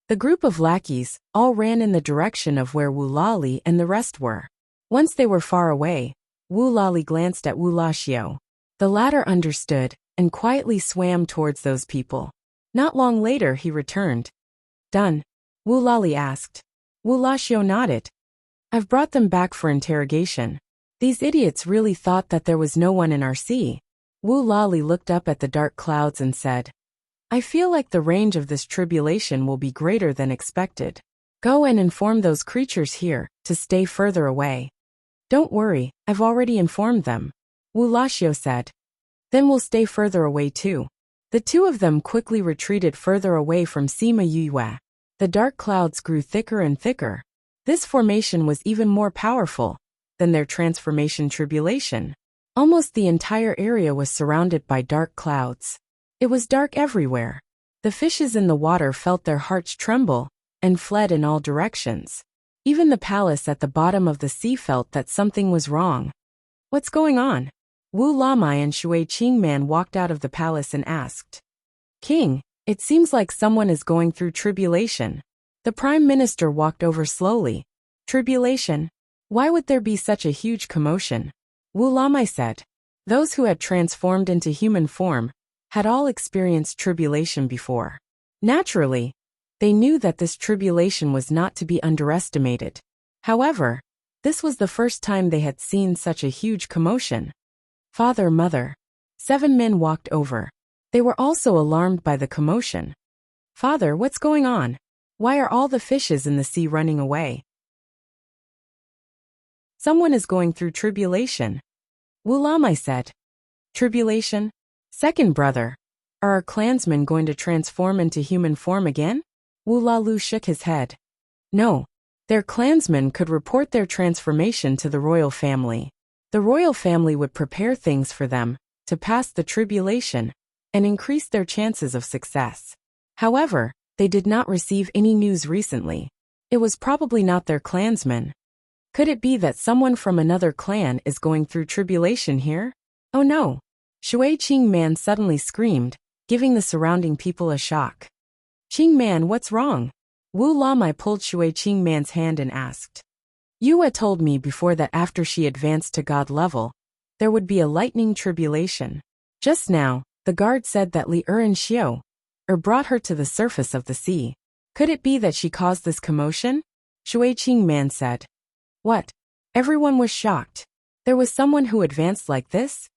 The group of lackeys all ran in the direction of where Wu Lali and the rest were. Once they were far away, Wu Lali glanced at Wu Laxiu. The latter understood and quietly swam towards those people. Not long later he returned. Done? Wu Lali asked. Wu Laxiu nodded. I've brought them back for interrogation. These idiots really thought that there was no one in our sea. Wu Lali looked up at the dark clouds and said, I feel like the range of this tribulation will be greater than expected. Go and inform those creatures here to stay further away. Don't worry, I've already informed them. Wu Laxiu said. Then we'll stay further away too. The two of them quickly retreated further away from Sima Yue. The dark clouds grew thicker and thicker. This formation was even more powerful than their transformation tribulation. Almost the entire area was surrounded by dark clouds. It was dark everywhere. The fishes in the water felt their hearts tremble and fled in all directions. Even the palace at the bottom of the sea felt that something was wrong. What's going on? Wu Lamai and Shui Qingman walked out of the palace and asked. King, it seems like someone is going through tribulation. The Prime Minister walked over slowly. Tribulation? Why would there be such a huge commotion? Wu Lamai said. Those who had transformed into human form had all experienced tribulation before. Naturally, they knew that this tribulation was not to be underestimated. However, this was the first time they had seen such a huge commotion. Father, mother. 7 men walked over. They were also alarmed by the commotion. Father, what's going on? Why are all the fishes in the sea running away? Someone is going through tribulation. Wu Lamai said. Tribulation? Second brother. Are our clansmen going to transform into human form again? Wu Lalu shook his head. No. Their clansmen could report their transformation to the royal family. The royal family would prepare things for them to pass the tribulation and increase their chances of success. However, they did not receive any news recently. It was probably not their clansmen. Could it be that someone from another clan is going through tribulation here? Oh no! Shui Qing Man suddenly screamed, giving the surrounding people a shock. Qing Man, what's wrong? Wu Lamai pulled Shui Qing Man's hand and asked. Yue told me before that after she advanced to God level, there would be a lightning tribulation. Just now, the guard said that Li and Xiao brought her to the surface of the sea. Could it be that she caused this commotion? Shui Qing Man said. What? Everyone was shocked. There was someone who advanced like this?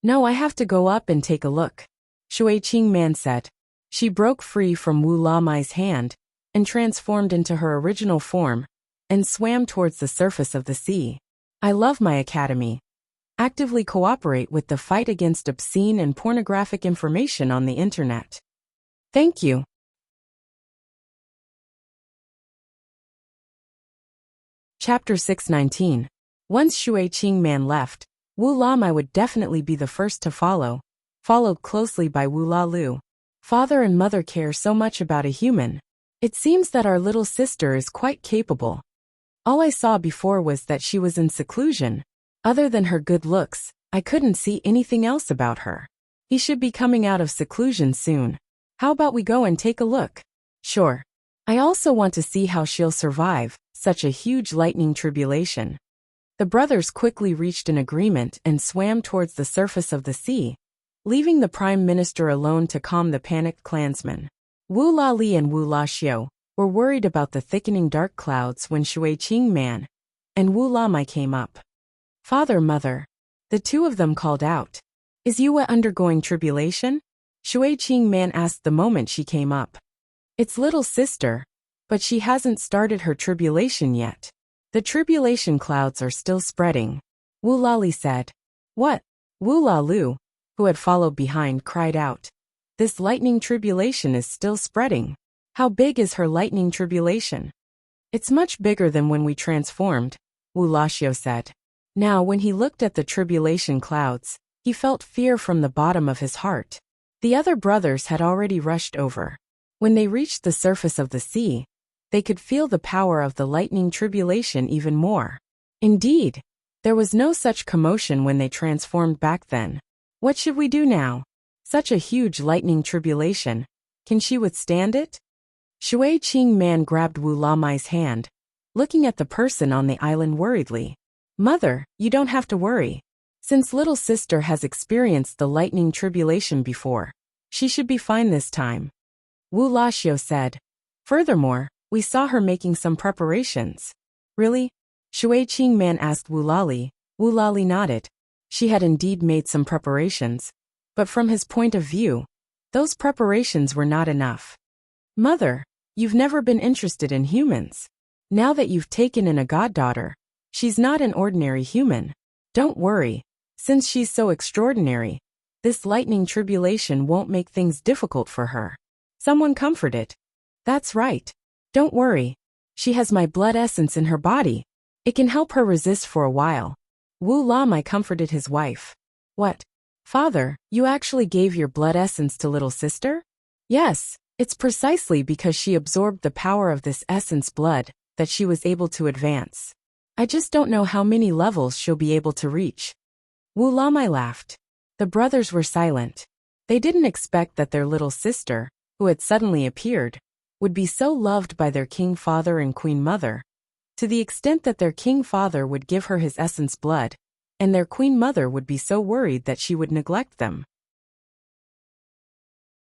No, I have to go up and take a look. Shui Qing Man said. She broke free from Wu Lamai's hand and transformed into her original form and swam towards the surface of the sea. I love my academy. Actively cooperate with the fight against obscene and pornographic information on the internet. Thank you. Chapter 619. Once Shui Qing Man left, Wu Lamai would definitely be the first to follow, followed closely by Wu La Lu. Father and mother care so much about a human. It seems that our little sister is quite capable. All I saw before was that she was in seclusion. Other than her good looks, I couldn't see anything else about her. He should be coming out of seclusion soon. How about we go and take a look? Sure. I also want to see how she'll survive such a huge lightning tribulation. The brothers quickly reached an agreement and swam towards the surface of the sea, leaving the Prime Minister alone to calm the panicked clansmen. Wu La Li and Wu La Xiao were worried about the thickening dark clouds when Shui Qing Man and Wu Lamai came up. Father, mother. The two of them called out. Is Yue undergoing tribulation? Shui Qing Man asked the moment she came up. It's little sister, but she hasn't started her tribulation yet. The tribulation clouds are still spreading. Wu Lali said. What? Wu La Lu, who had followed behind, cried out. This lightning tribulation is still spreading. How big is her lightning tribulation? It's much bigger than when we transformed, Wu Laxiao said. Now when he looked at the tribulation clouds, he felt fear from the bottom of his heart. The other brothers had already rushed over. When they reached the surface of the sea, they could feel the power of the lightning tribulation even more. Indeed, there was no such commotion when they transformed back then. What should we do now? Such a huge lightning tribulation. Can she withstand it? Shui Qing Man grabbed Wu Lamai's hand, looking at the person on the island worriedly. Mother, you don't have to worry. Since little sister has experienced the lightning tribulation before, she should be fine this time. Wu Laxiao said. Furthermore, we saw her making some preparations. Really? Shui Qing Man asked Wu Lali. Wu Lali nodded. She had indeed made some preparations, but from his point of view, those preparations were not enough. Mother, you've never been interested in humans. Now that you've taken in a goddaughter, she's not an ordinary human. Don't worry, since she's so extraordinary, this lightning tribulation won't make things difficult for her. Someone comfort it. That's right. Don't worry. She has my blood essence in her body. It can help her resist for a while. Wu Lamai comforted his wife. What? Father, you actually gave your blood essence to little sister? Yes, it's precisely because she absorbed the power of this essence blood that she was able to advance. I just don't know how many levels she'll be able to reach. Wu Lamai laughed. The brothers were silent. They didn't expect that their little sister, who had suddenly appeared, would be so loved by their king father and queen mother, to the extent that their king father would give her his essence blood, and their queen mother would be so worried that she would neglect them.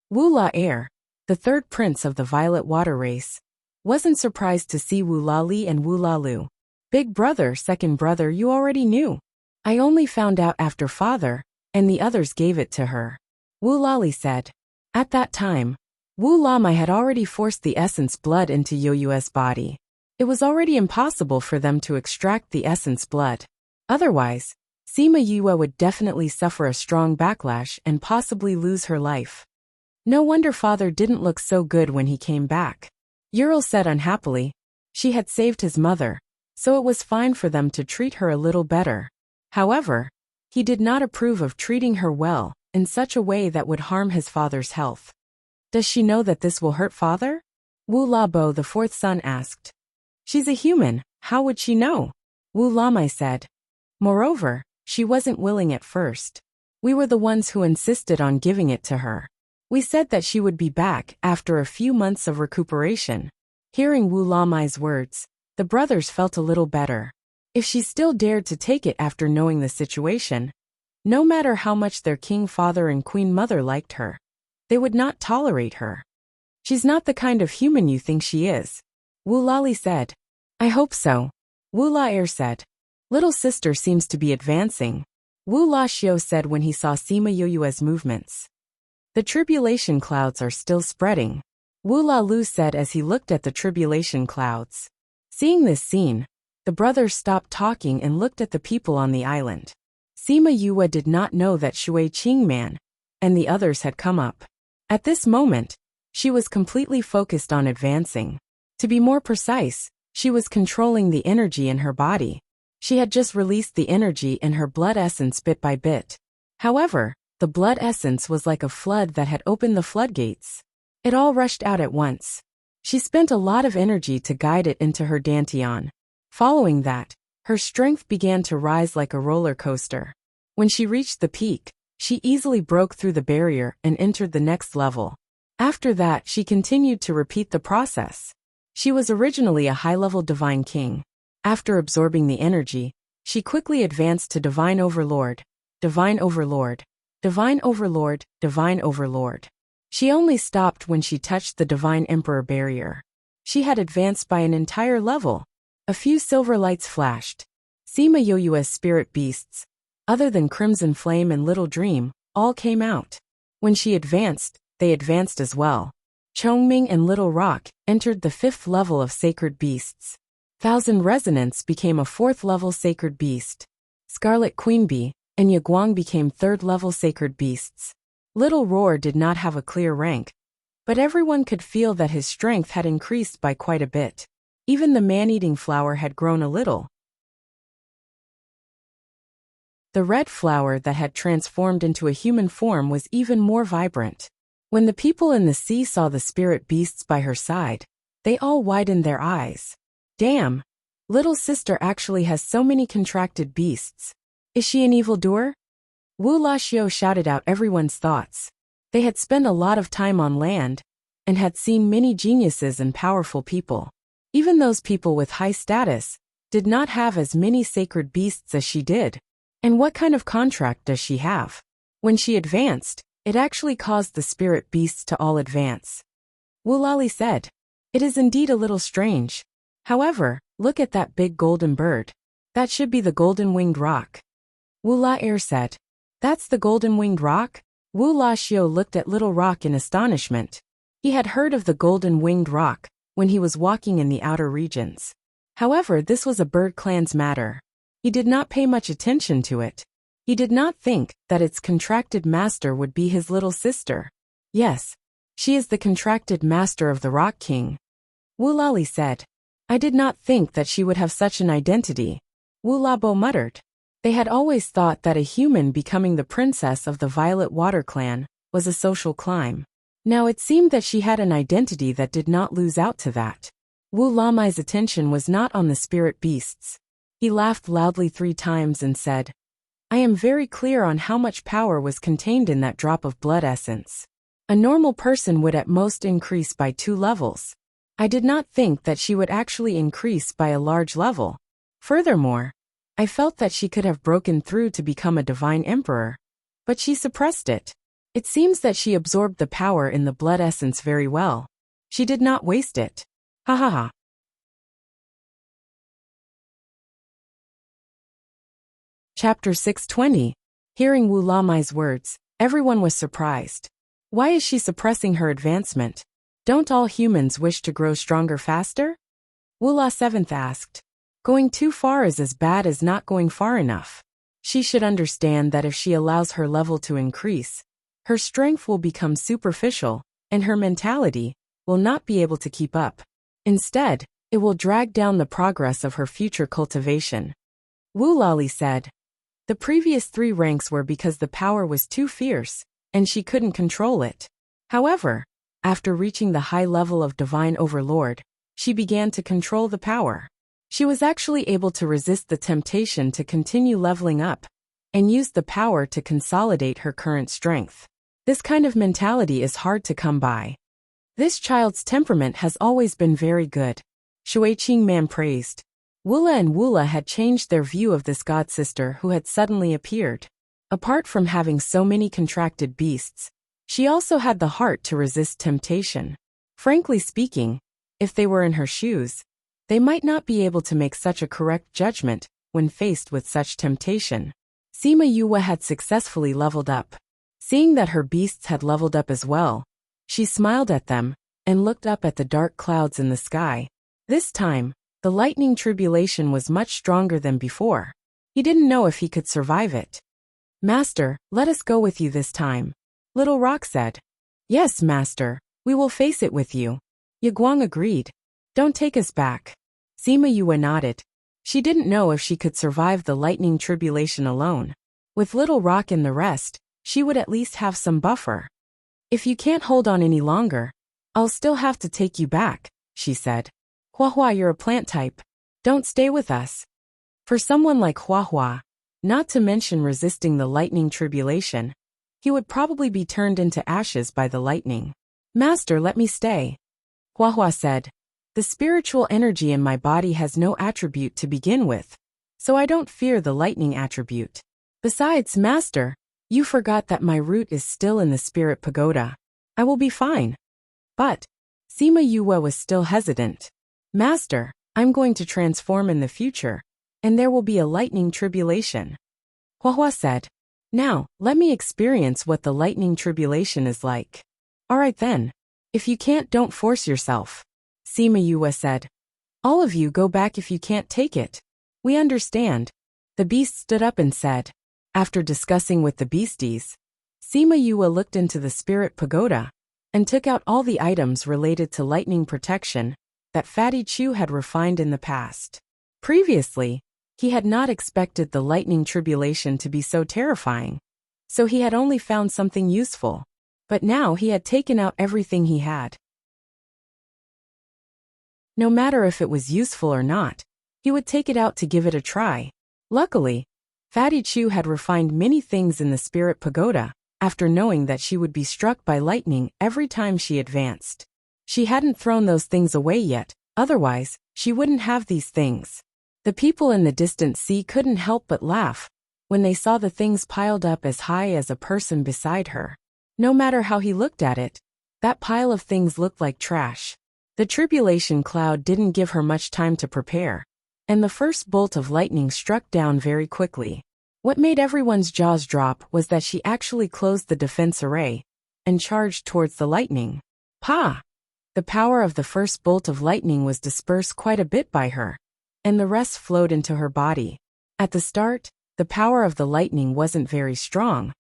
Wu La Air, the third prince of the Violet Water race, wasn't surprised to see Wu Lali and Wu La Lu. Big brother, second brother, you already knew. I only found out after father, and the others gave it to her. Wu Lali said. At that time, Wu Lamai had already forced the essence blood into Yoyue's body. It was already impossible for them to extract the essence blood. Otherwise, Sima Yue would definitely suffer a strong backlash and possibly lose her life. No wonder father didn't look so good when he came back. Ural said unhappily. She had saved his mother, so it was fine for them to treat her a little better. However, he did not approve of treating her well, in such a way that would harm his father's health. Does she know that this will hurt father? Wu Labo, the fourth son, asked. She's a human, how would she know? Wu Lamai said. Moreover, she wasn't willing at first. We were the ones who insisted on giving it to her. We said that she would be back after a few months of recuperation. Hearing Wu Lamai's words, the brothers felt a little better. If she still dared to take it after knowing the situation, no matter how much their king father and queen mother liked her, they would not tolerate her. She's not the kind of human you think she is, Wu Lali said. I hope so, Wu La said. Little sister seems to be advancing, Wu La Xiu said when he saw Sima Yoyue's movements. The tribulation clouds are still spreading, Wu La Lu said as he looked at the tribulation clouds. Seeing this scene, the brothers stopped talking and looked at the people on the island. Sima Yue did not know that Shui Qingman and the others had come up. At this moment, she was completely focused on advancing. To be more precise, she was controlling the energy in her body. She had just released the energy in her blood essence bit by bit. However, the blood essence was like a flood that had opened the floodgates. It all rushed out at once. She spent a lot of energy to guide it into her dantian. Following that, her strength began to rise like a roller coaster. When she reached the peak, she easily broke through the barrier and entered the next level. After that, she continued to repeat the process. She was originally a high-level divine king. After absorbing the energy, she quickly advanced to divine overlord, divine overlord, divine overlord, divine overlord. She only stopped when she touched the divine emperor barrier. She had advanced by an entire level. A few silver lights flashed. Sima Yoyue's spirit beasts, other than Crimson Flame and Little Dream, all came out. When she advanced, they advanced as well. Chongming and Little Rock entered the 5th level of sacred beasts. Thousand Resonance became a 4th level sacred beast. Scarlet Queen Bee and Yaguang became 3rd level sacred beasts. Little Roar did not have a clear rank, but everyone could feel that his strength had increased by quite a bit. Even the man-eating flower had grown a little. The red flower that had transformed into a human form was even more vibrant. When the people in the sea saw the spirit beasts by her side, they all widened their eyes. Damn! Little sister actually has so many contracted beasts. Is she an evildoer? Wu La Xiu shouted out everyone's thoughts. They had spent a lot of time on land, and had seen many geniuses and powerful people. Even those people with high status did not have as many sacred beasts as she did. And what kind of contract does she have? When she advanced, it actually caused the spirit beasts to all advance. Wu Lali said, "It is indeed a little strange. However, look at that big golden bird. That should be the golden-winged rock." Wu La said, "That's the golden-winged rock?" Wu La Xiu looked at Little Rock in astonishment. He had heard of the golden-winged rock when he was walking in the outer regions. However, this was a bird clan's matter. He did not pay much attention to it. He did not think that its contracted master would be his little sister. "Yes, she is the contracted master of the Rock King," Wu Lali said. "I did not think that she would have such an identity," Wu Labo muttered. They had always thought that a human becoming the princess of the Violet Water Clan was a social climb. Now it seemed that she had an identity that did not lose out to that. Wu Lamai's attention was not on the spirit beasts. He laughed loudly 3 times and said, "I am very clear on how much power was contained in that drop of blood essence. A normal person would at most increase by 2 levels. I did not think that she would actually increase by a large level. Furthermore, I felt that she could have broken through to become a divine emperor, but she suppressed it. It seems that she absorbed the power in the blood essence very well. She did not waste it. Ha ha ha." Chapter 620. Hearing Wu Lamai's words, everyone was surprised. Why is she suppressing her advancement? Don't all humans wish to grow stronger faster? Wu La 7th asked. Going too far is as bad as not going far enough. She should understand that if she allows her level to increase, her strength will become superficial, and her mentality will not be able to keep up. Instead, It will drag down the progress of her future cultivation. Wu Lali said. The previous 3 ranks were because the power was too fierce, and she couldn't control it. However, after reaching the high level of Divine Overlord, she began to control the power. She was actually able to resist the temptation to continue leveling up, and use the power to consolidate her current strength. This kind of mentality is hard to come by. This child's temperament has always been very good, Shuiqing Man praised. Wula and Wula had changed their view of this god-sister who had suddenly appeared. Apart from having so many contracted beasts, she also had the heart to resist temptation. Frankly speaking, if they were in her shoes, they might not be able to make such a correct judgment when faced with such temptation. Sima Yue had successfully leveled up. Seeing that her beasts had leveled up as well, she smiled at them and looked up at the dark clouds in the sky. This time, the lightning tribulation was much stronger than before. He didn't know if he could survive it. Master, let us go with you this time, Little Rock said. Yes, Master, we will face it with you. Yaguang agreed. Don't take us back. Sima Yue nodded. She didn't know if she could survive the lightning tribulation alone. With Little Rock and the rest, she would at least have some buffer. If you can't hold on any longer, I'll still have to take you back, she said. Huahua, you're a plant type. Don't stay with us. For someone like Huahua, not to mention resisting the lightning tribulation, he would probably be turned into ashes by the lightning. Master, let me stay. Huahua said. The spiritual energy in my body has no attribute to begin with, so I don't fear the lightning attribute. Besides, Master, you forgot that my root is still in the spirit pagoda. I will be fine. But Sima Yue was still hesitant. Master, I'm going to transform in the future, and there will be a lightning tribulation. Huahua said. Now, let me experience what the lightning tribulation is like. All right then. If you can't, don't force yourself. Sima Yue said. All of you go back if you can't take it. We understand. The beast stood up and said. After discussing with the beasties, Sima Yue looked into the spirit pagoda and took out all the items related to lightning protection that Fatty Chu had refined in the past. Previously, he had not expected the lightning tribulation to be so terrifying, so he had only found something useful. But now he had taken out everything he had. No matter if it was useful or not, he would take it out to give it a try. Luckily, Fatty Chu had refined many things in the spirit pagoda, after knowing that she would be struck by lightning every time she advanced. She hadn't thrown those things away yet, otherwise, she wouldn't have these things. The people in the distant sea couldn't help but laugh when they saw the things piled up as high as a person beside her. No matter how he looked at it, that pile of things looked like trash. The tribulation cloud didn't give her much time to prepare, and the first bolt of lightning struck down very quickly. What made everyone's jaws drop was that she actually closed the defense array and charged towards the lightning. Pa! The power of the first bolt of lightning was dispersed quite a bit by her, and the rest flowed into her body. At the start, the power of the lightning wasn't very strong,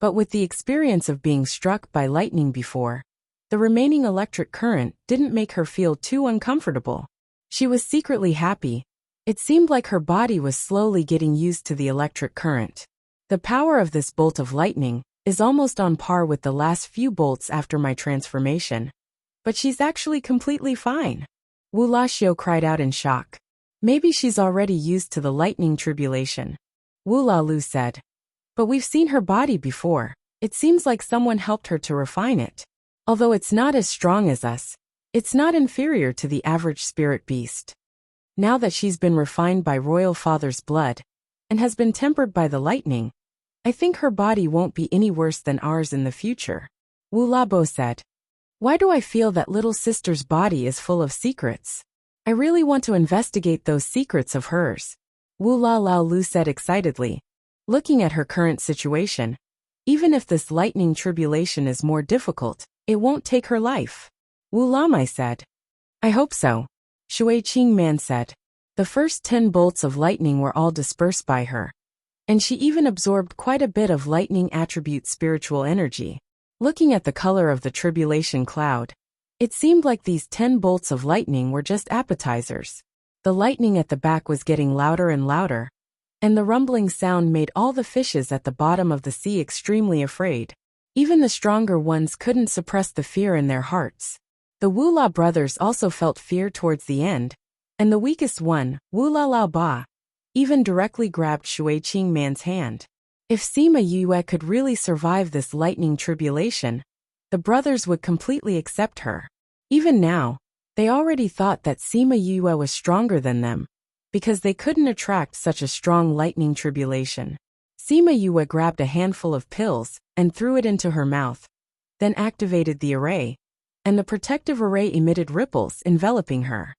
but with the experience of being struck by lightning before, the remaining electric current didn't make her feel too uncomfortable. She was secretly happy. It seemed like her body was slowly getting used to the electric current. The power of this bolt of lightning is almost on par with the last few bolts after my transformation. But she's actually completely fine. Wu Laxiu cried out in shock. Maybe she's already used to the lightning tribulation. Wu Lalu said. But we've seen her body before. It seems like someone helped her to refine it. Although it's not as strong as us, it's not inferior to the average spirit beast. Now that she's been refined by Royal Father's blood and has been tempered by the lightning, I think her body won't be any worse than ours in the future. Wu Labo said. Why do I feel that little sister's body is full of secrets? I really want to investigate those secrets of hers. Wu La Lao Lu said excitedly. Looking at her current situation, even if this lightning tribulation is more difficult, it won't take her life. Wu Lamai said. I hope so. Shui Qing Man said. The first 10 bolts of lightning were all dispersed by her, and she even absorbed quite a bit of lightning attribute spiritual energy. Looking at the color of the tribulation cloud, It seemed like these 10 bolts of lightning were just appetizers. The lightning at the back was getting louder and louder, and the rumbling sound made all the fishes at the bottom of the sea extremely afraid. Even the stronger ones couldn't suppress the fear in their hearts. The Wu La brothers also felt fear towards the end, and the weakest one, Wu La Lao Ba, even directly grabbed Shui Qing Man's hand. If Sima Yue could really survive this lightning tribulation, the brothers would completely accept her. Even now, they already thought that Sima Yue was stronger than them, because they couldn't attract such a strong lightning tribulation. Sima Yue grabbed a handful of pills and threw it into her mouth, then activated the array, and the protective array emitted ripples enveloping her.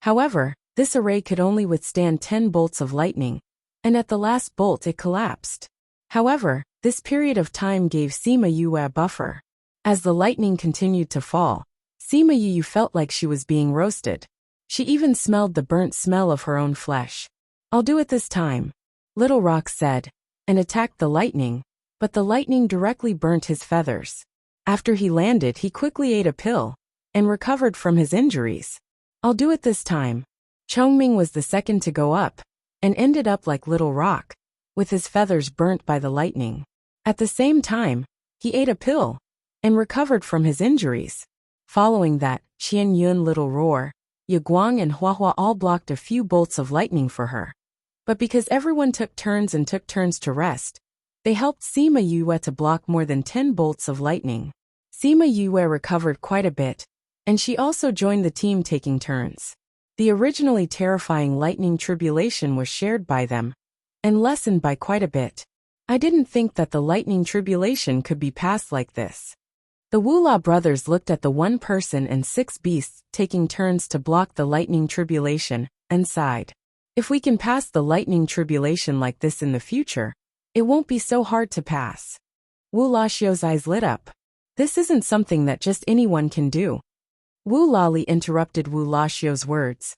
However, this array could only withstand 10 bolts of lightning, and at the last bolt it collapsed. However, this period of time gave Sima Yue a buffer. As the lightning continued to fall, Sima Yue felt like she was being roasted. She even smelled the burnt smell of her own flesh. "I'll do it this time," Little Rock said, and attacked the lightning, but the lightning directly burnt his feathers. After he landed, he quickly ate a pill and recovered from his injuries. "I'll do it this time." Chongming was the second to go up, and ended up like Little Rock, with his feathers burnt by the lightning. At the same time, he ate a pill and recovered from his injuries. Following that, Qian Yun, Little Roar, Ye Guang and Hua Hua all blocked a few bolts of lightning for her. But because everyone took turns to rest, they helped Sima Yue to block more than 10 bolts of lightning. Sima Yue recovered quite a bit, and she also joined the team taking turns. The originally terrifying lightning tribulation was shared by them, and lessened by quite a bit. I didn't think that the lightning tribulation could be passed like this. The Wu La brothers looked at the one person and 6 beasts taking turns to block the lightning tribulation, and sighed. If we can pass the lightning tribulation like this in the future, it won't be so hard to pass. Wu Laxiu's eyes lit up. This isn't something that just anyone can do. Wu Lali interrupted Wu Laxiu's words.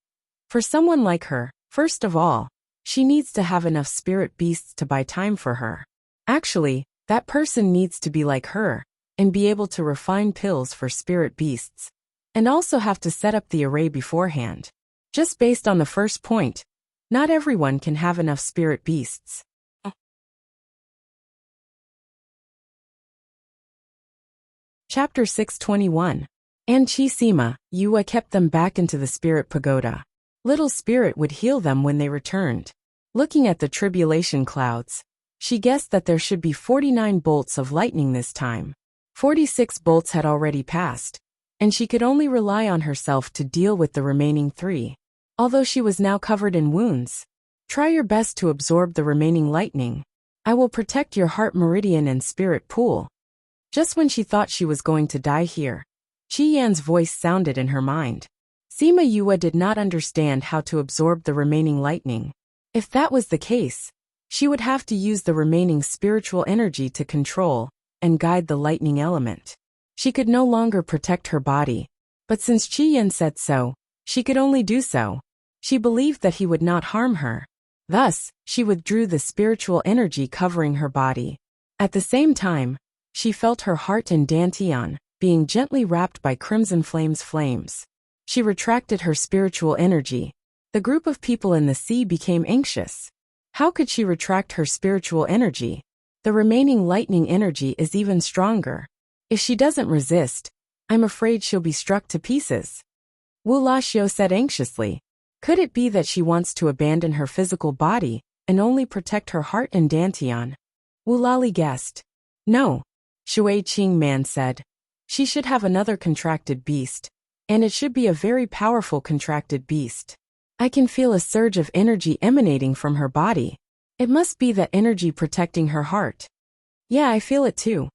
For someone like her, first of all, she needs to have enough spirit beasts to buy time for her. Actually, that person needs to be like her, and be able to refine pills for spirit beasts, and also have to set up the array beforehand. Just based on the first point, not everyone can have enough spirit beasts. Chapter 621. And Chi Sima Yue kept them back into the spirit pagoda. Little Spirit would heal them when they returned. Looking at the tribulation clouds, she guessed that there should be 49 bolts of lightning this time. 46 bolts had already passed, and she could only rely on herself to deal with the remaining 3. Although she was now covered in wounds, try your best to absorb the remaining lightning. I will protect your heart meridian and spirit pool. Just when she thought she was going to die here, Qi Yan's voice sounded in her mind. Sima Yue did not understand how to absorb the remaining lightning. If that was the case, she would have to use the remaining spiritual energy to control and guide the lightning element. She could no longer protect her body, but since Qi Yan said so, she could only do so. She believed that he would not harm her. Thus, she withdrew the spiritual energy covering her body. At the same time, she felt her heart and dantian being gently wrapped by crimson flames. She retracted her spiritual energy. The group of people in the sea became anxious. How could she retract her spiritual energy? The remaining lightning energy is even stronger. If she doesn't resist, I'm afraid she'll be struck to pieces. Wu Laxiu said anxiously. Could it be that she wants to abandon her physical body and only protect her heart and dantian? Wu Lali guessed. No, Shui Qing Man said. She should have another contracted beast, and it should be a very powerful contracted beast. I can feel a surge of energy emanating from her body. It must be that energy protecting her heart. Yeah, I feel it too.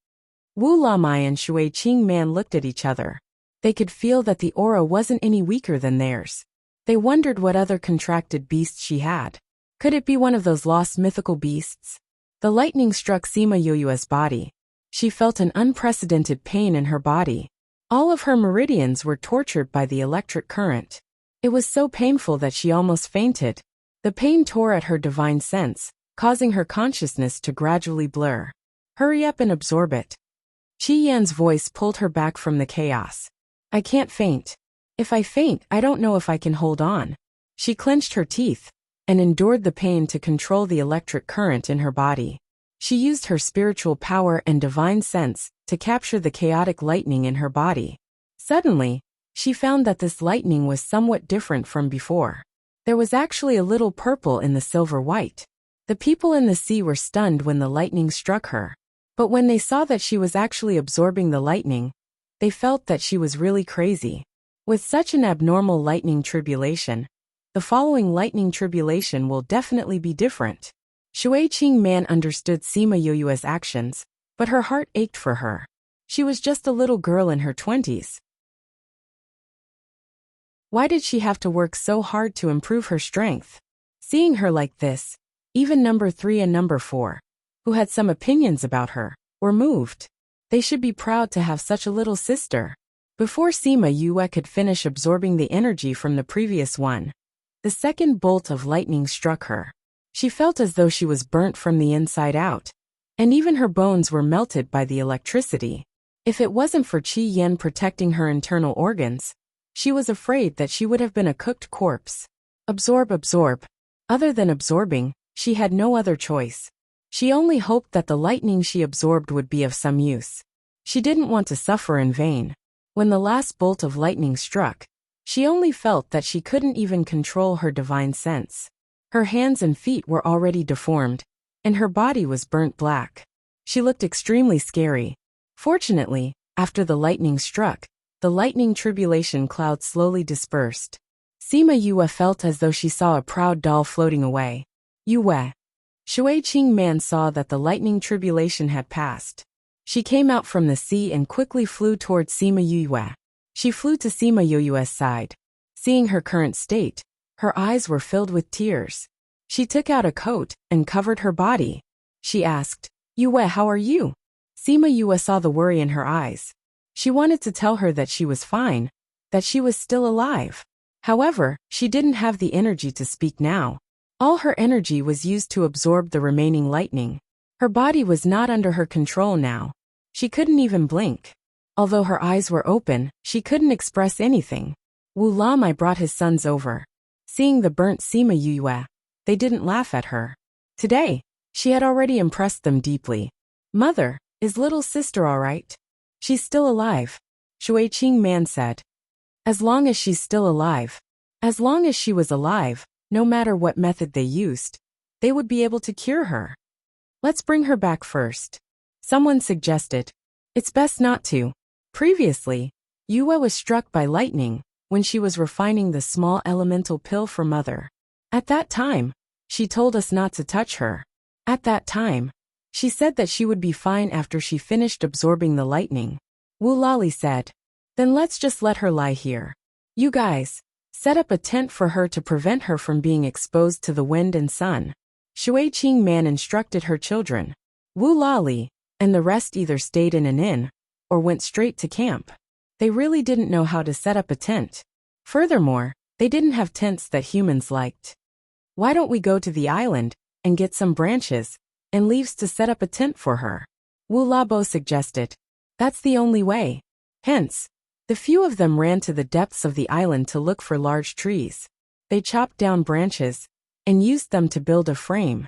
Wu Lamai and Shui Qing Man looked at each other. They could feel that the aura wasn't any weaker than theirs. They wondered what other contracted beasts she had. Could it be one of those lost mythical beasts? The lightning struck Sima Yue's body. She felt an unprecedented pain in her body. All of her meridians were tortured by the electric current. It was so painful that she almost fainted. The pain tore at her divine sense, causing her consciousness to gradually blur. Hurry up and absorb it. Qi Yan's voice pulled her back from the chaos. I can't faint. If I faint, I don't know if I can hold on. She clenched her teeth and endured the pain to control the electric current in her body. She used her spiritual power and divine sense to capture the chaotic lightning in her body. Suddenly, she found that this lightning was somewhat different from before. There was actually a little purple in the silver white. The people in the sea were stunned when the lightning struck her. But when they saw that she was actually absorbing the lightning, they felt that she was really crazy. With such an abnormal lightning tribulation, the following lightning tribulation will definitely be different. Shui Qingman understood Sima Yoyue's actions, but her heart ached for her. She was just a little girl in her 20s. Why did she have to work so hard to improve her strength? Seeing her like this, even number 3 and number 4, who had some opinions about her, were moved. They should be proud to have such a little sister. Before Sima Yue could finish absorbing the energy from the previous one, the second bolt of lightning struck her. She felt as though she was burnt from the inside out, and even her bones were melted by the electricity. If it wasn't for Qi Yan protecting her internal organs, she was afraid that she would have been a cooked corpse. Absorb. Other than absorbing, she had no other choice. She only hoped that the lightning she absorbed would be of some use. She didn't want to suffer in vain. When the last bolt of lightning struck, she only felt that she couldn't even control her divine sense. Her hands and feet were already deformed, and her body was burnt black. She looked extremely scary. Fortunately, after the lightning struck, the lightning tribulation cloud slowly dispersed. Sima Yue felt as though she saw a proud doll floating away. Yue. Shui Qingman saw that the lightning tribulation had passed. She came out from the sea and quickly flew towards Sima Yue. She flew to Sima Yoyue's side. Seeing her current state, her eyes were filled with tears. She took out a coat and covered her body. She asked, Yue, how are you? Sima Yue saw the worry in her eyes. She wanted to tell her that she was fine, that she was still alive. However, she didn't have the energy to speak now. All her energy was used to absorb the remaining lightning. Her body was not under her control now. She couldn't even blink. Although her eyes were open, she couldn't express anything. Wu Lamai brought his sons over. Seeing the burnt Sima Yue, they didn't laugh at her. Today, she had already impressed them deeply. Mother, is little sister all right? She's still alive, Shui Qingman said. As long as she's still alive. As long as she was alive, no matter what method they used, they would be able to cure her. Let's bring her back first. Someone suggested. It's best not to. Previously, Yue was struck by lightning when she was refining the small elemental pill for Mother. At that time, she told us not to touch her. At that time, she said that she would be fine after she finished absorbing the lightning. Wu Lali said. Then let's just let her lie here. You guys, set up a tent for her to prevent her from being exposed to the wind and sun. Shui Qingman instructed her children. Wu Lali and the rest either stayed in an inn or went straight to camp. They really didn't know how to set up a tent. Furthermore, they didn't have tents that humans liked. Why don't we go to the island and get some branches and leaves to set up a tent for her? Wu Labo suggested. That's the only way. Hence, the few of them ran to the depths of the island to look for large trees. They chopped down branches and used them to build a frame.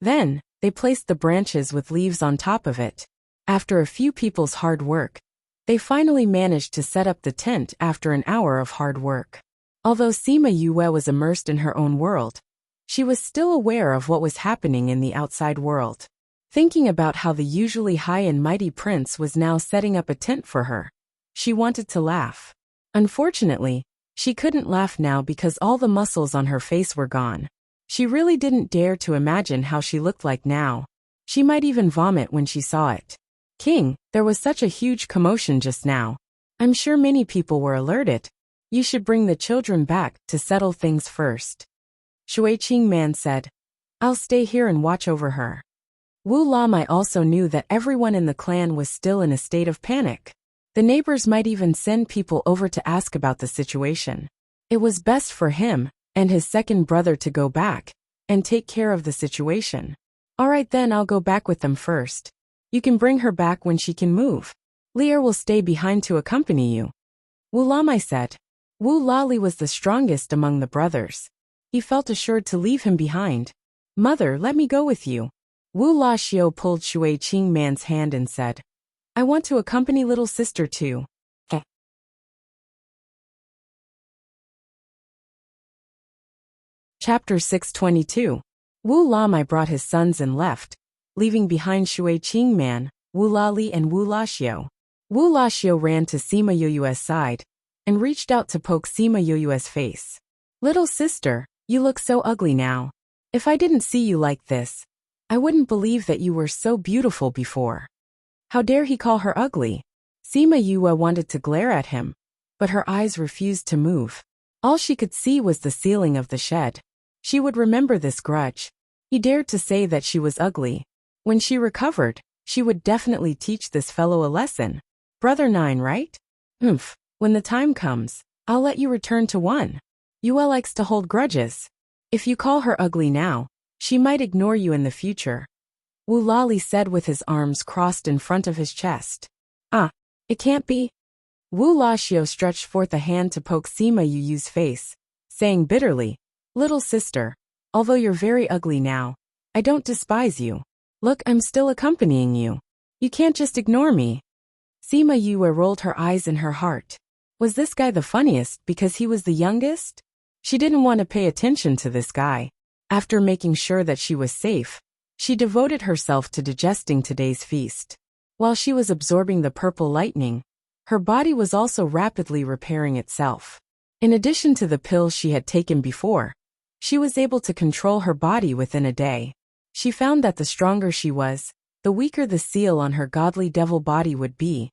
Then, they placed the branches with leaves on top of it. After a few people's hard work, they finally managed to set up the tent after an hour of hard work. Although Sima Yue was immersed in her own world, she was still aware of what was happening in the outside world. Thinking about how the usually high and mighty prince was now setting up a tent for her, she wanted to laugh. Unfortunately, she couldn't laugh now because all the muscles on her face were gone. She really didn't dare to imagine how she looked like now. She might even vomit when she saw it. King, there was such a huge commotion just now. I'm sure many people were alerted. You should bring the children back to settle things first. Shui Qingman said. I'll stay here and watch over her. Wu Lamai also knew that everyone in the clan was still in a state of panic. The neighbors might even send people over to ask about the situation. It was best for him and his second brother to go back and take care of the situation. All right then, I'll go back with them first. You can bring her back when she can move. Lear will stay behind to accompany you. Wu Lamai said. Wu Lali was the strongest among the brothers. He felt assured to leave him behind. Mother, let me go with you. Wu La Xiao pulled Shui Qing Man's hand and said, I want to accompany little sister too. Chapter 622. Wu Lamai brought his sons and left, leaving behind Shui Qing Man, Wu Lali and Wu La Xiao. Wu La Xiao ran to Sima Yoyue's side and reached out to poke Sima Yoyue's face. Little sister, you look so ugly now. If I didn't see you like this, I wouldn't believe that you were so beautiful before. How dare he call her ugly? Sima Yue wanted to glare at him, but her eyes refused to move. All she could see was the ceiling of the shed. She would remember this grudge. He dared to say that she was ugly. When she recovered, she would definitely teach this fellow a lesson. Brother 9, right? When the time comes, I'll let you return to 1. Yue likes to hold grudges. If you call her ugly now, she might ignore you in the future. Wu Lali said with his arms crossed in front of his chest. It can't be. Wu La Xiao stretched forth a hand to poke Sima Yu's face, saying bitterly, Little sister, although you're very ugly now, I don't despise you. Look, I'm still accompanying you. You can't just ignore me. Sima Yue rolled her eyes in her heart. Was this guy the funniest because he was the youngest? She didn't want to pay attention to this guy. After making sure that she was safe, she devoted herself to digesting today's feast. While she was absorbing the purple lightning, her body was also rapidly repairing itself. In addition to the pills she had taken before, she was able to control her body within a day. She found that the stronger she was, the weaker the seal on her godly devil body would be,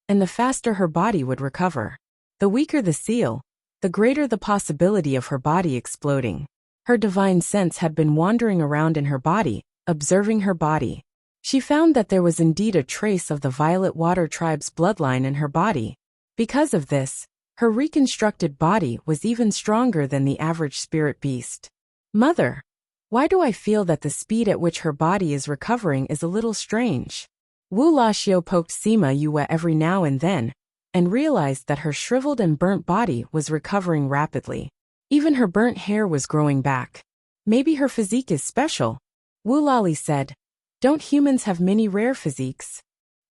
and the faster her body would recover. The weaker the seal, the greater the possibility of her body exploding. Her divine sense had been wandering around in her body, observing her body. She found that there was indeed a trace of the Violet Water Tribe's bloodline in her body. Because of this, her reconstructed body was even stronger than the average spirit beast. Mother, why do I feel that the speed at which her body is recovering is a little strange? Wu La Xiao poked Sima Yue every now and then, and realized that her shriveled and burnt body was recovering rapidly. Even her burnt hair was growing back. Maybe her physique is special. Wu Lali said, Don't humans have many rare physiques?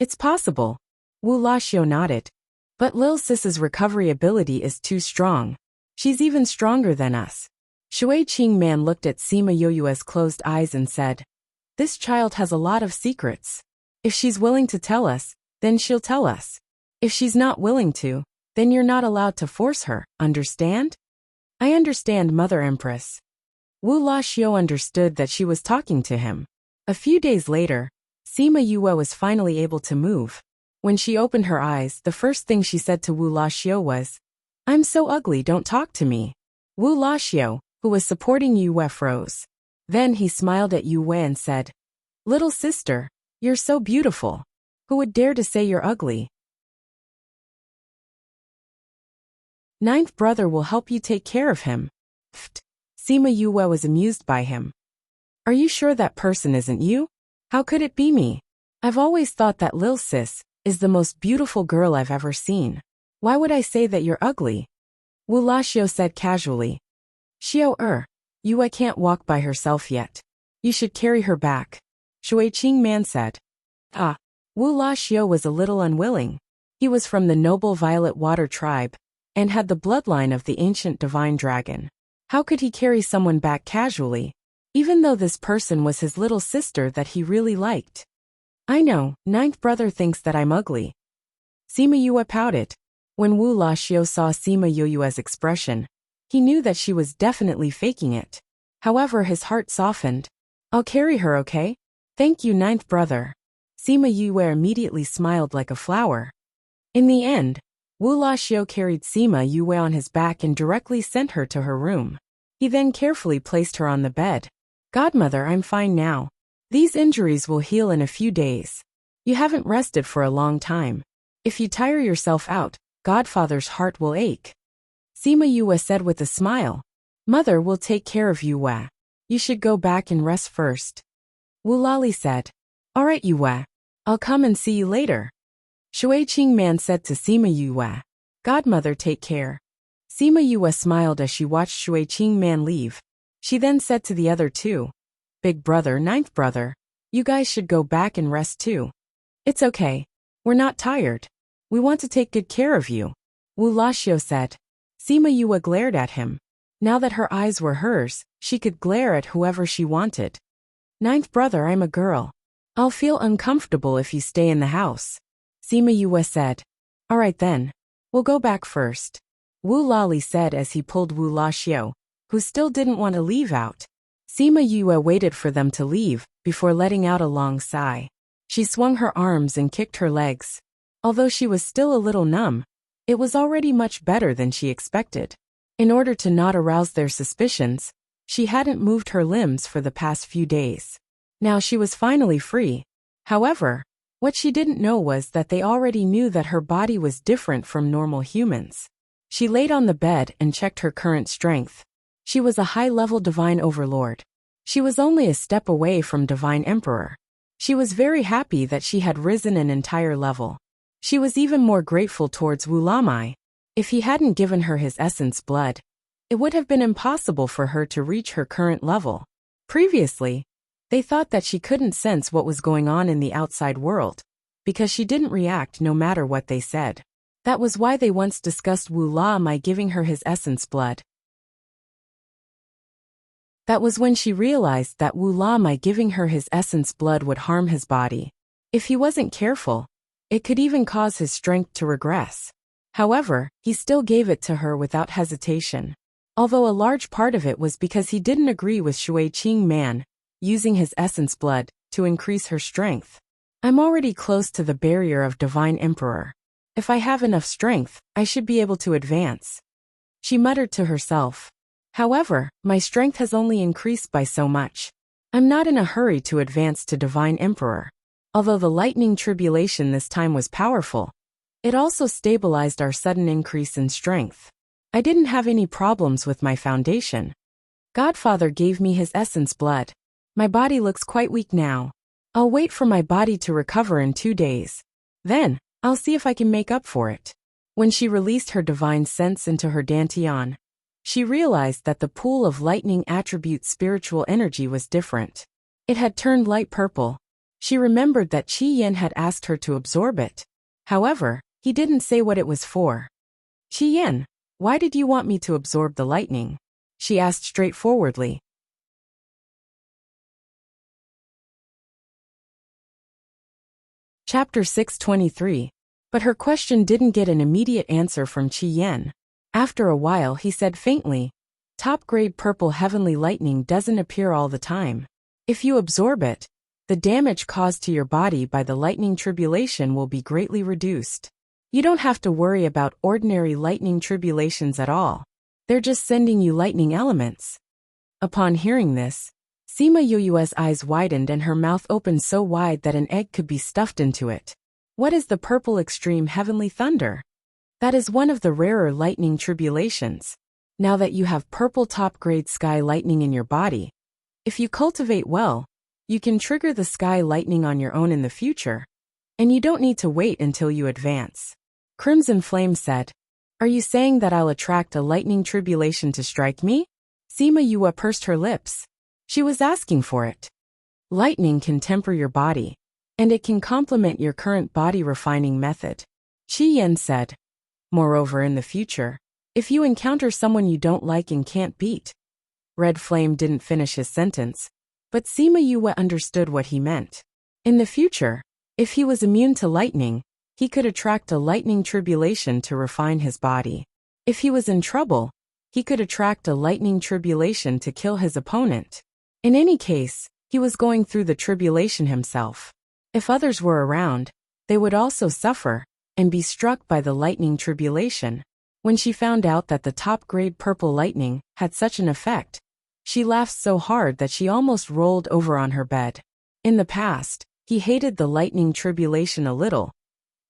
It's possible. Wu La Xiao nodded. But Lil Sis's recovery ability is too strong. She's even stronger than us. Shui Qing Man looked at Sima Yoyue's closed eyes and said, This child has a lot of secrets. If she's willing to tell us, then she'll tell us. If she's not willing to, then you're not allowed to force her, understand? I understand, Mother Empress. Wu La Xiao understood that she was talking to him. A few days later, Sima Yue was finally able to move. When she opened her eyes, the first thing she said to Wu La Xiao was, I'm so ugly, don't talk to me. Wu La Xiao, who was supporting Yue, froze. Then he smiled at Yue and said, Little sister, you're so beautiful. Who would dare to say you're ugly? 9th brother will help you take care of him. Pfft. Sima Yue was amused by him. Are you sure that person isn't you? How could it be me? I've always thought that Lil Sis is the most beautiful girl I've ever seen. Why would I say that you're ugly? Wu La Xiao said casually. Xiao Yue can't walk by herself yet. You should carry her back. Shui Qing Man said. Wu La Xiao was a little unwilling. He was from the noble Violet Water Tribe, and had the bloodline of the ancient divine dragon. How could he carry someone back casually, even though this person was his little sister that he really liked? I know, 9th brother thinks that I'm ugly. Sima Yue pouted. When Wu La Xiao saw Sima Yue's expression, he knew that she was definitely faking it. However, his heart softened. I'll carry her, okay? Thank you, 9th brother. Sima Yue immediately smiled like a flower. In the end, Wu La Xiao carried Sima Yue on his back and directly sent her to her room. He then carefully placed her on the bed. Godmother, I'm fine now. These injuries will heal in a few days. You haven't rested for a long time. If you tire yourself out, Godfather's heart will ache. Sima Yue said with a smile. Mother will take care of Yue. You should go back and rest first. Wu Lali said. All right, Yue. I'll come and see you later. Shui Qingman said to Sima Yue. Godmother, take care. Sima Yue smiled as she watched Shui Qingman leave. She then said to the other two, Big brother, ninth brother, you guys should go back and rest too. It's okay. We're not tired. We want to take good care of you, Wu Laxiu said. Sima Yue glared at him. Now that her eyes were hers, she could glare at whoever she wanted. Ninth brother, I'm a girl. I'll feel uncomfortable if you stay in the house, Sima Yue said. All right then. We'll go back first, Wu Lali said as he pulled Wu Laxiu, who still didn't want to leave out. Sima Yue waited for them to leave before letting out a long sigh. She swung her arms and kicked her legs. Although she was still a little numb, it was already much better than she expected. In order to not arouse their suspicions, she hadn't moved her limbs for the past few days. Now she was finally free. However, what she didn't know was that they already knew that her body was different from normal humans. She laid on the bed and checked her current strength. She was a high-level divine overlord. She was only a step away from divine emperor. She was very happy that she had risen an entire level. She was even more grateful towards Wu Lamai. If he hadn't given her his essence blood, it would have been impossible for her to reach her current level. Previously, they thought that she couldn't sense what was going on in the outside world, because she didn't react no matter what they said. That was why they once discussed Wu Lamai giving her his essence blood. That was when she realized that Wu Lamai giving her his essence blood would harm his body. If he wasn't careful, it could even cause his strength to regress. However, he still gave it to her without hesitation. Although a large part of it was because he didn't agree with Shui Qingman using his essence blood to increase her strength. I'm already close to the barrier of Divine Emperor. If I have enough strength, I should be able to advance, she muttered to herself. However, my strength has only increased by so much. I'm not in a hurry to advance to Divine Emperor. Although the lightning tribulation this time was powerful, it also stabilized our sudden increase in strength. I didn't have any problems with my foundation. Godfather gave me his essence blood. My body looks quite weak now. I'll wait for my body to recover in 2 days. Then, I'll see if I can make up for it. When she released her divine sense into her dantian, she realized that the pool of lightning attribute spiritual energy was different. It had turned light purple. She remembered that Qi Yin had asked her to absorb it. However, he didn't say what it was for. Qi Yin, why did you want me to absorb the lightning? She asked straightforwardly. Chapter 623. But her question didn't get an immediate answer from Qi Yin. After a while he said faintly, top-grade purple heavenly lightning doesn't appear all the time. If you absorb it, the damage caused to your body by the lightning tribulation will be greatly reduced. You don't have to worry about ordinary lightning tribulations at all. They're just sending you lightning elements. Upon hearing this, Sima Yue's eyes widened and her mouth opened so wide that an egg could be stuffed into it. What is the purple extreme heavenly thunder? That is one of the rarer lightning tribulations. Now that you have purple top-grade sky lightning in your body, if you cultivate well, you can trigger the sky lightning on your own in the future, and you don't need to wait until you advance. Crimson Flame said, Are you saying that I'll attract a lightning tribulation to strike me? Sima Yue pursed her lips. She was asking for it. Lightning can temper your body, and it can complement your current body refining method, Qi Yin said. Moreover, in the future, if you encounter someone you don't like and can't beat. Red Flame didn't finish his sentence, but Sima Yue understood what he meant. In the future, if he was immune to lightning, he could attract a lightning tribulation to refine his body. If he was in trouble, he could attract a lightning tribulation to kill his opponent. In any case, he was going through the tribulation himself. If others were around, they would also suffer and be struck by the lightning tribulation. When she found out that the top-grade purple lightning had such an effect, she laughed so hard that she almost rolled over on her bed. In the past, he hated the lightning tribulation a little,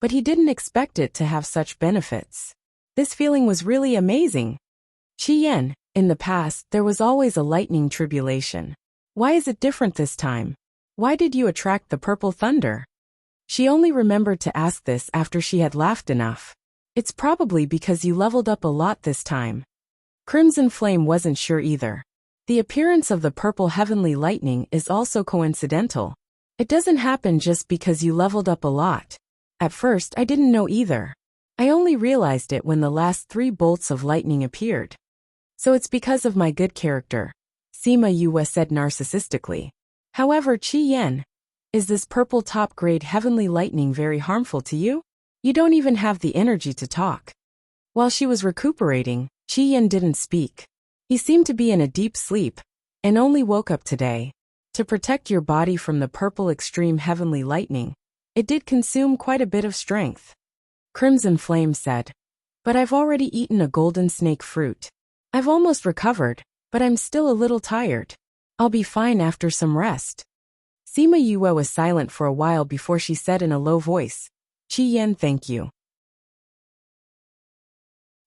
but he didn't expect it to have such benefits. This feeling was really amazing. Qi Yin, in the past there was always a lightning tribulation. Why is it different this time? Why did you attract the purple thunder? She only remembered to ask this after she had laughed enough. It's probably because you leveled up a lot this time. Crimson Flame wasn't sure either. The appearance of the purple heavenly lightning is also coincidental. It doesn't happen just because you leveled up a lot. At first I didn't know either. I only realized it when the last 3 bolts of lightning appeared. So it's because of my good character, Sima Yue said narcissistically. However, Qi Yan, is this purple top-grade heavenly lightning very harmful to you? You don't even have the energy to talk. While she was recuperating, Qi Yan didn't speak. He seemed to be in a deep sleep, and only woke up today. To protect your body from the purple extreme heavenly lightning, it did consume quite a bit of strength. Crimson Flame said. But I've already eaten a golden snake fruit. I've almost recovered, but I'm still a little tired. I'll be fine after some rest. Sima Yue was silent for a while before she said in a low voice, Qi Yan, thank you.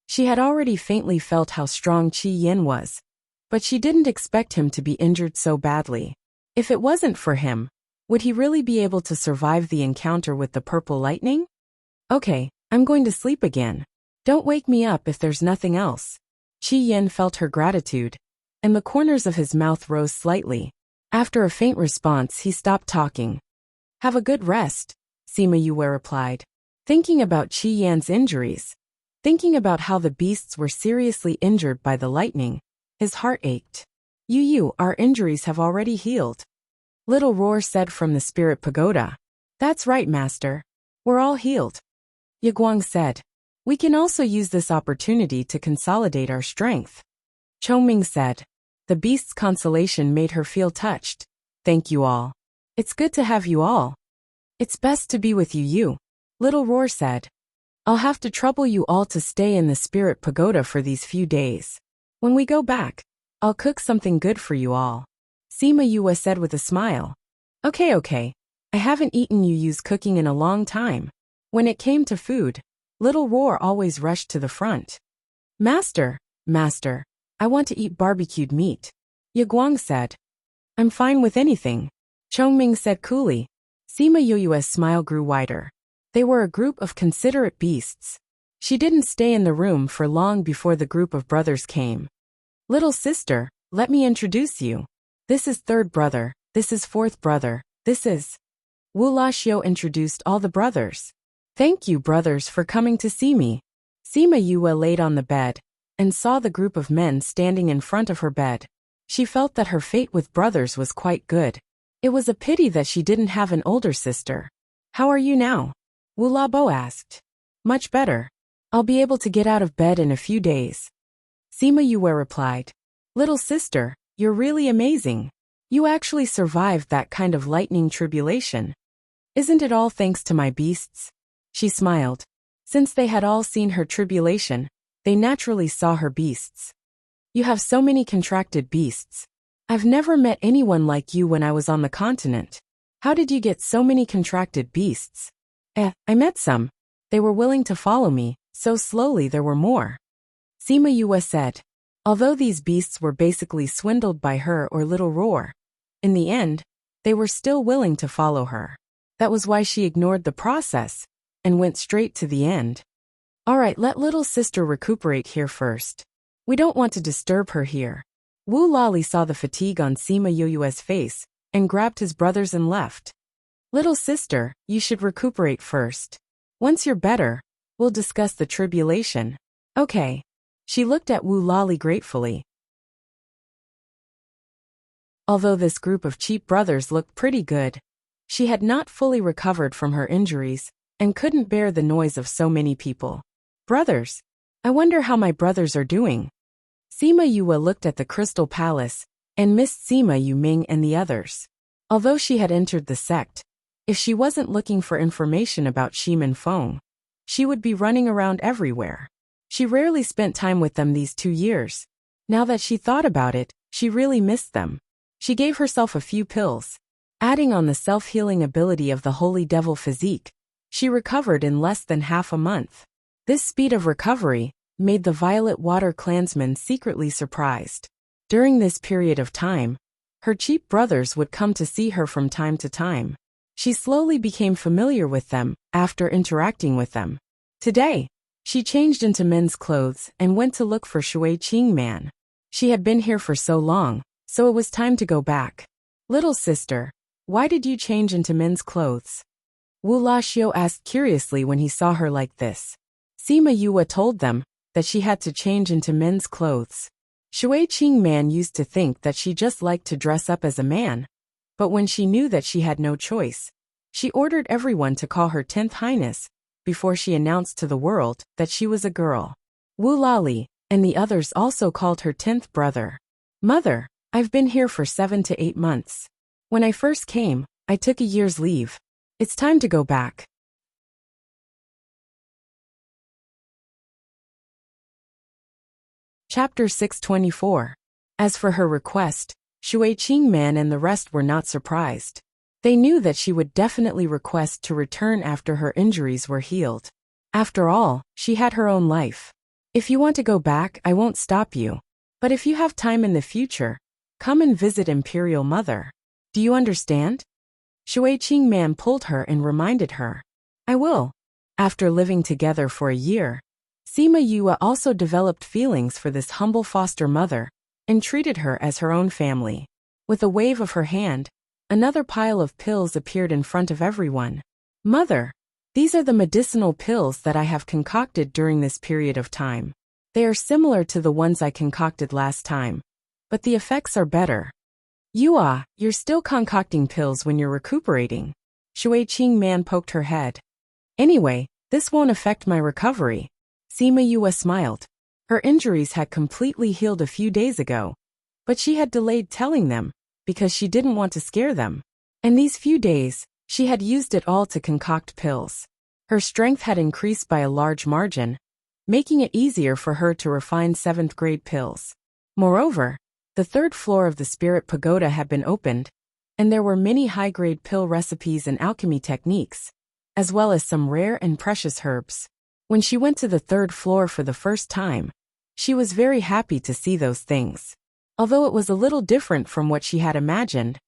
She had already faintly felt how strong Qi Yan was, but she didn't expect him to be injured so badly. If it wasn't for him, would he really be able to survive the encounter with the purple lightning? Okay, I'm going to sleep again. Don't wake me up if there's nothing else. Qi Yan felt her gratitude, and the corners of his mouth rose slightly. After a faint response, he stopped talking. Have a good rest, Sima Yue replied. Thinking about Qi Yan's injuries, thinking about how the beasts were seriously injured by the lightning, his heart ached. Yu, our injuries have already healed. Little Roar said from the spirit pagoda. That's right, master. We're all healed. Yiguang said. We can also use this opportunity to consolidate our strength. Chongming said. The beast's consolation made her feel touched. Thank you all. It's good to have you all. It's best to be with you. Little Roar said. I'll have to trouble you all to stay in the spirit pagoda for these few days. When we go back, I'll cook something good for you all. Sima Yue said with a smile. Okay. I haven't eaten Yu's cooking in a long time. When it came to food, Little Roar always rushed to the front. Master, I want to eat barbecued meat. Yiguang said. I'm fine with anything. Chongming said coolly. Sima Yue's smile grew wider. They were a group of considerate beasts. She didn't stay in the room for long before the group of brothers came. Little sister, let me introduce you. This is 3rd brother, this is 4th brother, this is... Wu Laxiu introduced all the brothers. Thank you, brothers, for coming to see me. Sima Yue laid on the bed and saw the group of men standing in front of her bed. She felt that her fate with brothers was quite good. It was a pity that she didn't have an older sister. How are you now? Wu Labo asked. Much better. I'll be able to get out of bed in a few days. Sima Yue replied. Little sister, you're really amazing. You actually survived that kind of lightning tribulation. Isn't it all thanks to my beasts? She smiled. Since they had all seen her tribulation, they naturally saw her beasts. You have so many contracted beasts. I've never met anyone like you when I was on the continent. How did you get so many contracted beasts? I met some. They were willing to follow me, so slowly there were more. Sima Yue said. Although these beasts were basically swindled by her or Little Roar, in the end, they were still willing to follow her. That was why she ignored the process and went straight to the end. Alright, let little sister recuperate here first. We don't want to disturb her here. Wu Lali saw the fatigue on Sima Yue's face and grabbed his brothers and left. Little sister, you should recuperate first. Once you're better, we'll discuss the tribulation. Okay. She looked at Wu Lali gratefully. Although this group of cheap brothers looked pretty good, she had not fully recovered from her injuries and couldn't bear the noise of so many people. Brothers, I wonder how my brothers are doing. Sima Yue looked at the Crystal Palace and missed Sima Yuming and the others. Although she had entered the sect, if she wasn't looking for information about Shimin Feng, she would be running around everywhere. She rarely spent time with them these 2 years. Now that she thought about it, she really missed them. She gave herself a few pills. Adding on the self-healing ability of the Holy Devil Physique, she recovered in less than half a month. This speed of recovery made the Violet Water clansmen secretly surprised. During this period of time, her cheap brothers would come to see her from time to time. She slowly became familiar with them after interacting with them. Today, she changed into men's clothes and went to look for Shui Qing Man. She had been here for so long, so it was time to go back. Little sister, why did you change into men's clothes? Wu Laxiu asked curiously when he saw her like this. Sima Yue told them that she had to change into men's clothes. Shui Qing Man used to think that she just liked to dress up as a man, but when she knew that she had no choice, she ordered everyone to call her 10th Highness before she announced to the world that she was a girl. Wu Lali and the others also called her 10th brother. Mother, I've been here for 7 to 8 months. When I first came, I took a year's leave. It's time to go back. Chapter 624. As for her request, Shui Qing Man and the rest were not surprised. They knew that she would definitely request to return after her injuries were healed. After all, she had her own life. If you want to go back, I won't stop you. But if you have time in the future, come and visit Imperial Mother. Do you understand? Shui Qing Man pulled her and reminded her. I will. After living together for a year, Sima Yue also developed feelings for this humble foster mother and treated her as her own family. With a wave of her hand, another pile of pills appeared in front of everyone. Mother, these are the medicinal pills that I have concocted during this period of time. They are similar to the ones I concocted last time, but the effects are better. You're still concocting pills when you're recuperating. Shui Qing Man poked her head. Anyway, this won't affect my recovery. Sima Yue smiled. Her injuries had completely healed a few days ago, but she had delayed telling them because she didn't want to scare them. And these few days, she had used it all to concoct pills. Her strength had increased by a large margin, making it easier for her to refine 7th grade pills. Moreover, the 3rd floor of the Spirit Pagoda had been opened, and there were many high-grade pill recipes and alchemy techniques, as well as some rare and precious herbs. When she went to the 3rd floor for the first time, she was very happy to see those things. Although it was a little different from what she had imagined,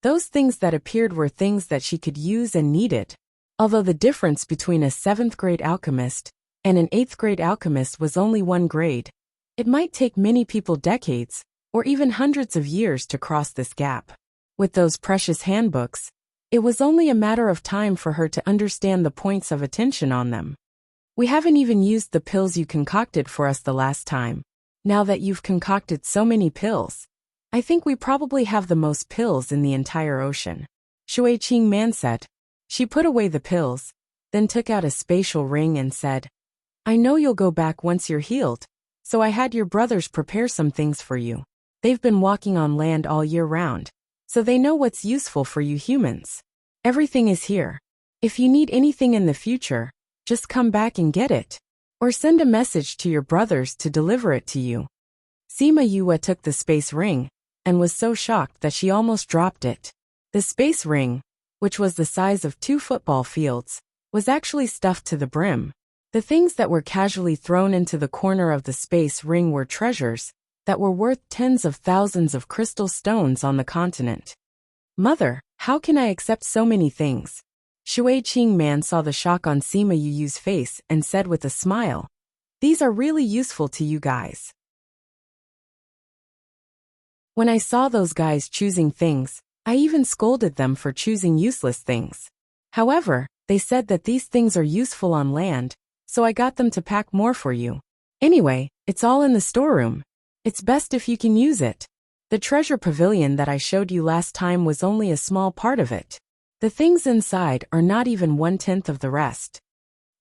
those things that appeared were things that she could use and needed. Although the difference between a 7th grade alchemist and an 8th grade alchemist was only 1 grade, it might take many people decades, or even hundreds of years to cross this gap. With those precious handbooks, it was only a matter of time for her to understand the points of attention on them. We haven't even used the pills you concocted for us the last time. Now that you've concocted so many pills, I think we probably have the most pills in the entire ocean. Shui Qing Man said. She put away the pills, then took out a spatial ring and said, I know you'll go back once you're healed, so I had your brothers prepare some things for you. They've been walking on land all year round, so they know what's useful for you humans. Everything is here. If you need anything in the future, just come back and get it. Or send a message to your brothers to deliver it to you. Sima Yue took the space ring, and was so shocked that she almost dropped it. The space ring, which was the size of 2 football fields, was actually stuffed to the brim. The things that were casually thrown into the corner of the space ring were treasures that were worth tens of thousands of crystal stones on the continent. Mother, how can I accept so many things? Shui Qing Man saw the shock on Sima Yu's face and said with a smile, These are really useful to you guys. When I saw those guys choosing things, I even scolded them for choosing useless things. However, they said that these things are useful on land, so I got them to pack more for you. Anyway, it's all in the storeroom. It's best if you can use it. The treasure pavilion that I showed you last time was only a small part of it. The things inside are not even 1/10 of the rest.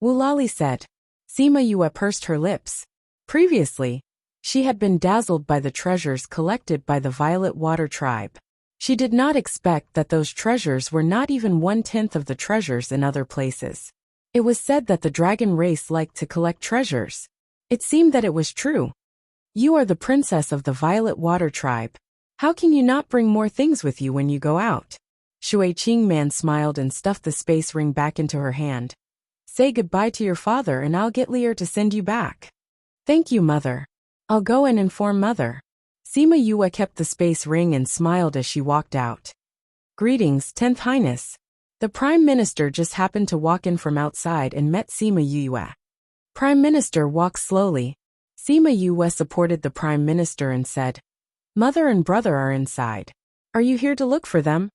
Wu Lali said. Sima Yue pursed her lips. Previously, she had been dazzled by the treasures collected by the Violet Water Tribe. She did not expect that those treasures were not even 1/10 of the treasures in other places. It was said that the dragon race liked to collect treasures. It seemed that it was true. You are the princess of the Violet Water Tribe. How can you not bring more things with you when you go out? Shui Qing Man smiled and stuffed the space ring back into her hand. Say goodbye to your father and I'll get Lear to send you back. Thank you, Mother. I'll go and inform Mother. Sima Yue kept the space ring and smiled as she walked out. Greetings, 10th Highness. The Prime Minister just happened to walk in from outside and met Sima Yue. Prime Minister walked slowly. Sima Yue supported the Prime Minister and said, "Mother and brother are inside. Are you here to look for them?"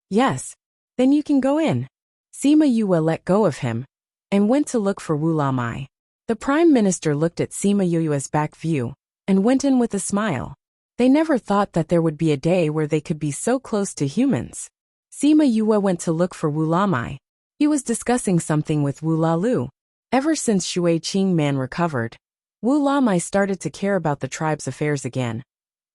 "Yes." "Then you can go in." Sima Yue let go of him and went to look for Wu Lamai. The Prime Minister looked at Sima Yue's back view and went in with a smile. They never thought that there would be a day where they could be so close to humans. Sima Yue went to look for Wu Lamai. He was discussing something with Wu Lalu. Ever since Shui Qing Man recovered, Wu Lamai started to care about the tribe's affairs again,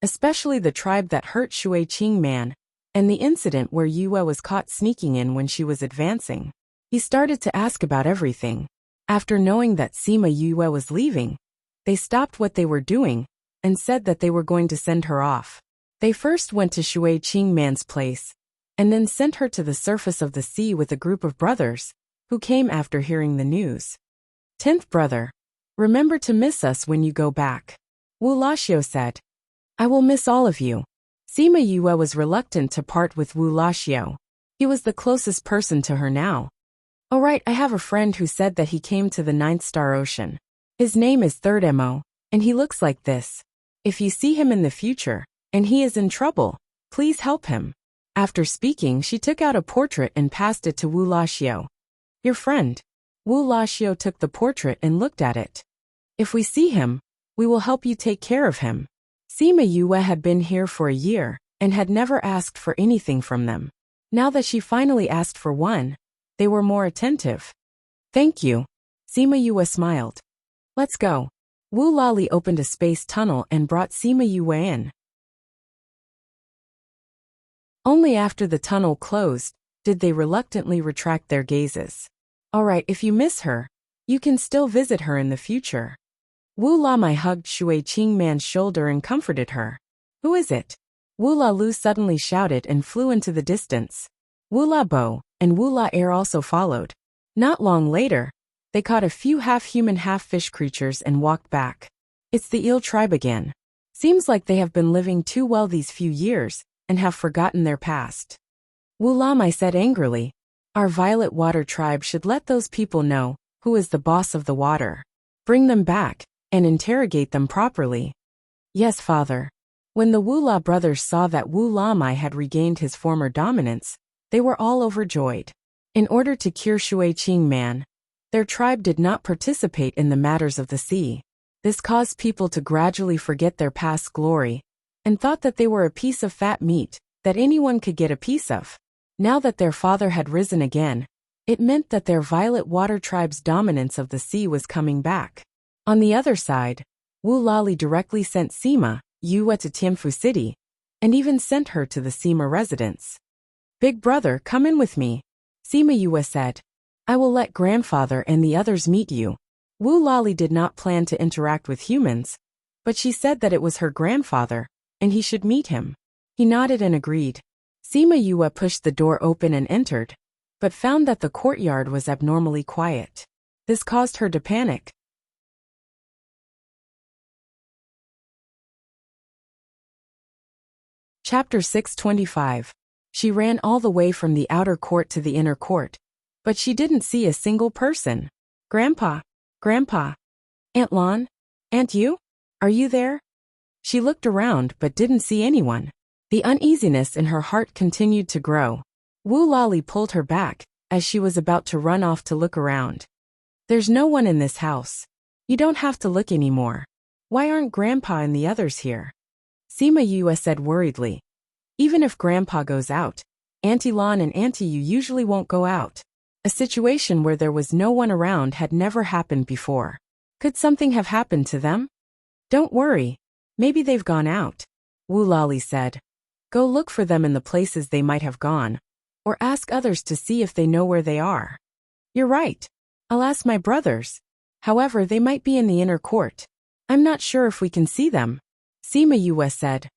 especially the tribe that hurt Shui Qing Man, and the incident where Yue was caught sneaking in when she was advancing. He started to ask about everything. After knowing that Sima Yue was leaving, they stopped what they were doing and said that they were going to send her off. They first went to Shui Qing Man's place, and then sent her to the surface of the sea with a group of brothers, who came after hearing the news. 10th brother, remember to miss us when you go back. Wu Laxiu said. I will miss all of you. Sima Yue was reluctant to part with Wu Laxiu. He was the closest person to her now. All right, I have a friend who said that he came to the 9th star ocean. His name is 3rd Mo, and he looks like this. If you see him in the future, and he is in trouble, please help him. After speaking, she took out a portrait and passed it to Wu Laxiu. Your friend. Wu Laxiu took the portrait and looked at it. If we see him, we will help you take care of him. Sima Yue had been here for a year, and had never asked for anything from them. Now that she finally asked for one, they were more attentive. Thank you. Sima Yue smiled. Let's go. Wu Lali opened a space tunnel and brought Sima Yue in. Only after the tunnel closed, did they reluctantly retract their gazes. Alright, if you miss her, you can still visit her in the future. Wu Lamai hugged Shui Qing Man's shoulder and comforted her. Who is it? Wu La Lu suddenly shouted and flew into the distance. Wu La Bo and Wu La Air also followed. Not long later, they caught a few half-human half-fish creatures and walked back. It's the eel tribe again. Seems like they have been living too well these few years, and have forgotten their past. Wu Lamai said angrily, our Violet Water tribe should let those people know who is the boss of the water. Bring them back, and interrogate them properly. Yes, father. When the Wu La brothers saw that Wu Lamai had regained his former dominance, they were all overjoyed. In order to cure Shui Qing Man, their tribe did not participate in the matters of the sea. This caused people to gradually forget their past glory, and thought that they were a piece of fat meat that anyone could get a piece of. Now that their father had risen again, it meant that their Violet Water tribe's dominance of the sea was coming back. On the other side, Wu Lali directly sent Sima Yue to Tianfu City, and even sent her to the Sima residence. Big brother, come in with me. Sima Yue said. I will let grandfather and the others meet you. Wu Lali did not plan to interact with humans, but she said that it was her grandfather, and he should meet him. He nodded and agreed. Sima Yue pushed the door open and entered, but found that the courtyard was abnormally quiet. This caused her to panic. Chapter 625. She ran all the way from the outer court to the inner court, but she didn't see a single person. Grandpa, Grandpa, Aunt Lon, Aunt Yu, are you there? She looked around but didn't see anyone. The uneasiness in her heart continued to grow. Wu Lali pulled her back, as she was about to run off to look around. There's no one in this house. You don't have to look anymore. Why aren't Grandpa and the others here? Sima Yue said worriedly. Even if Grandpa goes out, Auntie Lon and Auntie Yu usually won't go out. A situation where there was no one around had never happened before. Could something have happened to them? Don't worry. Maybe they've gone out, Wu Lali said. Go look for them in the places they might have gone, or ask others to see if they know where they are. You're right. I'll ask my brothers. However, they might be in the inner court. I'm not sure if we can see them, Sima Yue said.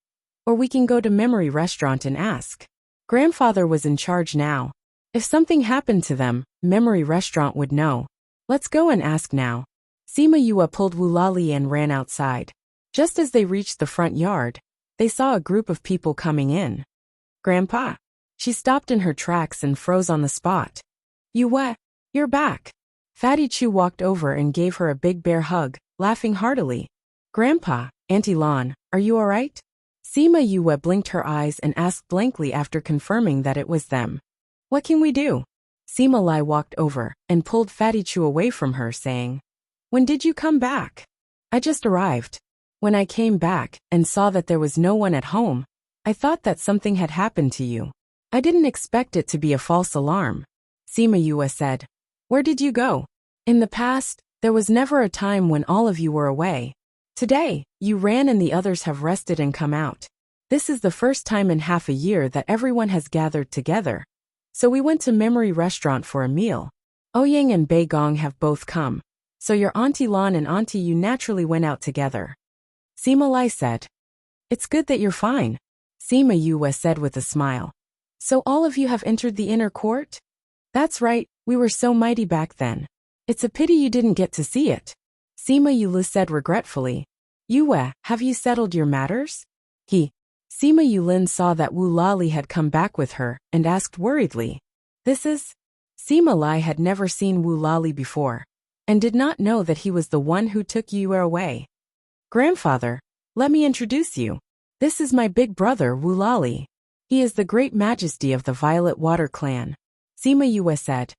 Or we can go to Memory Restaurant and ask. Grandfather was in charge now. If something happened to them, Memory Restaurant would know. Let's go and ask now. Sima Yue pulled Wu Lali and ran outside. Just as they reached the front yard, they saw a group of people coming in. Grandpa, She stopped in her tracks and froze on the spot. You're back. Fatty Chu walked over and gave her a big bear hug, laughing heartily. Grandpa, Auntie Lon, are you all right? Sima Yue blinked her eyes and asked blankly after confirming that it was them. What can we do? Sima Lai walked over and pulled Fatty Chu away from her, saying, When did you come back? I just arrived. When I came back and saw that there was no one at home, I thought that something had happened to you. I didn't expect it to be a false alarm. Sima Yue said, Where did you go? In the past, there was never a time when all of you were away. Today, you ran and the others have rested and come out. This is the first time in half a year that everyone has gathered together. So we went to Memory Restaurant for a meal. Ouyang and Bei Gong have both come. So your Auntie Lon and Auntie Yu naturally went out together. Sima Lai said. It's good that you're fine. Sima Yue said with a smile. So all of you have entered the inner court? That's right, we were so mighty back then. It's a pity you didn't get to see it. Sima Yue said regretfully. Yue, have you settled your matters? Sima Yulin saw that Wu Lali had come back with her and asked worriedly. This is? Sima Lai had never seen Wu Lali before and did not know that he was the one who took Yue away. Grandfather, let me introduce you. This is my big brother Wu Lali. He is the great majesty of the Violet Water clan. Sima Yue said.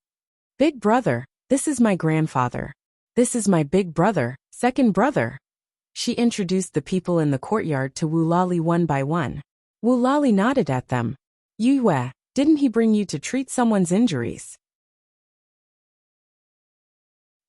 Big brother, this is my grandfather. This is my big brother, second brother. She introduced the people in the courtyard to Wu Lali one by one. Wu Lali nodded at them. Yue, didn't he bring you to treat someone's injuries?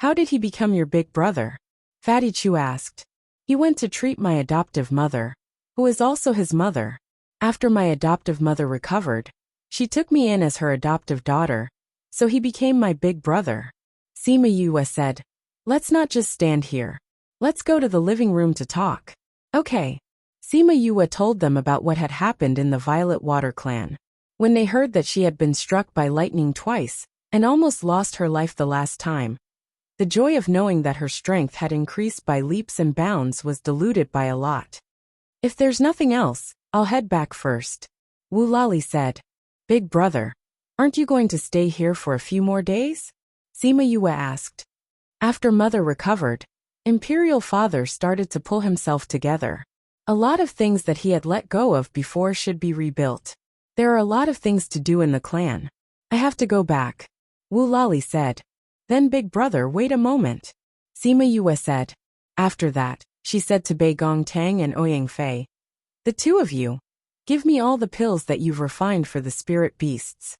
How did he become your big brother? Fatty Chu asked. He went to treat my adoptive mother, who is also his mother. After my adoptive mother recovered, she took me in as her adoptive daughter, so he became my big brother. Sima Yue said, Let's not just stand here. Let's go to the living room to talk. Okay. Sima Yue told them about what had happened in the Violet Water clan. When they heard that she had been struck by lightning twice and almost lost her life the last time, the joy of knowing that her strength had increased by leaps and bounds was diluted by a lot. If there's nothing else, I'll head back first. Wu Lali said. Big brother, aren't you going to stay here for a few more days? Sima Yue asked. After mother recovered, Imperial Father started to pull himself together. A lot of things that he had let go of before should be rebuilt. There are a lot of things to do in the clan. I have to go back. Wu Lali said. Then big brother, wait a moment. Sima Yue said. After that, she said to Bei Gong Tang and Ouyang Fei. The two of you, give me all the pills that you've refined for the spirit beasts.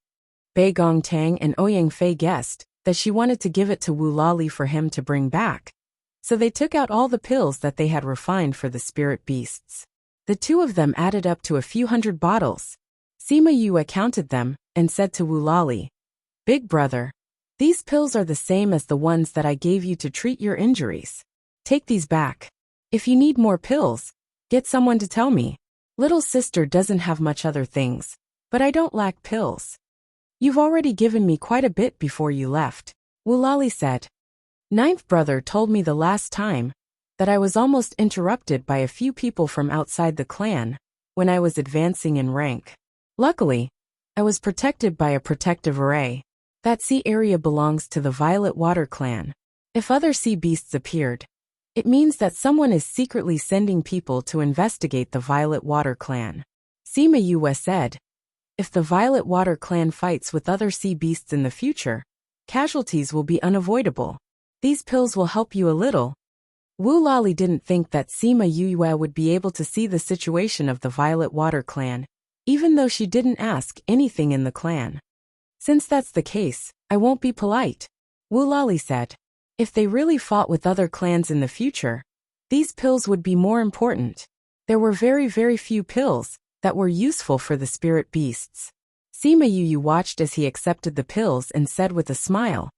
Bei Gong Tang and Ouyang Fei guessed that she wanted to give it to Wu Lali for him to bring back. So they took out all the pills that they had refined for the spirit beasts. The two of them added up to a few hundred bottles. Sima Yue counted them and said to Wu Lali, Big brother, these pills are the same as the ones that I gave you to treat your injuries. Take these back. If you need more pills, get someone to tell me. Little sister doesn't have much other things, but I don't lack pills. You've already given me quite a bit before you left, Wu Lali said. Ninth brother told me the last time that I was almost interrupted by a few people from outside the clan when I was advancing in rank. Luckily, I was protected by a protective array. That sea area belongs to the Violet Water clan. If other sea beasts appeared, it means that someone is secretly sending people to investigate the Violet Water clan. Sima Yue said, If the Violet Water clan fights with other sea beasts in the future, casualties will be unavoidable. These pills will help you a little. Wu Lali didn't think that Sima Yue would be able to see the situation of the Violet Water clan, even though she didn't ask anything in the clan. Since that's the case, I won't be polite, Wu Lali said. If they really fought with other clans in the future, these pills would be more important. There were very, very few pills that were useful for the spirit beasts. Sima Yue watched as he accepted the pills and said with a smile,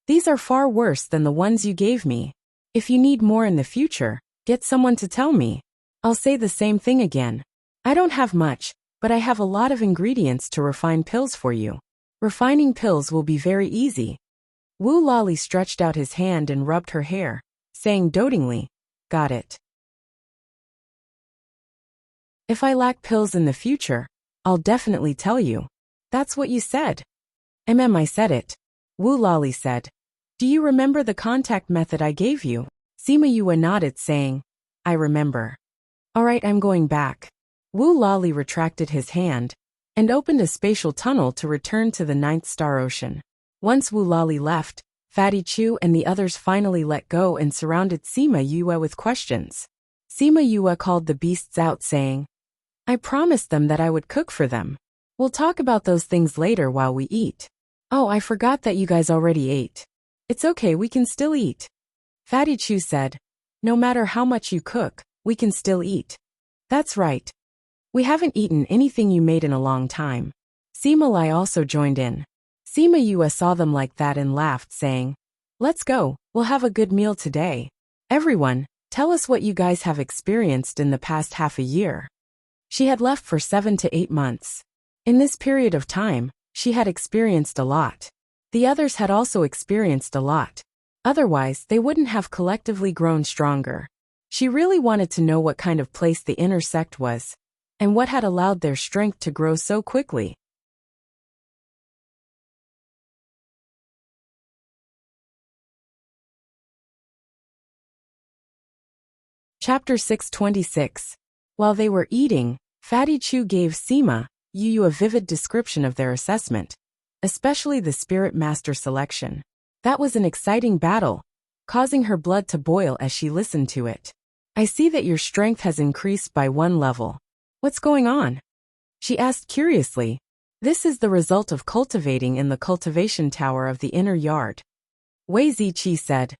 These are far worse than the ones you gave me. If you need more in the future, get someone to tell me. I'll say the same thing again. I don't have much, but I have a lot of ingredients to refine pills for you. Refining pills will be very easy. Wu Lali stretched out his hand and rubbed her hair, saying dotingly, Got it. If I lack pills in the future, I'll definitely tell you. That's what you said. I said it. Wu Lali said. Do you remember the contact method I gave you? Sima Yue nodded, saying, I remember. Alright, I'm going back. Wu Lali retracted his hand and opened a spatial tunnel to return to the ninth star ocean. Once Wu Lali left, Fatty Chu and the others finally let go and surrounded Sima Yue with questions. Sima Yue called the beasts out, saying, I promised them that I would cook for them. We'll talk about those things later while we eat. Oh, I forgot that you guys already ate. It's okay, we can still eat. Fatty Chu said, no matter how much you cook, we can still eat. That's right. We haven't eaten anything you made in a long time. Sima Lai also joined in. Sima Yue saw them like that and laughed, saying, let's go, we'll have a good meal today. Everyone, tell us what you guys have experienced in the past half a year. She had left for 7 to 8 months. In this period of time, she had experienced a lot. The others had also experienced a lot. Otherwise, they wouldn't have collectively grown stronger. She really wanted to know what kind of place the inner sect was, and what had allowed their strength to grow so quickly. Chapter 626. While they were eating, Fatty Chu gave Sima Yue a vivid description of their assessment, especially the Spirit Master selection. That was an exciting battle, causing her blood to boil as she listened to it. I see that your strength has increased by 1 level. What's going on? She asked curiously. This is the result of cultivating in the cultivation tower of the inner yard. Wei Ziqi said.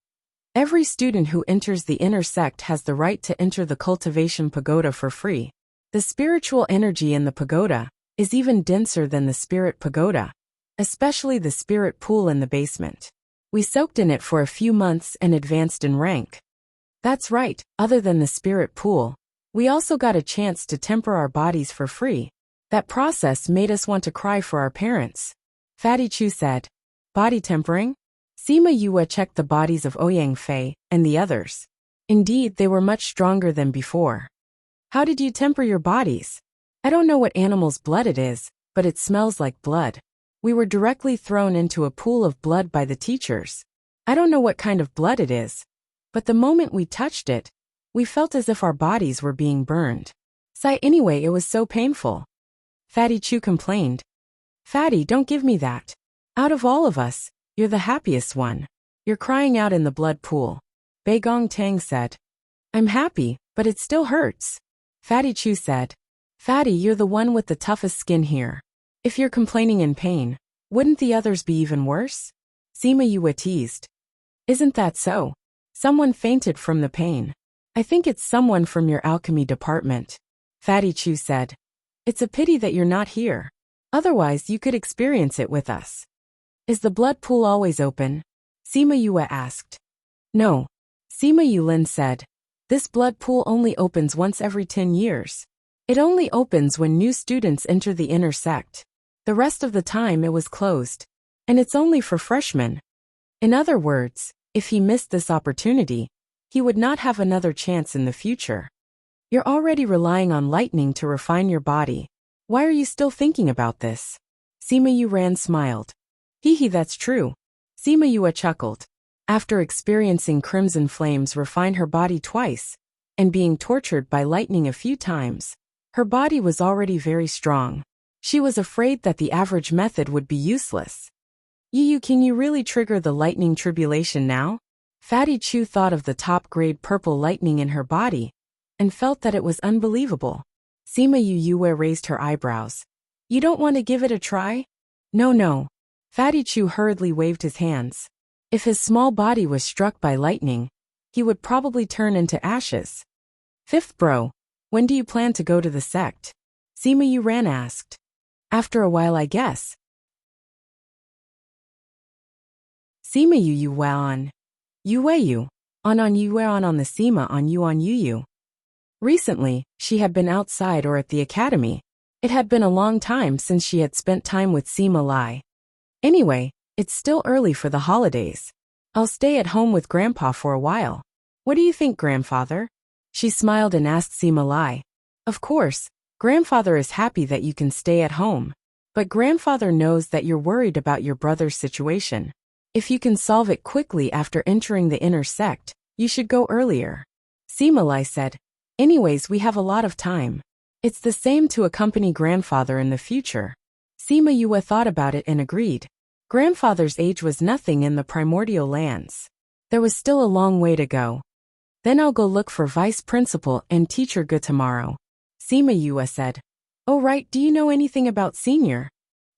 Every student who enters the inner sect has the right to enter the cultivation pagoda for free. The spiritual energy in the pagoda is even denser than the spirit pagoda, especially the spirit pool in the basement. We soaked in it for a few months and advanced in rank. That's right, other than the spirit pool, we also got a chance to temper our bodies for free. That process made us want to cry for our parents. Fatty Chu said. Body tempering? Sima Yue checked the bodies of Ouyang Fei and the others. Indeed, they were much stronger than before. How did you temper your bodies? I don't know what animal's blood it is, but it smells like blood. We were directly thrown into a pool of blood by the teachers. I don't know what kind of blood it is, but the moment we touched it, we felt as if our bodies were being burned. Anyway, it was so painful. Fatty Chu complained. Fatty, don't give me that. Out of all of us, you're the happiest one. You're crying out in the blood pool. Bei Gong Tang said. I'm happy, but it still hurts. Fatty Chu said. Fatty, you're the one with the toughest skin here. If you're complaining in pain, wouldn't the others be even worse? Sima Yue teased. Isn't that so? Someone fainted from the pain. I think it's someone from your alchemy department. Fatty Chu said. It's a pity that you're not here. Otherwise, you could experience it with us. Is the blood pool always open? Sima Yue asked. No. Sima Yulin said. This blood pool only opens once every 10 years. It only opens when new students enter the inner sect. The rest of the time it was closed. And it's only for freshmen. In other words, if he missed this opportunity, he would not have another chance in the future. You're already relying on lightning to refine your body. Why are you still thinking about this? Sima Yue smiled. Hee, that's true. Sima Yue chuckled. After experiencing crimson flames refine her body twice, and being tortured by lightning a few times, her body was already very strong. She was afraid that the average method would be useless. Yu, can you really trigger the lightning tribulation now? Fatty Chu thought of the top-grade purple lightning in her body, and felt that it was unbelievable. Sima Yue raised her eyebrows. You don't want to give it a try? No. Fatty Chu hurriedly waved his hands. If his small body was struck by lightning, he would probably turn into ashes. Fifth bro, when do you plan to go to the sect? Sima Yue asked. After a while, I guess. Sima Yue on. Yue on Yue on the Sima on Yu. Recently, she had been outside or at the academy. It had been a long time since she had spent time with Sima Lai. Anyway, it's still early for the holidays. I'll stay at home with Grandpa for a while. What do you think, Grandfather? She smiled and asked Sima Lai. Of course, Grandfather is happy that you can stay at home. But grandfather knows that you're worried about your brother's situation. If you can solve it quickly after entering the inner sect, you should go earlier. Sima said, anyways, we have a lot of time. It's the same to accompany grandfather in the future. Sima thought about it and agreed. Grandfather's age was nothing in the primordial lands. There was still a long way to go. Then I'll go look for vice principal and teacher Gu tomorrow. Sima said. Oh right, do you know anything about senior?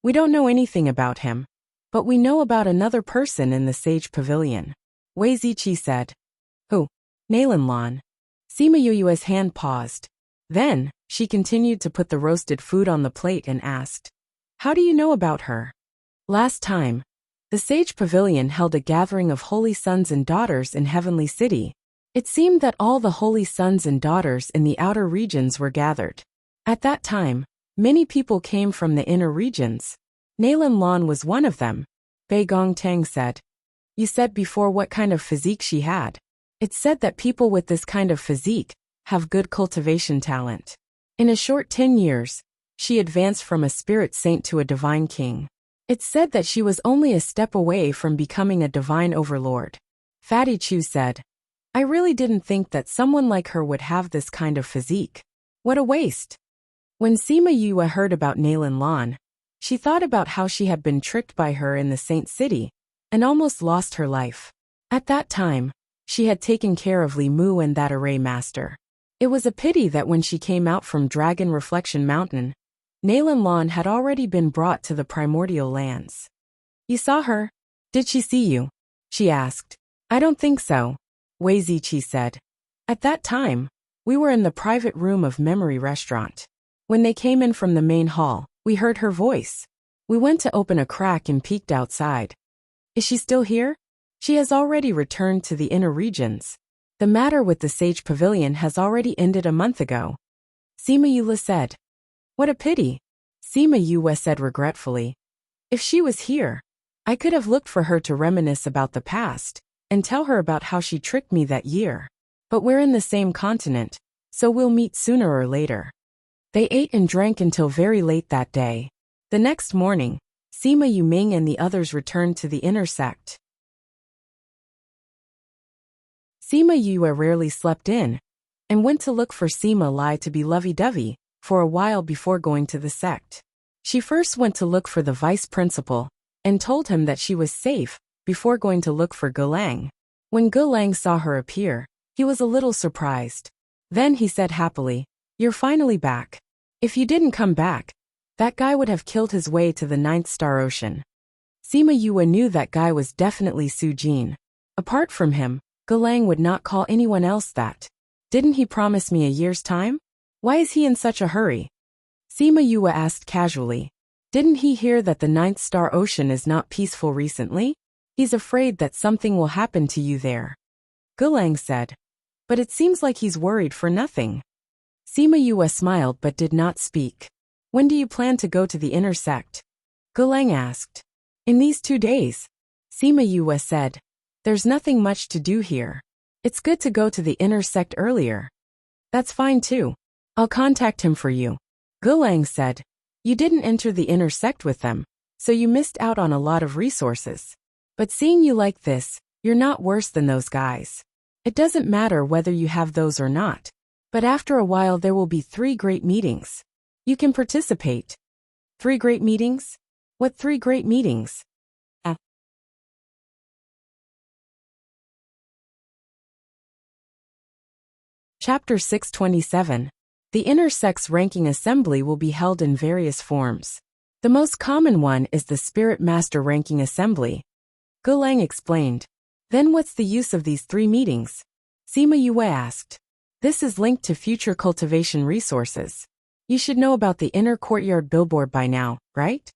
We don't know anything about him. But we know about another person in the sage pavilion. Wei Ziqi said. Who? Nalanlan. Sima hand paused. Then, she continued to put the roasted food on the plate and asked. How do you know about her? Last time, the sage pavilion held a gathering of holy sons and daughters in Heavenly City. It seemed that all the holy sons and daughters in the outer regions were gathered. At that time, many people came from the inner regions. Nalanlan was one of them. Bei Gongtang said. You said before what kind of physique she had. It's said that people with this kind of physique have good cultivation talent. In a short 10 years, she advanced from a spirit saint to a divine king. It's said that she was only a step away from becoming a divine overlord. Fatty Chu said. I really didn't think that someone like her would have this kind of physique. What a waste. When Sima heard about Nalanlan, she thought about how she had been tricked by her in the Saint City, and almost lost her life. At that time, she had taken care of Li Mu and that array master. It was a pity that when she came out from Dragon Reflection Mountain, Nalanlan had already been brought to the primordial lands. You saw her? Did she see you? She asked. I don't think so, Wei Ziqi said. At that time, we were in the private room of Memory Restaurant. When they came in from the main hall, we heard her voice. We went to open a crack and peeked outside. Is she still here? She has already returned to the inner regions. The matter with the Sage Pavilion has already ended a month ago. Sima said. What a pity. Sima said regretfully. If she was here, I could have looked for her to reminisce about the past, and tell her about how she tricked me that year. But we're in the same continent, so we'll meet sooner or later. They ate and drank until very late that day. The next morning, Sima Yuming and the others returned to the inner sect. Sima rarely slept in, and went to look for Sima Lai to be lovey-dovey for a while before going to the sect. She first went to look for the vice principal, and told him that she was safe, before going to look for Gulang. When Gulang saw her appear, he was a little surprised. Then he said happily, You're finally back. If you didn't come back, that guy would have killed his way to the 9th star ocean. Sima knew that guy was definitely Su Jin. Apart from him, Gulang would not call anyone else that. Didn't he promise me a year's time? Why is he in such a hurry? Sima asked casually. Didn't he hear that the 9th star ocean is not peaceful recently? He's afraid that something will happen to you there. Gulang said. But it seems like he's worried for nothing. Sima smiled but did not speak. When do you plan to go to the inner sect? Gulang asked. In these 2 days. Sima said. There's nothing much to do here. It's good to go to the inner sect earlier. That's fine too. I'll contact him for you. Gulang said. You didn't enter the inner sect with them, so you missed out on a lot of resources. But seeing you like this, you're not worse than those guys. It doesn't matter whether you have those or not. But after a while there will be 3 great meetings. You can participate. 3 great meetings? What 3 great meetings? Chapter 627. The inner sect's ranking assembly will be held in various forms. The most common one is the Spirit Master ranking assembly. Gulang explained. Then what's the use of these 3 meetings? Sima asked. This is linked to future cultivation resources. You should know about the inner courtyard billboard by now, right?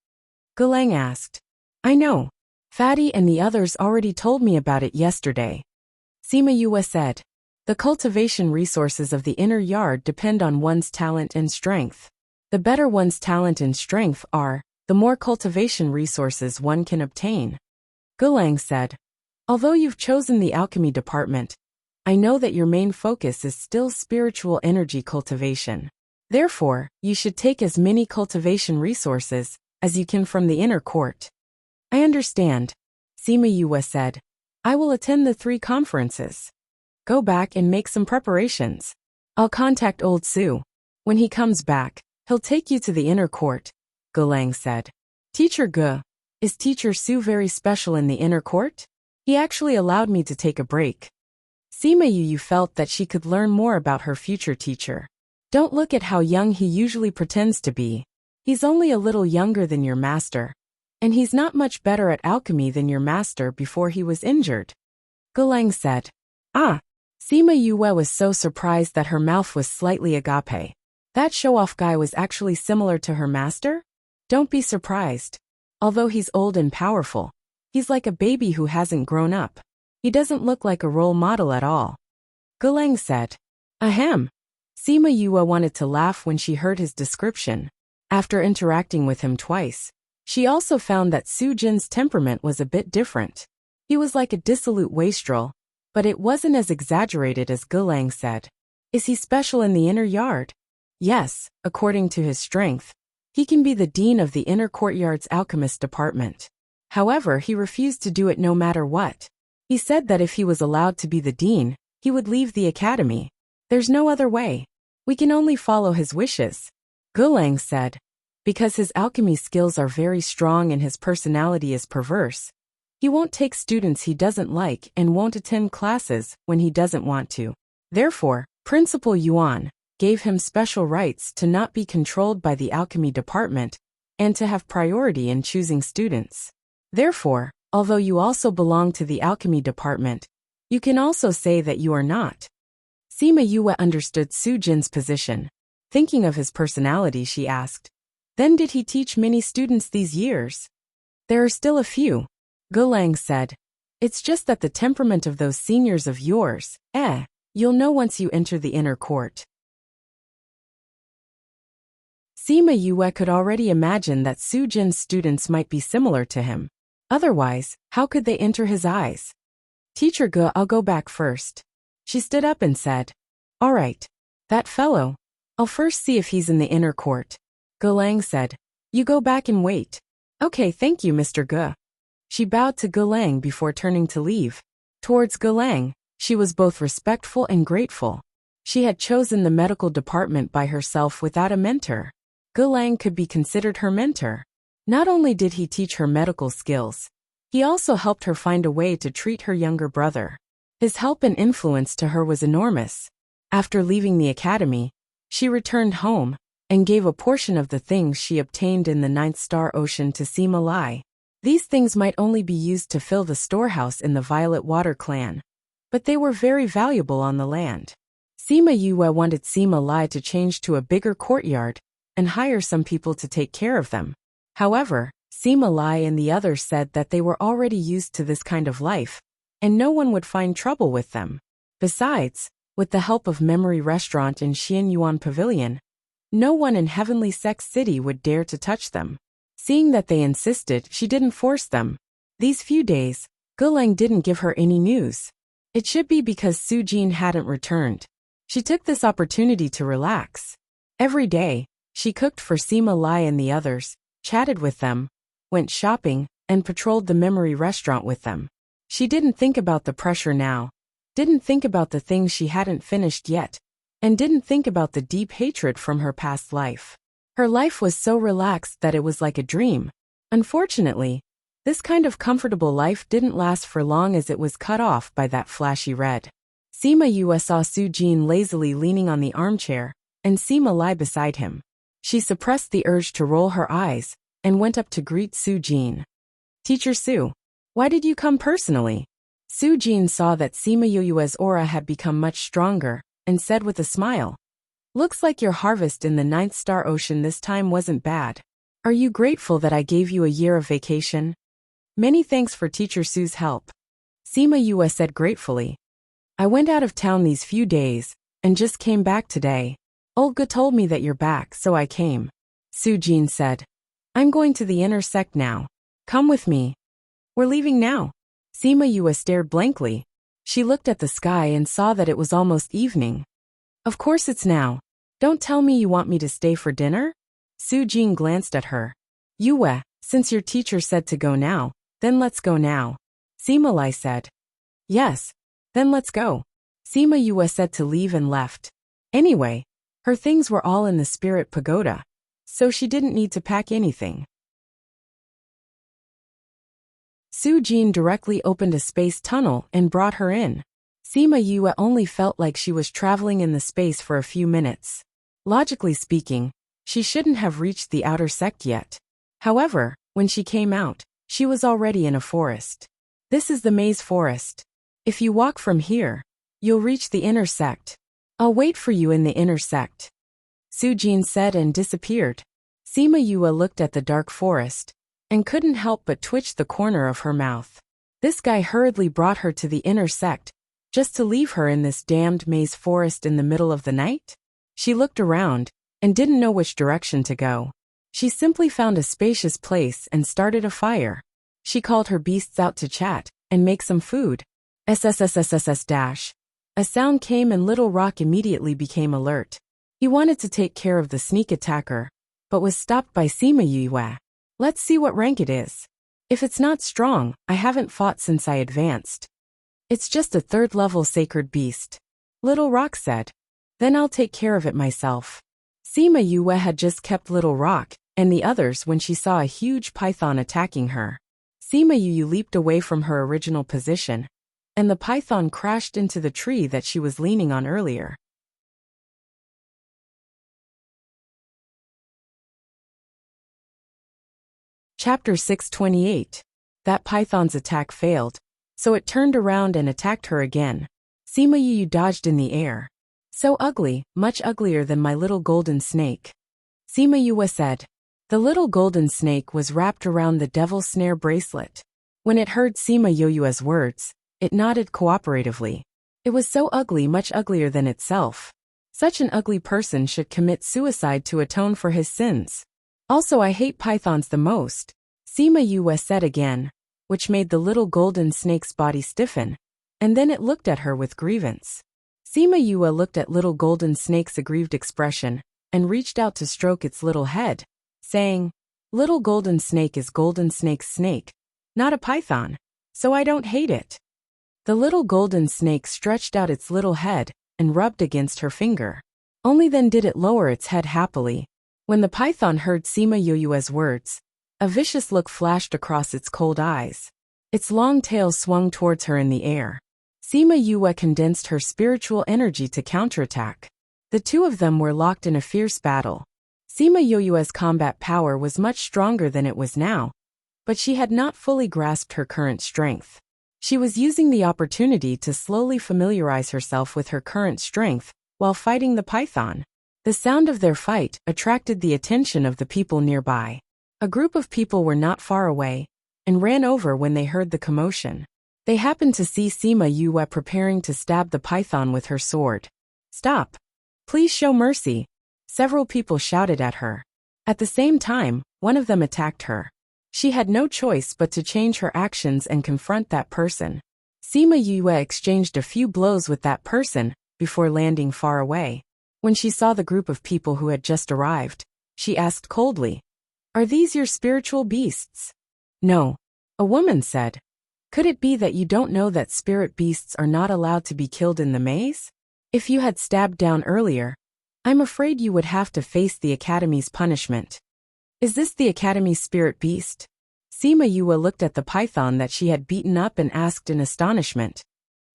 Gulang asked. I know. Fatty and the others already told me about it yesterday. Sima said. The cultivation resources of the inner yard depend on one's talent and strength. The better one's talent and strength are, the more cultivation resources one can obtain. Gulang said. Although you've chosen the alchemy department, I know that your main focus is still spiritual energy cultivation. Therefore, you should take as many cultivation resources as you can from the inner court. I understand, Sima Yue said. I will attend the 3 conferences. Go back and make some preparations. I'll contact old Su. When he comes back, he'll take you to the inner court, Ge Lang said. Teacher Ge, is Teacher Su very special in the inner court? He actually allowed me to take a break. Sima Yu felt that she could learn more about her future teacher. Don't look at how young he usually pretends to be. He's only a little younger than your master. And he's not much better at alchemy than your master before he was injured. Ge Lang said. Ah. Sima Yue was so surprised that her mouth was slightly agape. That show-off guy was actually similar to her master? Don't be surprised. Although he's old and powerful, he's like a baby who hasn't grown up. He doesn't look like a role model at all. Ge Lang said. Ahem. Sima Yue wanted to laugh when she heard his description. After interacting with him twice, she also found that Su Jin's temperament was a bit different. He was like a dissolute wastrel, but it wasn't as exaggerated as Ge Lang said. Is he special in the inner yard? Yes, according to his strength. He can be the dean of the inner courtyard's alchemist department. However, he refused to do it no matter what. He said that if he was allowed to be the dean, he would leave the academy. There's no other way. We can only follow his wishes, Ge Lang said. Because his alchemy skills are very strong and his personality is perverse, he won't take students he doesn't like and won't attend classes when he doesn't want to. Therefore, Principal Yuan gave him special rights to not be controlled by the alchemy department and to have priority in choosing students. Therefore, although you also belong to the alchemy department, you can also say that you are not. Sima Yue understood Su Jin's position. Thinking of his personality, she asked, Then did he teach many students these years? There are still a few, Ge Lang said. It's just that the temperament of those seniors of yours, you'll know once you enter the inner court. Sima Yue could already imagine that Su Jin's students might be similar to him. Otherwise, how could they enter his eyes? Teacher Ge, I'll go back first. She stood up and said. All right. That fellow. I'll first see if he's in the inner court. Ge Lang said. You go back and wait. Okay, thank you, Mr. Ge. She bowed to Ge Lang before turning to leave. Towards Ge Lang, she was both respectful and grateful. She had chosen the medical department by herself without a mentor. Ge Lang could be considered her mentor. Not only did he teach her medical skills, he also helped her find a way to treat her younger brother. His help and influence to her was enormous. After leaving the academy, she returned home and gave a portion of the things she obtained in the 9th Star Ocean to Sima Lai. These things might only be used to fill the storehouse in the Violet Water clan, but they were very valuable on the land. Sima Yue wanted Sima Lai to change to a bigger courtyard and hire some people to take care of them. However, Sima Lai and the others said that they were already used to this kind of life, and no one would find trouble with them. Besides, with the help of Memory Restaurant in Xian Yuan Pavilion, no one in Heavenly Sex City would dare to touch them. Seeing that they insisted, she didn't force them. These few days, Ge Lang didn't give her any news. It should be because Su Jin hadn't returned. She took this opportunity to relax. Every day, she cooked for Sima Lai and the others, chatted with them, went shopping, and patrolled the Memory Restaurant with them. She didn't think about the pressure now, didn't think about the things she hadn't finished yet, and didn't think about the deep hatred from her past life. Her life was so relaxed that it was like a dream. Unfortunately, this kind of comfortable life didn't last for long as it was cut off by that flashy red. Sima Yue saw Su Jin lazily leaning on the armchair, and Sima Lai beside him. She suppressed the urge to roll her eyes, and went up to greet Su Jin. Teacher Su, why did you come personally? Su Jin saw that Sima Yue's aura had become much stronger, and said with a smile. Looks like your harvest in the 9th Star Ocean this time wasn't bad. Are you grateful that I gave you a year of vacation? Many thanks for Teacher Su's help. Sima Yue said gratefully. I went out of town these few days, and just came back today. Olga told me that you're back, so I came. Su Jin said. I'm going to the inner sect now. Come with me. We're leaving now. Sima Yue stared blankly. She looked at the sky and saw that it was almost evening. Of course it's now. Don't tell me you want me to stay for dinner? Su Jin glanced at her. Yue, since your teacher said to go now, then let's go now. Sima Lai said. Yes, then let's go. Sima Yue said to leave and left. Anyway, her things were all in the spirit pagoda, so she didn't need to pack anything. Su Jin directly opened a space tunnel and brought her in. Sima Yue only felt like she was traveling in the space for a few minutes. Logically speaking, she shouldn't have reached the outer sect yet. However, when she came out, she was already in a forest. This is the maze forest. If you walk from here, you'll reach the inner sect. I'll wait for you in the inner sect. Su Jin said and disappeared. Sima Yue looked at the dark forest and couldn't help but twitch the corner of her mouth. This guy hurriedly brought her to the inner sect, just to leave her in this damned maze forest in the middle of the night? She looked around and didn't know which direction to go. She simply found a spacious place and started a fire. She called her beasts out to chat and make some food. SSSSSS. A sound came and Little Rock immediately became alert. He wanted to take care of the sneak attacker, but was stopped by Sima Yue. Let's see what rank it is. If it's not strong, I haven't fought since I advanced. It's just a 3rd level sacred beast. Little Rock said. Then I'll take care of it myself. Sima Yue had just kept Little Rock and the others when she saw a huge python attacking her. Sima Yue leaped away from her original position, and the python crashed into the tree that she was leaning on earlier. Chapter 628. That python's attack failed, so it turned around and attacked her again. Sima Yue dodged in the air. So ugly, much uglier than my little golden snake. Sima Yue said. The little golden snake was wrapped around the devil's snare bracelet. When it heard Sima Yue's words, it nodded cooperatively. It was so ugly, much uglier than itself. Such an ugly person should commit suicide to atone for his sins. Also, I hate pythons the most, Sima Yue said again, which made the little golden snake's body stiffen, and then it looked at her with grievance. Sima Yue looked at little golden snake's aggrieved expression and reached out to stroke its little head, saying, Little golden snake is golden snake's snake, not a python, so I don't hate it. The little golden snake stretched out its little head and rubbed against her finger. Only then did it lower its head happily. When the python heard Sima Yue's words, a vicious look flashed across its cold eyes. Its long tail swung towards her in the air. Sima Yue condensed her spiritual energy to counterattack. The two of them were locked in a fierce battle. Sima Yue's combat power was much stronger than it was now, but she had not fully grasped her current strength. She was using the opportunity to slowly familiarize herself with her current strength while fighting the python. The sound of their fight attracted the attention of the people nearby. A group of people were not far away and ran over when they heard the commotion. They happened to see Sima Yue preparing to stab the python with her sword. Stop! Please show mercy! Several people shouted at her. At the same time, one of them attacked her. She had no choice but to change her actions and confront that person. Sima Yue exchanged a few blows with that person before landing far away. When she saw the group of people who had just arrived, she asked coldly, Are these your spiritual beasts? No. A woman said. Could it be that you don't know that spirit beasts are not allowed to be killed in the maze? If you had stabbed down earlier, I'm afraid you would have to face the Academy's punishment. Is this the Academy's spirit beast? Sima Yue looked at the python that she had beaten up and asked in astonishment.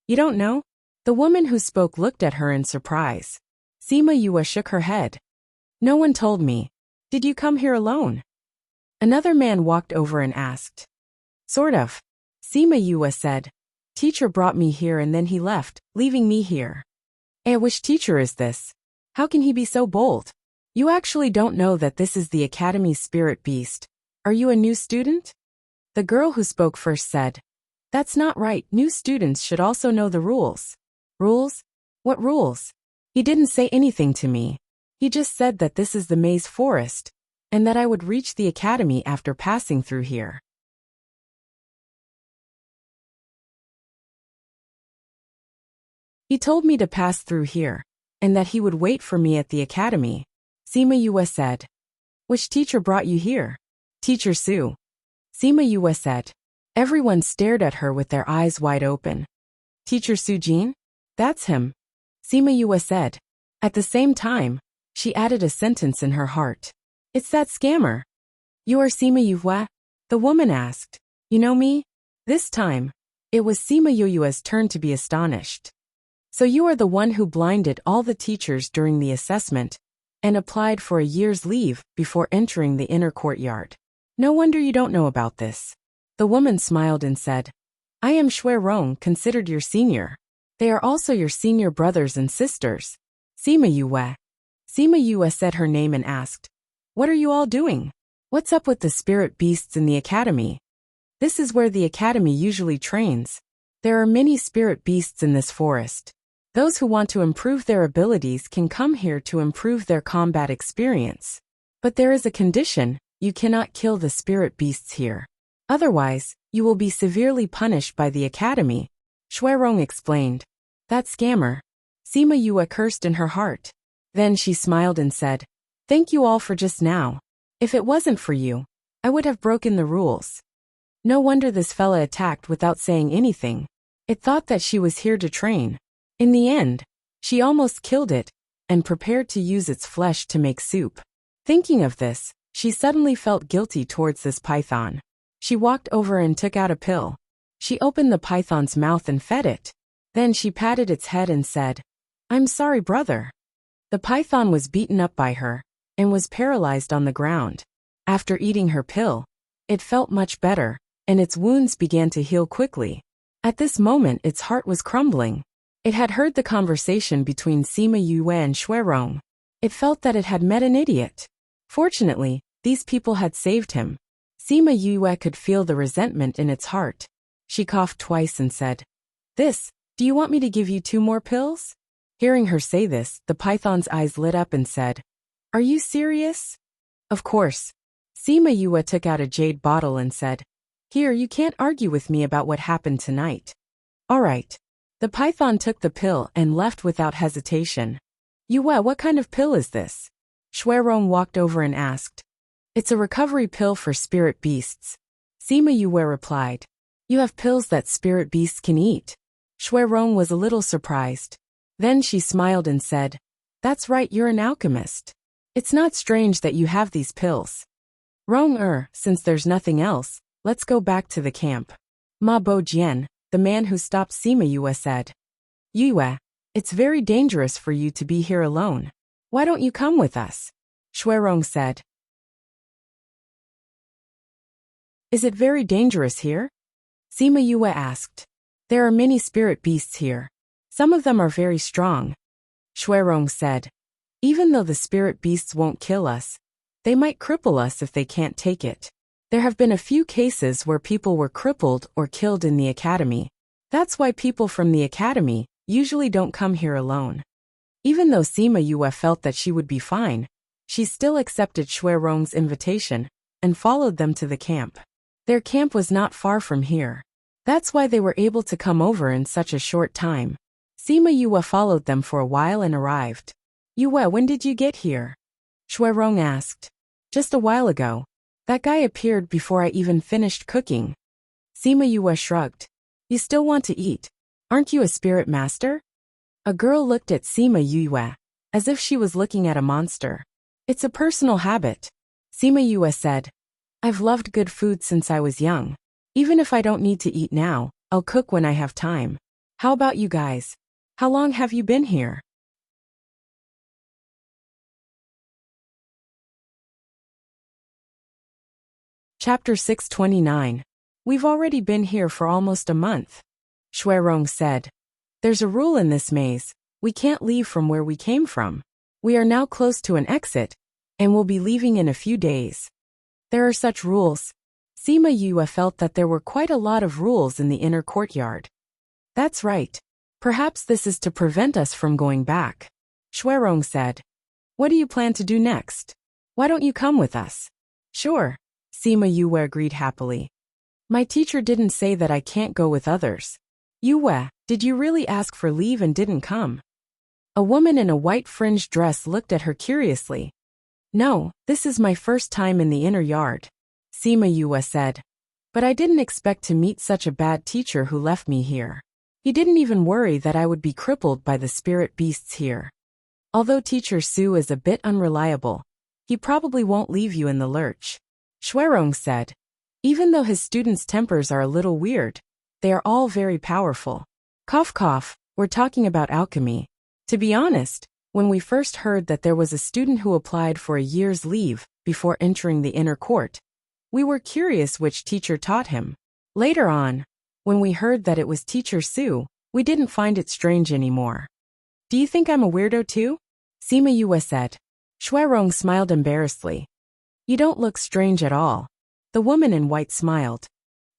You don't know? The woman who spoke looked at her in surprise. Sima Yue shook her head. No one told me. Did you come here alone? Another man walked over and asked. Sort of. Sima Yue said. Teacher brought me here and then he left, leaving me here. Which teacher is this? How can he be so bold? You actually don't know that this is the Academy's spirit beast. Are you a new student? The girl who spoke first said. That's not right. New students should also know the rules. Rules? What rules? He didn't say anything to me. He just said that this is the maze forest, and that I would reach the Academy after passing through here. He told me to pass through here, and that he would wait for me at the Academy, Sima Yue said. Which teacher brought you here? Teacher Sue. Sima Yue said. Everyone stared at her with their eyes wide open. Teacher Sujin? That's him. Sima Yue said. At the same time, she added a sentence in her heart. It's that scammer. You are Sima Yue? The woman asked. You know me? This time, it was Sima Yue's turn to be astonished. So you are the one who blinded all the teachers during the assessment and applied for a year's leave before entering the inner courtyard. No wonder you don't know about this. The woman smiled and said, I am Shui Rong, considered your senior. They are also your senior brothers and sisters. Sima Yue. Sima Yue said her name and asked, What are you all doing? What's up with the spirit beasts in the academy? This is where the academy usually trains. There are many spirit beasts in this forest. Those who want to improve their abilities can come here to improve their combat experience. But there is a condition: you cannot kill the spirit beasts here. Otherwise, you will be severely punished by the academy, Shuirong explained. That scammer. Sima Yue cursed in her heart. Then she smiled and said, Thank you all for just now. If it wasn't for you, I would have broken the rules. No wonder this fella attacked without saying anything. It thought that she was here to train. In the end, she almost killed it and prepared to use its flesh to make soup. Thinking of this, she suddenly felt guilty towards this python. She walked over and took out a pill. She opened the python's mouth and fed it. Then she patted its head and said, I'm sorry, brother. The python was beaten up by her and was paralyzed on the ground. After eating her pill, it felt much better, and its wounds began to heal quickly. At this moment its heart was crumbling. It had heard the conversation between Sima Yue and Shuirong. It felt that it had met an idiot. Fortunately, these people had saved him. Sima Yue could feel the resentment in its heart. She coughed twice and said, Do you want me to give you 2 more pills? Hearing her say this, the python's eyes lit up and said, Are you serious? Of course. Sima Yue took out a jade bottle and said, Here, you can't argue with me about what happened tonight. All right. The python took the pill and left without hesitation. Yue, what kind of pill is this? Shuirong walked over and asked. It's a recovery pill for spirit beasts. Sima Yue replied. You have pills that spirit beasts can eat. Shuirong was a little surprised. Then she smiled and said, That's right, you're an alchemist. It's not strange that you have these pills. Rong since there's nothing else, let's go back to the camp. Ma Bojian, the man who stopped Sima Yue, said. Yue, it's very dangerous for you to be here alone. Why don't you come with us? Shuirong said. Is it very dangerous here? Sima Yue asked. There are many spirit beasts here. Some of them are very strong. Shuirong said. Even though the spirit beasts won't kill us, they might cripple us if they can't take it. There have been a few cases where people were crippled or killed in the academy. That's why people from the academy usually don't come here alone. Even though Sima Yue felt that she would be fine, she still accepted Shuirong's invitation and followed them to the camp. Their camp was not far from here. That's why they were able to come over in such a short time. Sima Yue followed them for a while and arrived. Yue, when did you get here? Shuirong asked. Just a while ago. That guy appeared before I even finished cooking. Sima Yue shrugged. You still want to eat? Aren't you a spirit master? A girl looked at Sima Yue, as if she was looking at a monster. It's a personal habit. Sima Yue said. I've loved good food since I was young. Even if I don't need to eat now, I'll cook when I have time. How about you guys? How long have you been here? Chapter 629. We've already been here for almost a month. Shuirong said. There's a rule in this maze. We can't leave from where we came from. We are now close to an exit, and we'll be leaving in a few days. There are such rules. Sima Yue felt that there were quite a lot of rules in the inner courtyard. That's right. Perhaps this is to prevent us from going back. Shuirong said. What do you plan to do next? Why don't you come with us? Sure. Sima Yue agreed happily. My teacher didn't say that I can't go with others. Yue, did you really ask for leave and didn't come? A woman in a white fringed dress looked at her curiously. No, this is my first time in the inner yard. Sima Yue said. But I didn't expect to meet such a bad teacher who left me here. He didn't even worry that I would be crippled by the spirit beasts here. Although Teacher Su is a bit unreliable, he probably won't leave you in the lurch. Xuerong said. Even though his students' tempers are a little weird, they are all very powerful. Cough cough, we're talking about alchemy. To be honest, when we first heard that there was a student who applied for a year's leave before entering the inner court, we were curious which teacher taught him. Later on, when we heard that it was Teacher Su, we didn't find it strange anymore. Do you think I'm a weirdo too? Sima Yue said. Xuerong smiled embarrassedly. You don't look strange at all. The woman in white smiled.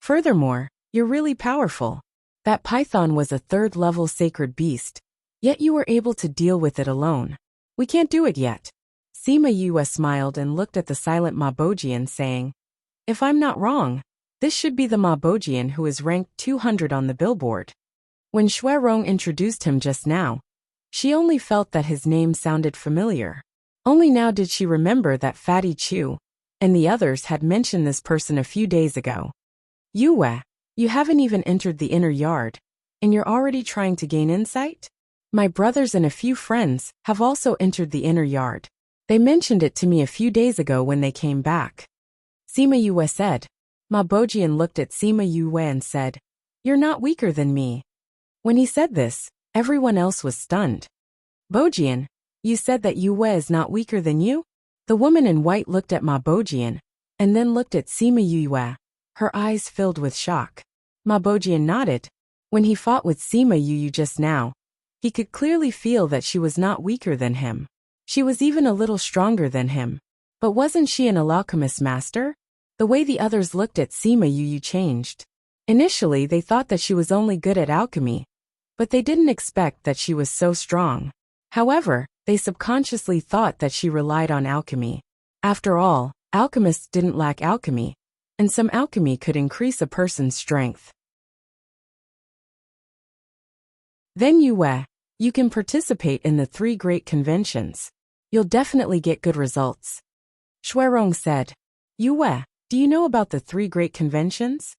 Furthermore, you're really powerful. That python was a third-level sacred beast, yet you were able to deal with it alone. We can't do it yet. Sima Yue smiled and looked at the silent Mabojian saying, if I'm not wrong, this should be the Mabojian who is ranked 200 on the billboard. When Xuerong introduced him just now, she only felt that his name sounded familiar. Only now did she remember that Fatty Chu and the others had mentioned this person a few days ago. Yue, you haven't even entered the inner yard, and you're already trying to gain insight? My brothers and a few friends have also entered the inner yard. They mentioned it to me a few days ago when they came back. Sima Yue said. Mabojian looked at Sima Yue and said, you're not weaker than me. When he said this, everyone else was stunned. Bojian, you said that Yue is not weaker than you? The woman in white looked at Mabojian, and then looked at Sima Yue, her eyes filled with shock. Mabojian nodded. When he fought with Sima Yue just now, he could clearly feel that she was not weaker than him. She was even a little stronger than him. But wasn't she an alchemist master? The way the others looked at Sima Yue changed. Initially they thought that she was only good at alchemy, but they didn't expect that she was so strong. However, they subconsciously thought that she relied on alchemy. After all, alchemists didn't lack alchemy, and some alchemy could increase a person's strength. Then Yue, you can participate in the 3 great conventions. You'll definitely get good results. Xuerong said. Yue, do you know about the 3 great conventions?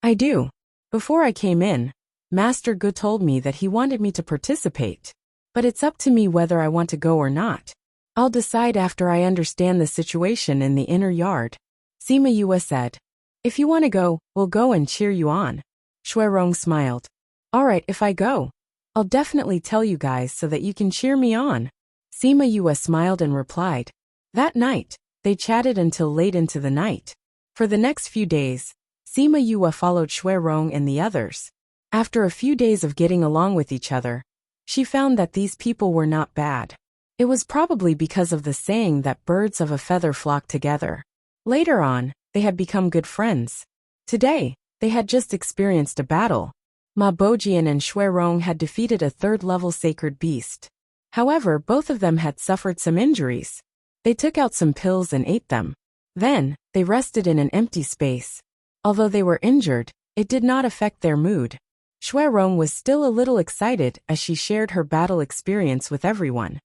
I do. Before I came in, Master Gu told me that he wanted me to participate. But it's up to me whether I want to go or not. I'll decide after I understand the situation in the inner yard. Sima Yue said. If you want to go, we'll go and cheer you on. Xuerong smiled. Alright, if I go, I'll definitely tell you guys so that you can cheer me on. Sima Yue smiled and replied. That night, they chatted until late into the night. For the next few days, Sima Yue followed Xuerong and the others. After a few days of getting along with each other, she found that these people were not bad. It was probably because of the saying that birds of a feather flock together. Later on, they had become good friends. Today, they had just experienced a battle. Mabojian and Xuerong had defeated a third-level sacred beast. However, both of them had suffered some injuries. They took out some pills and ate them. Then, they rested in an empty space. Although they were injured, it did not affect their mood. Xuerong was still a little excited as she shared her battle experience with everyone.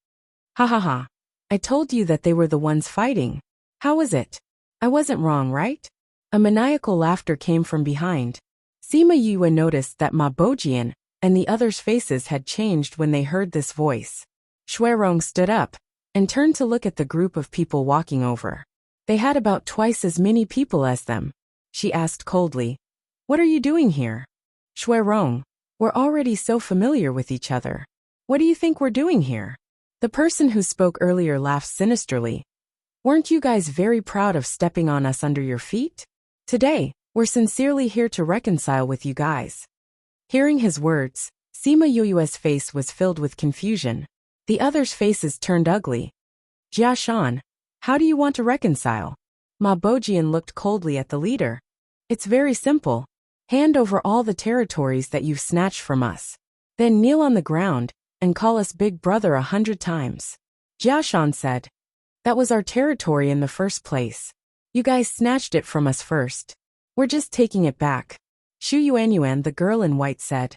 Ha ha ha. I told you that they were the ones fighting. How was it? I wasn't wrong, right? A maniacal laughter came from behind. Sima Yue noticed that Mabojian and the others' faces had changed when they heard this voice. Xuerong stood up and turned to look at the group of people walking over. They had about twice as many people as them. She asked coldly, what are you doing here? Xuerong, we're already so familiar with each other. What do you think we're doing here? The person who spoke earlier laughed sinisterly. Weren't you guys very proud of stepping on us under your feet? Today, we're sincerely here to reconcile with you guys. Hearing his words, Sima Yue's face was filled with confusion. The others' faces turned ugly. Jia Shan, how do you want to reconcile? Mabojian looked coldly at the leader. It's very simple. Hand over all the territories that you've snatched from us. Then kneel on the ground and call us Big Brother 100 times. Jia Shan said. That was our territory in the first place. You guys snatched it from us first. We're just taking it back. Xu Yuanyuan, the girl in white, said.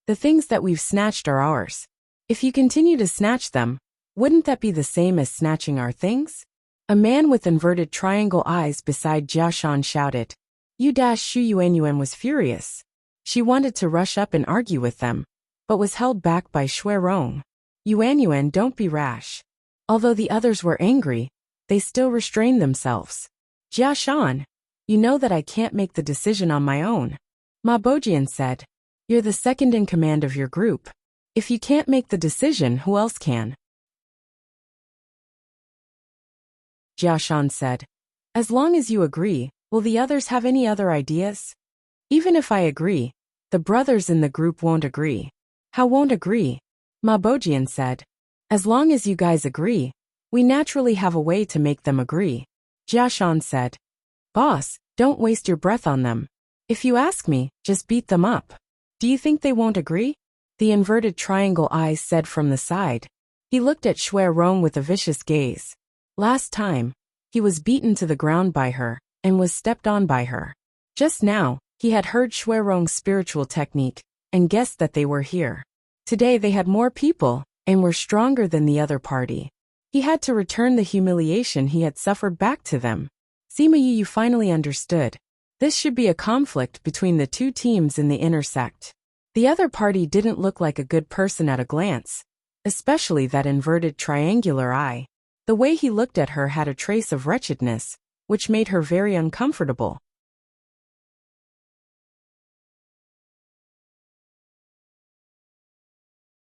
The things that we've snatched are ours. If you continue to snatch them, wouldn't that be the same as snatching our things? A man with inverted triangle eyes beside Jiashan shouted. Shu Yuanyuan was furious. She wanted to rush up and argue with them, but was held back by Shui Rong. Yuanyuan, don't be rash. Although the others were angry, they still restrained themselves. Jiashan, you know that I can't make the decision on my own. Ma Bojian said. You're the second in command of your group. If you can't make the decision, who else can? Jiashan said. As long as you agree, will the others have any other ideas? Even if I agree, the brothers in the group won't agree. How won't agree? Ma Bojian said. As long as you guys agree, we naturally have a way to make them agree. Jiashan said. Boss, don't waste your breath on them. If you ask me, just beat them up. Do you think they won't agree? The inverted triangle eyes said from the side. He looked at Shui Rong with a vicious gaze. Last time, he was beaten to the ground by her, and was stepped on by her. Just now, he had heard Shui Rong's spiritual technique, and guessed that they were here. Today they had more people, and were stronger than the other party. He had to return the humiliation he had suffered back to them. Sima Yu finally understood. This should be a conflict between the two teams in the inner sect. The other party didn't look like a good person at a glance, especially that inverted triangular eye. The way he looked at her had a trace of wretchedness, which made her very uncomfortable.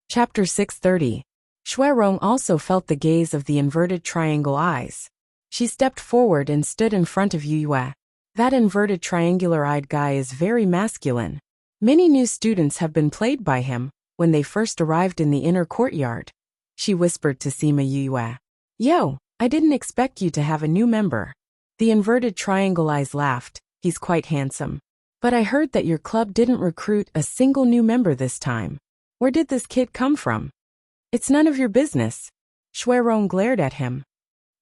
Chapter 630. Shui Rong also felt the gaze of the inverted triangle eyes. She stepped forward and stood in front of Yu Yue. That inverted triangular-eyed guy is very masculine. Many new students have been played by him when they first arrived in the inner courtyard. She whispered to Sima Yue. Yo, I didn't expect you to have a new member. The inverted triangle eyes laughed. He's quite handsome. But I heard that your club didn't recruit a single new member this time. Where did this kid come from? It's none of your business. Shui Rong glared at him.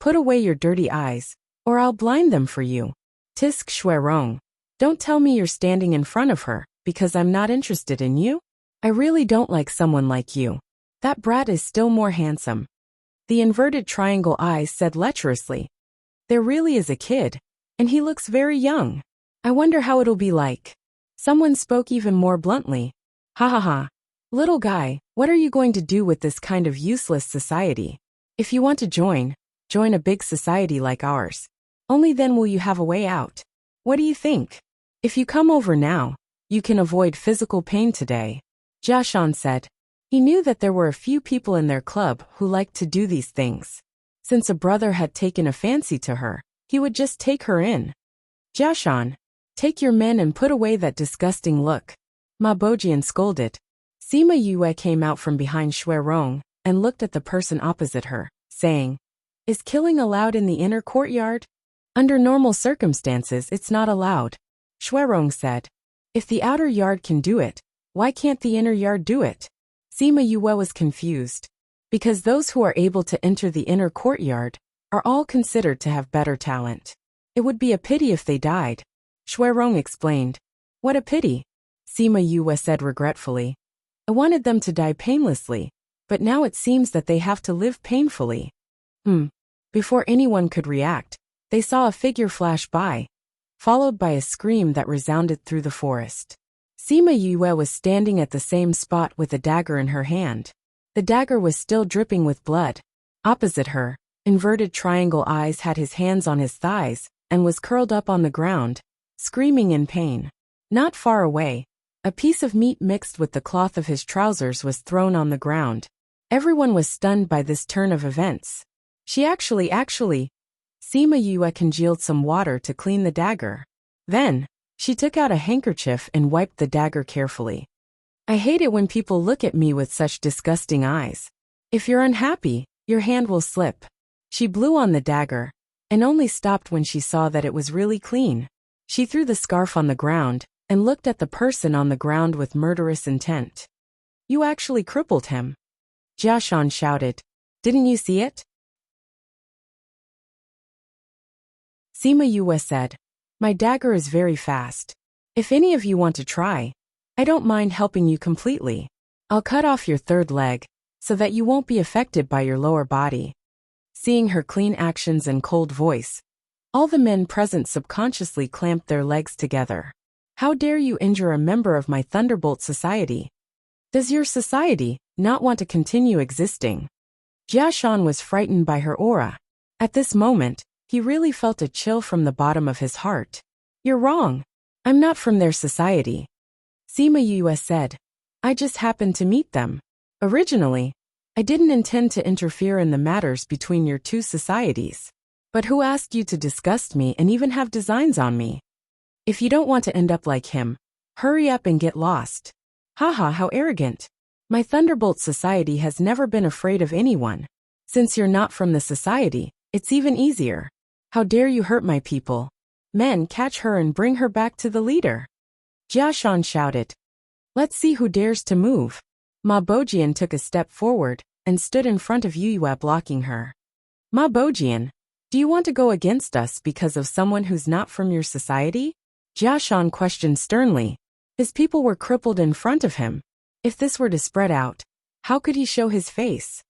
Put away your dirty eyes, or I'll blind them for you. Tisk Shui Rong. Don't tell me you're standing in front of her, because I'm not interested in you. I really don't like someone like you. That brat is still more handsome. The inverted triangle eyes said lecherously. There really is a kid, and he looks very young. I wonder how it'll be like. Someone spoke even more bluntly. Ha ha ha. Little guy, what are you going to do with this kind of useless society? If you want to join a big society like ours. Only then will you have a way out. What do you think? If you come over now, you can avoid physical pain today. Jiashan said. He knew that there were a few people in their club who liked to do these things. Since a brother had taken a fancy to her, he would just take her in. Jiashan, take your men and put away that disgusting look. Ma Bojian scolded. Sima Yue came out from behind Shui Rong and looked at the person opposite her, saying, Is killing allowed in the inner courtyard? Under normal circumstances it's not allowed. Shui Rong said. If the outer yard can do it, why can't the inner yard do it? Sima Yue was confused. Because those who are able to enter the inner courtyard are all considered to have better talent. It would be a pity if they died. Shui Rong explained. What a pity, Sima Yue said regretfully. I wanted them to die painlessly, but now it seems that they have to live painfully. Before anyone could react, they saw a figure flash by, followed by a scream that resounded through the forest. Sima Yue was standing at the same spot with a dagger in her hand. The dagger was still dripping with blood. Opposite her, inverted triangle eyes had his hands on his thighs and was curled up on the ground, screaming in pain. Not far away, a piece of meat mixed with the cloth of his trousers was thrown on the ground. Everyone was stunned by this turn of events. She actually, Sima Yue congealed some water to clean the dagger. Then, she took out a handkerchief and wiped the dagger carefully. I hate it when people look at me with such disgusting eyes. If you're unhappy, your hand will slip. She blew on the dagger, and only stopped when she saw that it was really clean. She threw the scarf on the ground, and looked at the person on the ground with murderous intent. You actually crippled him. Jiashan shouted. Didn't you see it? Sima Yue said. My dagger is very fast. If any of you want to try, I don't mind helping you completely. I'll cut off your third leg, so that you won't be affected by your lower body. Seeing her clean actions and cold voice, all the men present subconsciously clamped their legs together. How dare you injure a member of my Thunderbolt Society? Does your society not want to continue existing? Jia Shan was frightened by her aura. At this moment, he really felt a chill from the bottom of his heart. You're wrong. I'm not from their society. Sima Yue said. I just happened to meet them. Originally, I didn't intend to interfere in the matters between your two societies. But who asked you to disgust me and even have designs on me? If you don't want to end up like him, hurry up and get lost. Haha, how arrogant. My Thunderbolt Society has never been afraid of anyone. Since you're not from the society, it's even easier. How dare you hurt my people? Men, catch her and bring her back to the leader. Jia Shan shouted. Let's see who dares to move. Ma Bojian took a step forward and stood in front of Yue blocking her. Ma Bojian, do you want to go against us because of someone who's not from your society? Jia Shan questioned sternly. His people were crippled in front of him. If this were to spread out, how could he show his face?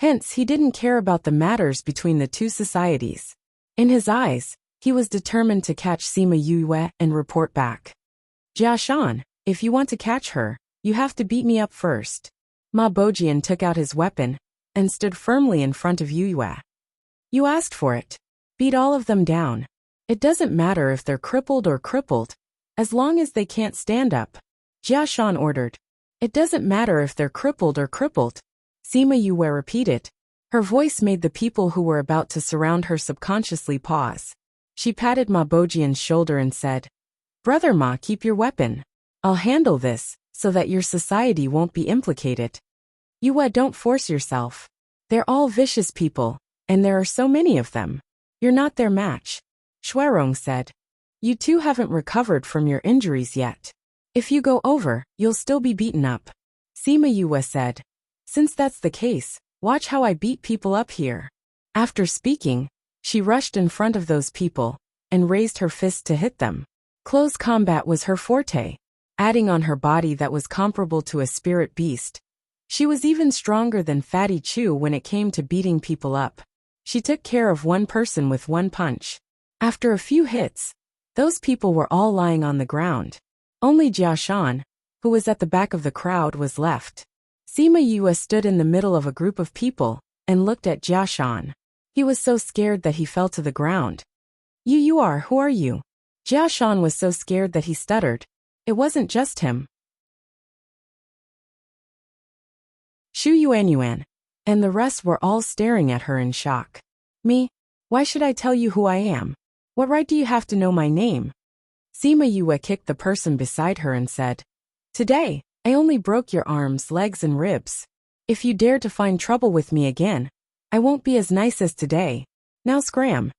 Hence, he didn't care about the matters between the two societies. In his eyes, he was determined to catch Sima Yue and report back. Jia Shan, if you want to catch her, you have to beat me up first. Ma Bojian took out his weapon and stood firmly in front of Yue. You asked for it. Beat all of them down. It doesn't matter if they're crippled or crippled, as long as they can't stand up. Jia Shan ordered. It doesn't matter if they're crippled or crippled. Sima Yue repeated. Her voice made the people who were about to surround her subconsciously pause. She patted Ma Bojian's shoulder and said, Brother Ma, keep your weapon. I'll handle this, so that your society won't be implicated. Yue, don't force yourself. They're all vicious people, and there are so many of them. You're not their match. Shuirong said. You two haven't recovered from your injuries yet. If you go over, you'll still be beaten up. Sima Yue said. Since that's the case, watch how I beat people up here. After speaking, she rushed in front of those people and raised her fist to hit them. Close combat was her forte. Adding on her body that was comparable to a spirit beast. She was even stronger than Fatty Chu when it came to beating people up. She took care of one person with one punch. After a few hits, those people were all lying on the ground. Only Jia Shan, who was at the back of the crowd, was left. Sima Yue stood in the middle of a group of people and looked at Jia Shan. He was so scared that he fell to the ground. You are, who are you? Jia Shan was so scared that he stuttered. It wasn't just him. Shu Yuan, and the rest were all staring at her in shock. Me? Why should I tell you who I am? What right do you have to know my name? Sima Yue kicked the person beside her and said, Today, I only broke your arms, legs and ribs. If you dare to find trouble with me again, I won't be as nice as today. Now scram.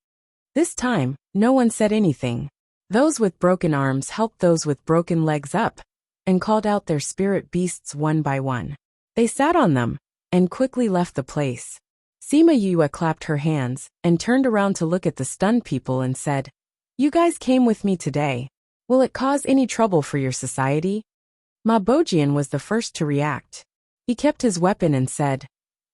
This time, no one said anything. Those with broken arms helped those with broken legs up and called out their spirit beasts one by one. They sat on them and quickly left the place. Sima Yue clapped her hands and turned around to look at the stunned people and said, You guys came with me today. Will it cause any trouble for your society? Ma Bojian was the first to react. He kept his weapon and said,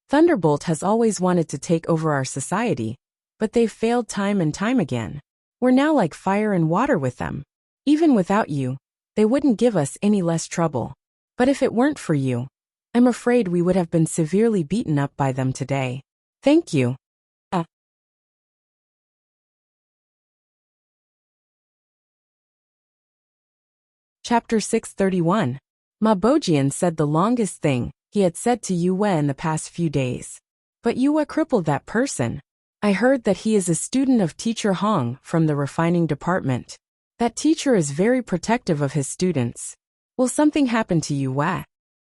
Thunderbolt has always wanted to take over our society, but they've failed time and time again. We're now like fire and water with them. Even without you, they wouldn't give us any less trouble. But if it weren't for you, I'm afraid we would have been severely beaten up by them today. Thank you. Chapter 631. Ma Bojian said the longest thing he had said to Yue in the past few days. But Yue crippled that person. I heard that he is a student of Teacher Hong from the refining department. That teacher is very protective of his students. Will something happen to Yue?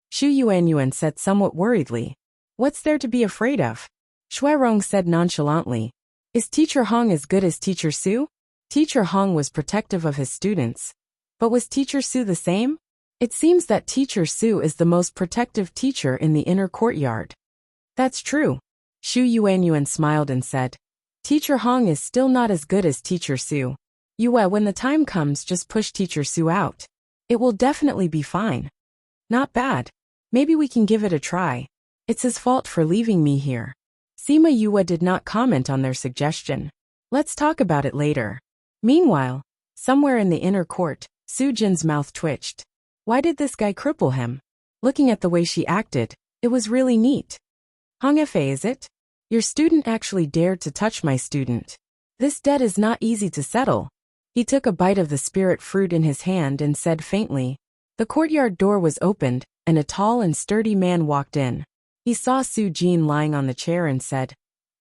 Shu Yuan said somewhat worriedly. What's there to be afraid of? Shuirong said nonchalantly. Is Teacher Hong as good as Teacher Su? Teacher Hong was protective of his students. But was Teacher Su the same? It seems that Teacher Su is the most protective teacher in the inner courtyard. That's true. Shu Yuan smiled and said, Teacher Hong is still not as good as Teacher Su. Yue, when the time comes, just push Teacher Su out. It will definitely be fine. Not bad. Maybe we can give it a try. It's his fault for leaving me here. Sima Yue did not comment on their suggestion. Let's talk about it later. Meanwhile, somewhere in the inner court, Su Jin's mouth twitched. Why did this guy cripple him? Looking at the way she acted, it was really neat. Hong Fa, is it? Your student actually dared to touch my student. This debt is not easy to settle. He took a bite of the spirit fruit in his hand and said faintly. The courtyard door was opened, and a tall and sturdy man walked in. He saw Su Jin lying on the chair and said,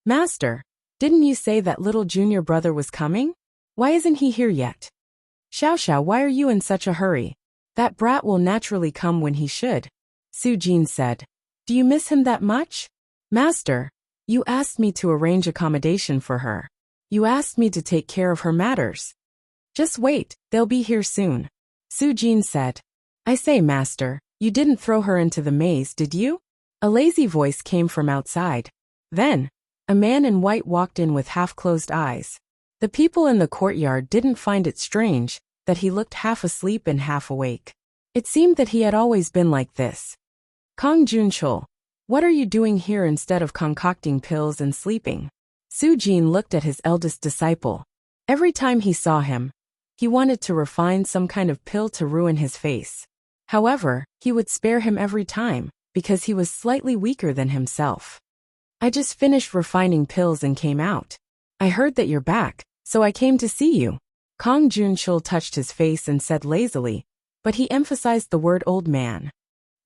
Master, didn't you say that little junior brother was coming? Why isn't he here yet? Xiao, why are you in such a hurry? That brat will naturally come when he should. Su Jin said. Do you miss him that much? Master, you asked me to arrange accommodation for her. You asked me to take care of her matters. Just wait, they'll be here soon. Su Jin said. I say, Master, you didn't throw her into the maze, did you? A lazy voice came from outside. Then, a man in white walked in with half-closed eyes. The people in the courtyard didn't find it strange that he looked half asleep and half awake. It seemed that he had always been like this. Kong Junchul, what are you doing here instead of concocting pills and sleeping? Su Jin looked at his eldest disciple. Every time he saw him, he wanted to refine some kind of pill to ruin his face. However, he would spare him every time, because he was slightly weaker than himself. I just finished refining pills and came out. I heard that you're back, so I came to see you. Kong Junchul touched his face and said lazily, but he emphasized the word old man.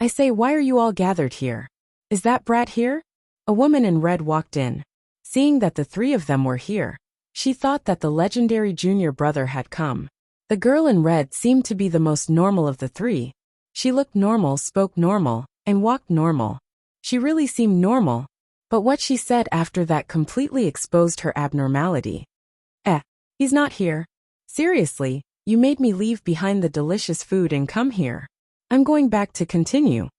I say, why are you all gathered here? Is that brat here? A woman in red walked in. Seeing that the three of them were here, she thought that the legendary junior brother had come. The girl in red seemed to be the most normal of the three. She looked normal, spoke normal, and walked normal. She really seemed normal, but what she said after that completely exposed her abnormality. He's not here. Seriously, you made me leave behind the delicious food and come here. I'm going back to continue.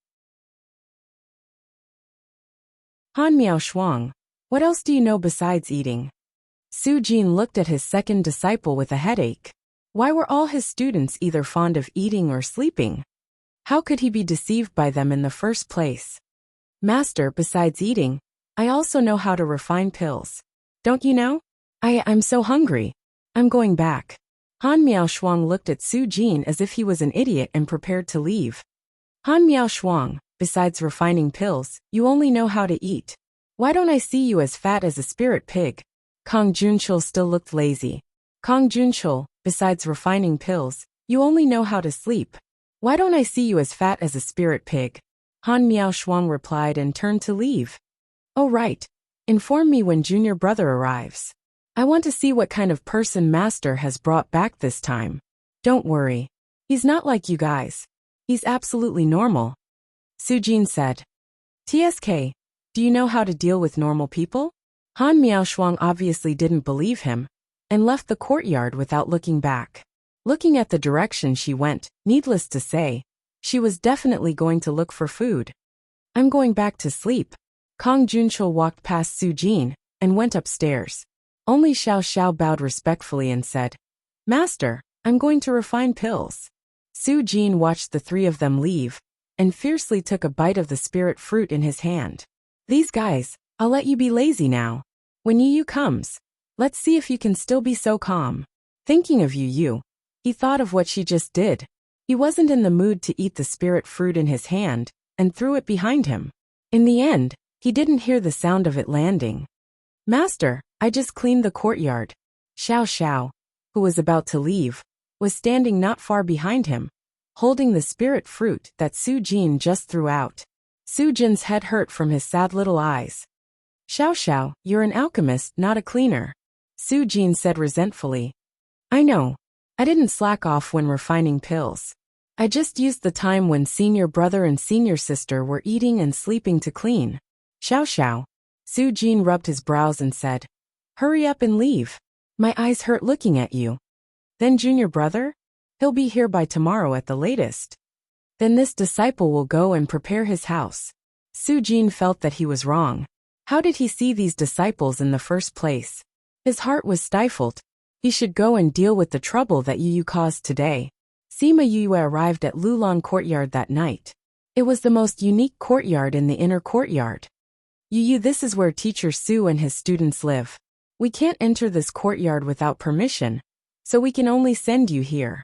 Han Miao Shuang, what else do you know besides eating? Su Jin looked at his second disciple with a headache. Why were all his students either fond of eating or sleeping? How could he be deceived by them in the first place? Master, besides eating, I also know how to refine pills. Don't you know? I'm so hungry. I'm going back. Han Miao Shuang looked at Su Jin as if he was an idiot and prepared to leave. Han Miao Shuang, besides refining pills, you only know how to eat. Why don't I see you as fat as a spirit pig? Kong Junchul still looked lazy. Kong Junchul, besides refining pills, you only know how to sleep. Why don't I see you as fat as a spirit pig? Han Miao Shuang replied and turned to leave. Oh right. Inform me when junior brother arrives. I want to see what kind of person Master has brought back this time. Don't worry. He's not like you guys. He's absolutely normal. Su Jin said. TSK, do you know how to deal with normal people? Han Miao Shuang obviously didn't believe him, and left the courtyard without looking back. Looking at the direction she went, needless to say, she was definitely going to look for food. I'm going back to sleep. Kong Junchul walked past Su Jin and went upstairs. Only Xiao bowed respectfully and said, Master, I'm going to refine pills. Su Jin watched the three of them leave, and fiercely took a bite of the spirit fruit in his hand. These guys, I'll let you be lazy now. When Yu comes, let's see if you can still be so calm. Thinking of Yu, he thought of what she just did. He wasn't in the mood to eat the spirit fruit in his hand, and threw it behind him. In the end, he didn't hear the sound of it landing. Master, I just cleaned the courtyard. Xiao, who was about to leave, was standing not far behind him, holding the spirit fruit that Su Jin just threw out. Su Jin's head hurt from his sad little eyes. Xiao, you're an alchemist, not a cleaner. Su Jin said resentfully. I know. I didn't slack off when refining pills. I just used the time when senior brother and senior sister were eating and sleeping to clean. Xiao. Su Jin rubbed his brows and said, Hurry up and leave. My eyes hurt looking at you. Then junior brother? He'll be here by tomorrow at the latest. Then this disciple will go and prepare his house. Su Jin felt that he was wrong. How did he see these disciples in the first place? His heart was stifled. He should go and deal with the trouble that Yu caused today. Sima Yue arrived at Lulan courtyard that night. It was the most unique courtyard in the inner courtyard. This is where Teacher Su and his students live. We can't enter this courtyard without permission, so we can only send you here.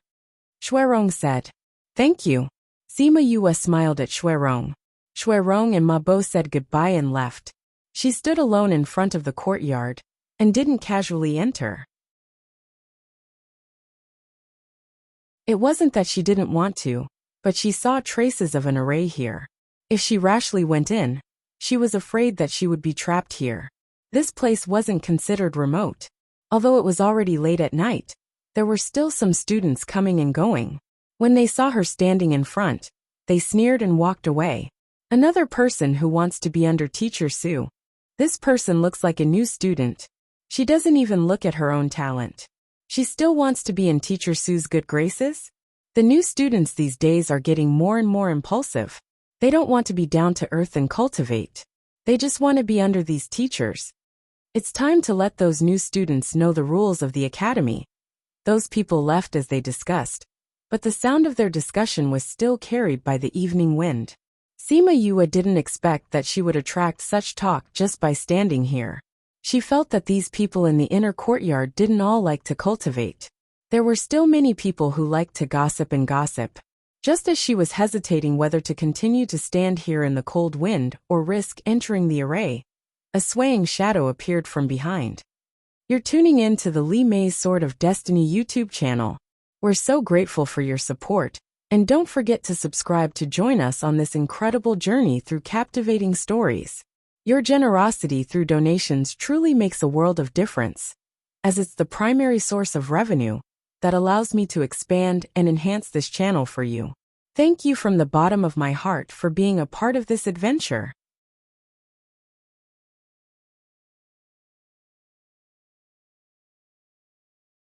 Xuerong said. Thank you. Sima Yue smiled at Xuerong. Xuerong and Ma Bo said goodbye and left. She stood alone in front of the courtyard and didn't casually enter. It wasn't that she didn't want to, but she saw traces of an array here. If she rashly went in, she was afraid that she would be trapped here. This place wasn't considered remote. Although it was already late at night, there were still some students coming and going. When they saw her standing in front, they sneered and walked away. Another person who wants to be under Teacher Su. This person looks like a new student. She doesn't even look at her own talent. She still wants to be in Teacher Su's good graces? The new students these days are getting more and more impulsive. They don't want to be down to earth and cultivate. They just want to be under these teachers. It's time to let those new students know the rules of the academy. Those people left as they discussed, but the sound of their discussion was still carried by the evening wind. Sima Yue didn't expect that she would attract such talk just by standing here. She felt that these people in the inner courtyard didn't all like to cultivate. There were still many people who liked to gossip and gossip. Just as she was hesitating whether to continue to stand here in the cold wind or risk entering the array, a swaying shadow appeared from behind. You're tuning in to the Li Mei's Sword of Destiny YouTube channel. We're so grateful for your support, and don't forget to subscribe to join us on this incredible journey through captivating stories. Your generosity through donations truly makes a world of difference, as it's the primary source of revenue that allows me to expand and enhance this channel for you. Thank you from the bottom of my heart for being a part of this adventure.